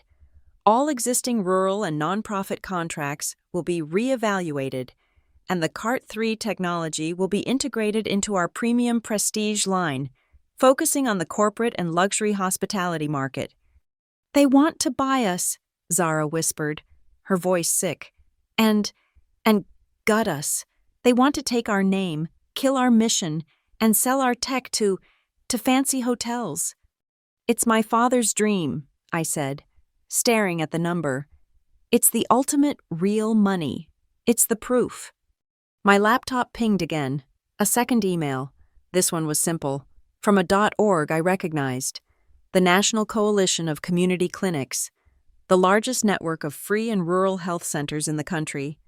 Speaker 1: All existing rural and nonprofit contracts will be re-evaluated, and the CART3 technology will be integrated into our premium prestige line, focusing on the corporate and luxury hospitality market. "They want to buy us," Zara whispered, her voice sick, and gut us. "They want to take our name, kill our mission, and sell our tech to fancy hotels." "It's my father's dream," I said, staring at the number. It's the ultimate real money. It's the proof. My laptop pinged again. A second email. This one was simple. From a .org I recognized. The National Coalition of Community Clinics, the largest network of free and rural health centers in the country.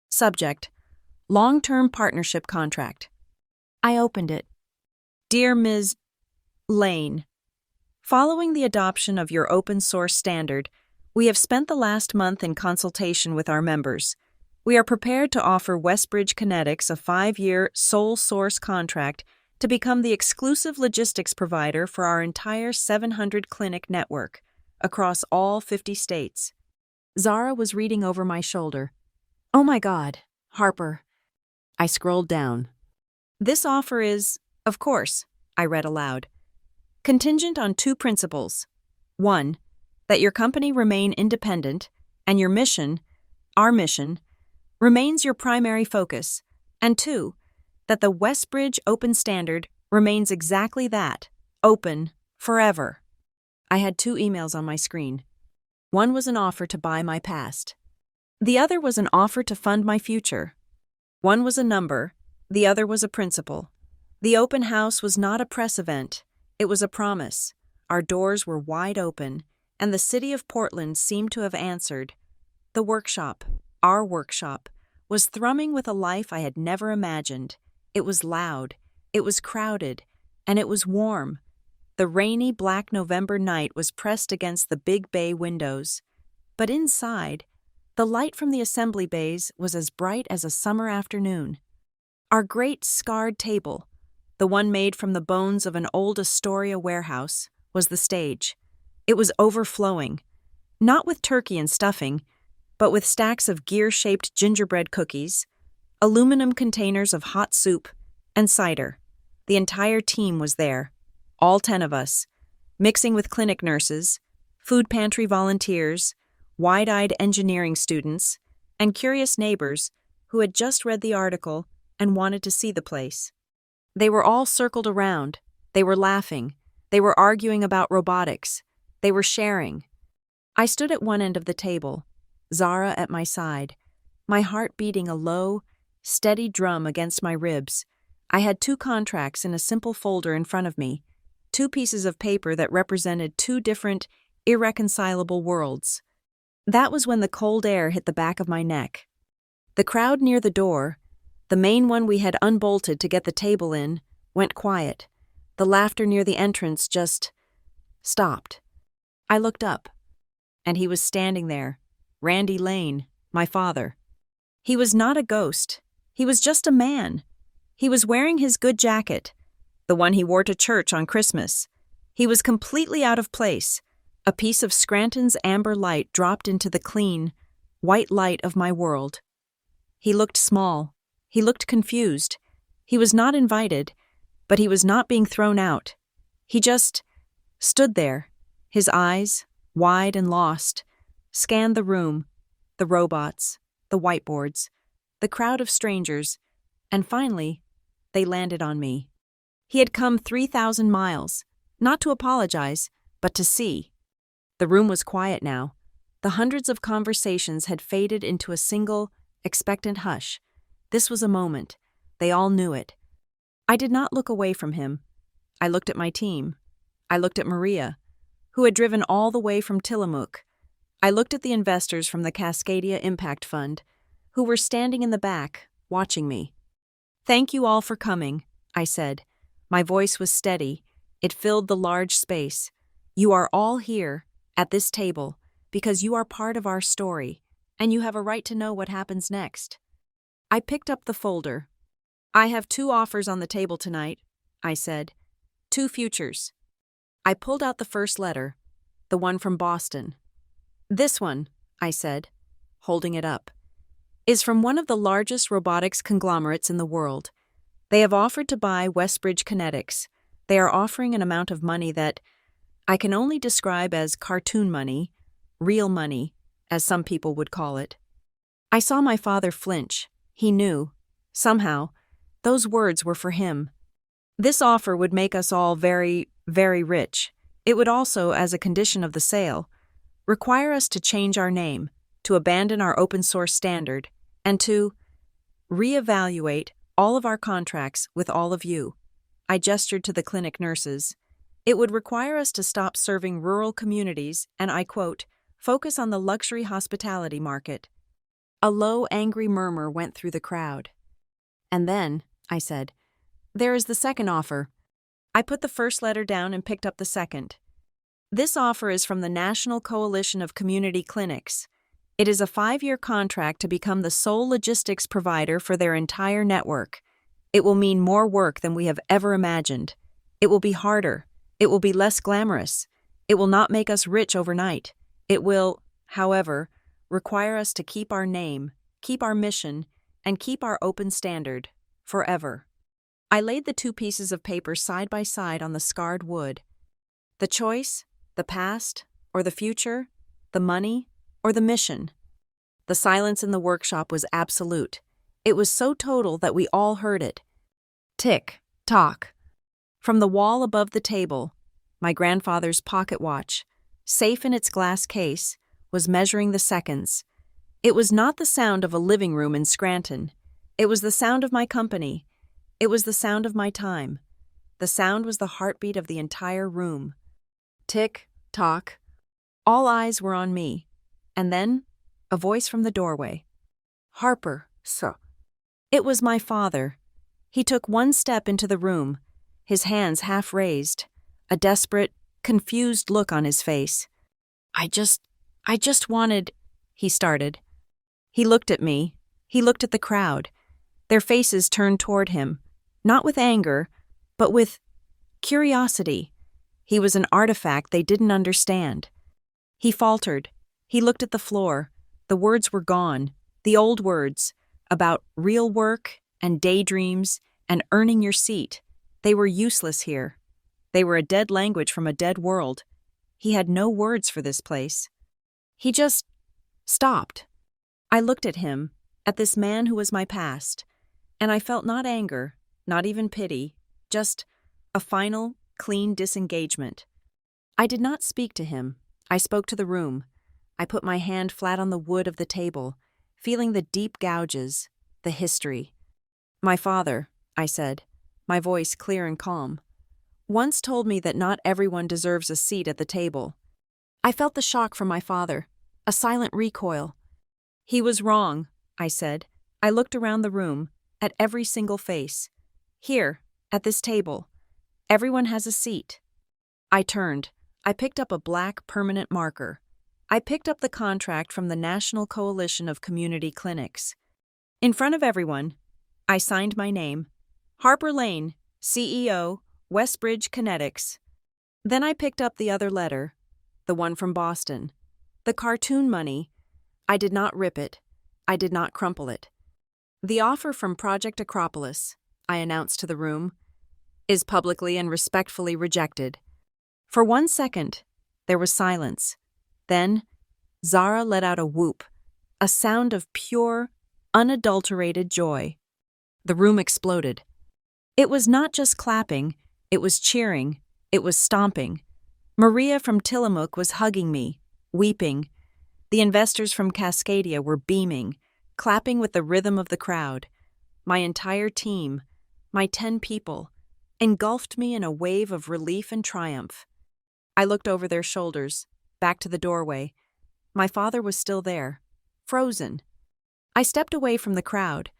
Speaker 1: Subject: Long-term partnership contract. I opened it. Dear Ms. Lane, following the adoption of your open source standard, we have spent the last month in consultation with our members. We are prepared to offer Westbridge Kinetics a 5-year sole source contract to become the exclusive logistics provider for our entire 700-clinic network across all 50 states. Zara was reading over my shoulder. Oh my God, Harper. I scrolled down. This offer is, of course, I read aloud, contingent on 2 principles. 1, that your company remain independent and your mission, our mission, remains your primary focus. And 2, that the Westbridge Open Standard remains exactly that, open, forever. I had 2 emails on my screen. One was an offer to buy my past. The other was an offer to fund my future. One was a number, the other was a principle. The open house was not a press event, it was a promise. Our doors were wide open, and the city of Portland seemed to have answered. The workshop, our workshop, was thrumming with a life I had never imagined. It was loud, it was crowded, and it was warm. The rainy black November night was pressed against the big bay windows. But inside, the light from the assembly bays was as bright as a summer afternoon. Our great scarred table, the one made from the bones of an old Astoria warehouse, was the stage. It was overflowing, not with turkey and stuffing, but with stacks of gear-shaped gingerbread cookies, aluminum containers of hot soup, and cider. The entire team was there, all 10 of us, mixing with clinic nurses, food pantry volunteers, wide-eyed engineering students, and curious neighbors who had just read the article and wanted to see the place. They were all circled around. They were laughing. They were arguing about robotics. They were sharing. I stood at one end of the table, Zara at my side, my heart beating a low, steady drum against my ribs. I had 2 contracts in a simple folder in front of me, 2 pieces of paper that represented 2 different, irreconcilable worlds. That was when the cold air hit the back of my neck. The crowd near the door, the main one we had unbolted to get the table in, went quiet. The laughter near the entrance just stopped. I looked up, and he was standing there, Randy Lane, my father. He was not a ghost. He was just a man. He was wearing his good jacket, the one he wore to church on Christmas. He was completely out of place. A piece of Scranton's amber light dropped into the clean, white light of my world. He looked small. He looked confused. He was not invited, but he was not being thrown out. He just stood there, his eyes, wide and lost, scanned the room, the robots, the whiteboards, the crowd of strangers, and finally, they landed on me. He had come 3,000 miles, not to apologize, but to see. The room was quiet now. The hundreds of conversations had faded into a single, expectant hush. This was a moment. They all knew it. I did not look away from him. I looked at my team. I looked at Maria, who had driven all the way from Tillamook. I looked at the investors from the Cascadia Impact Fund, who were standing in the back, watching me. Thank you all for coming, I said. My voice was steady. It filled the large space. You are all here, at this table, because you are part of our story, and you have a right to know what happens next. I picked up the folder. I have 2 offers on the table tonight, I said. 2 futures. I pulled out the first letter, the one from Boston. This one, I said, holding it up, is from one of the largest robotics conglomerates in the world. They have offered to buy Westbridge Kinetics. They are offering an amount of money that I can only describe as cartoon money, real money, as some people would call it. I saw my father flinch. He knew, somehow, those words were for him. This offer would make us all very, very rich. It would also, as a condition of the sale, require us to change our name, to abandon our open source standard, and to reevaluate all of our contracts with all of you. I gestured to the clinic nurses. It would require us to stop serving rural communities and, I quote, focus on the luxury hospitality market. A low, angry murmur went through the crowd. And then, I said, there is the second offer. I put the first letter down and picked up the second. This offer is from the National Coalition of Community Clinics. It is a 5-year contract to become the sole logistics provider for their entire network. It will mean more work than we have ever imagined. It will be harder. It will be less glamorous. It will not make us rich overnight. It will, however, require us to keep our name, keep our mission, and keep our open standard, forever. I laid the 2 pieces of paper side by side on the scarred wood. The choice, the past, or the future, the money, or the mission. The silence in the workshop was absolute. It was so total that we all heard it. Tick, tock. From the wall above the table, my grandfather's pocket watch, safe in its glass case, was measuring the seconds. It was not the sound of a living room in Scranton. It was the sound of my company. It was the sound of my time. The sound was the heartbeat of the entire room. Tick, tock. All eyes were on me. And then, a voice from the doorway. Harper, sir. It was my father. He took one step into the room, his hands half raised, a desperate, confused look on his face. I just wanted, he started. He looked at me. He looked at the crowd. Their faces turned toward him, not with anger, but with curiosity. He was an artifact they didn't understand. He faltered. He looked at the floor. The words were gone, the old words, about real work and daydreams and earning your seat. They were useless here. They were a dead language from a dead world. He had no words for this place. He just stopped. I looked at him, at this man who was my past, and I felt not anger, not even pity, just a final, clean disengagement. I did not speak to him. I spoke to the room. I put my hand flat on the wood of the table, feeling the deep gouges, the history. My father, I said, my voice clear and calm, once told me that not everyone deserves a seat at the table. I felt the shock from my father, a silent recoil. He was wrong, I said. I looked around the room, at every single face. Here, at this table, everyone has a seat. I turned. I picked up a black permanent marker. I picked up the contract from the National Coalition of Community Clinics. In front of everyone, I signed my name, Harper Lane, CEO, Westbridge Kinetics. Then I picked up the other letter, the one from Boston. The cartoon money. I did not rip it. I did not crumple it. The offer from Project Acropolis, I announced to the room, is publicly and respectfully rejected. For 1 second, there was silence. Then, Zara let out a whoop, a sound of pure, unadulterated joy. The room exploded. It was not just clapping, it was cheering, it was stomping. Maria from Tillamook was hugging me, weeping. The investors from Cascadia were beaming, clapping with the rhythm of the crowd. My entire team, my 10 people, engulfed me in a wave of relief and triumph. I looked over their shoulders, back to the doorway. My father was still there, frozen. I stepped away from the crowd.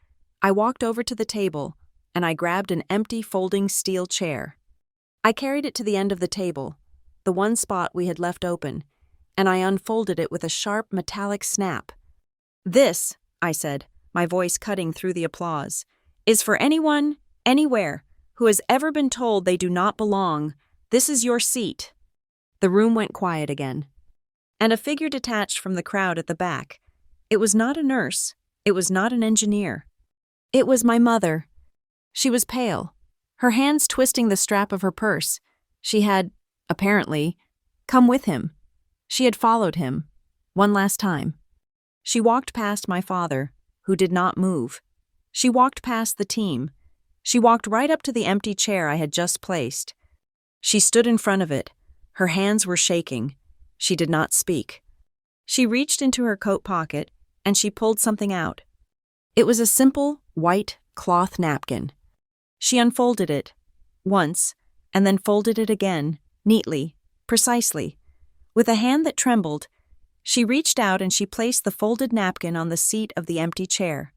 Speaker 1: I walked over to the table, and I grabbed an empty folding steel chair. I carried it to the end of the table, the one spot we had left open, and I unfolded it with a sharp metallic snap. This, I said, my voice cutting through the applause, is for anyone, anywhere, who has ever been told they do not belong. This is your seat. The room went quiet again, and a figure detached from the crowd at the back. It was not a nurse. It was not an engineer. It was my mother. She was pale, her hands twisting the strap of her purse. She had, apparently, come with him. She had followed him, one last time. She walked past my father, who did not move. She walked past the team. She walked right up to the empty chair I had just placed. She stood in front of it, Her hands were shaking. She did not speak. She reached into her coat pocket and she pulled something out. It was a simple, white cloth napkin. She unfolded it once and then folded it again, neatly, precisely. With a hand that trembled, she reached out and she placed the folded napkin on the seat of the empty chair.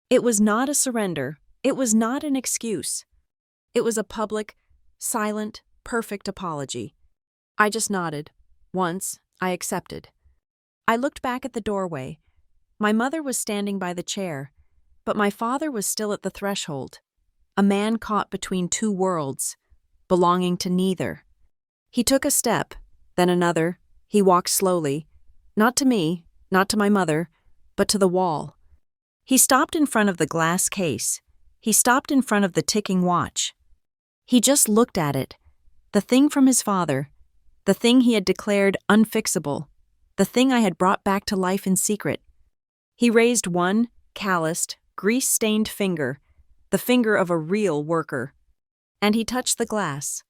Speaker 1: It was not a surrender. It was not an excuse. It was a public, silent, perfect apology. I just nodded. Once, I accepted. I looked back at the doorway. My mother was standing by the chair, but my father was still at the threshold, a man caught between two worlds, belonging to neither. He took a step, then another. He walked slowly, not to me, not to my mother, but to the wall. He stopped in front of the glass case. He stopped in front of the ticking watch. He just looked at it, the thing from his father, the thing he had declared unfixable, the thing I had brought back to life in secret. He raised one, calloused, grease-stained finger, the finger of a real worker. And he touched the glass.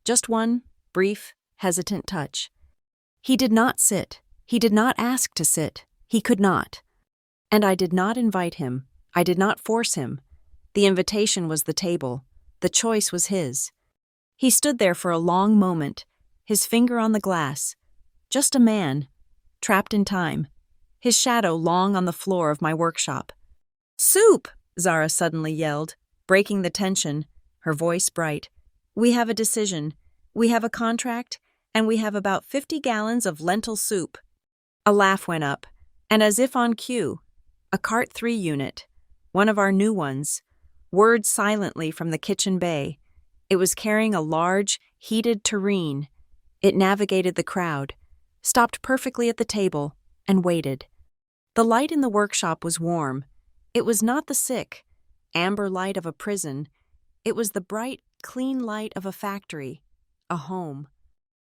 Speaker 1: Just one, brief, hesitant touch. He did not sit. He did not ask to sit. He could not. And I did not invite him. I did not force him. The invitation was the table. The choice was his. He stood there for a long moment, his finger on the glass. Just a man, trapped in time, his shadow long on the floor of my workshop. "Soup!" Zara suddenly yelled, breaking the tension, her voice bright. "We have a decision. We have a contract, and we have about 50 gallons of lentil soup." A laugh went up, and as if on cue, a Cart 3 unit, one of our new ones, whirred silently from the kitchen bay. It was carrying a large, heated tureen. It navigated the crowd, stopped perfectly at the table, and waited. The light in the workshop was warm. It was not the sick, amber light of a prison. It was the bright, clean light of a factory, a home.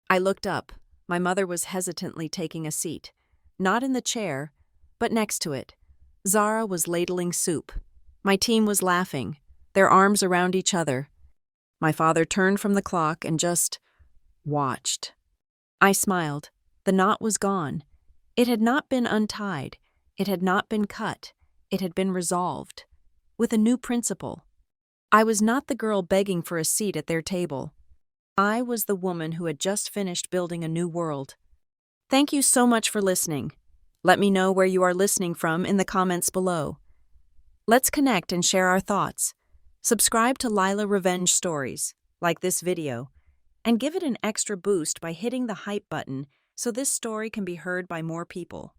Speaker 1: I looked up. My mother was hesitantly taking a seat, not in the chair, but next to it. Zara was ladling soup. My team was laughing, their arms around each other. My father turned from the clock and just watched. I smiled. The knot was gone. It had not been untied. It had not been cut. It had been resolved. With a new principle. I was not the girl begging for a seat at their table. I was the woman who had just finished building a new world. Thank you so much for listening. Let me know where you are listening from in the comments below. Let's connect and share our thoughts. Subscribe to Lila Revenge Stories, like this video, and give it an extra boost by hitting the hype button so this story can be heard by more people.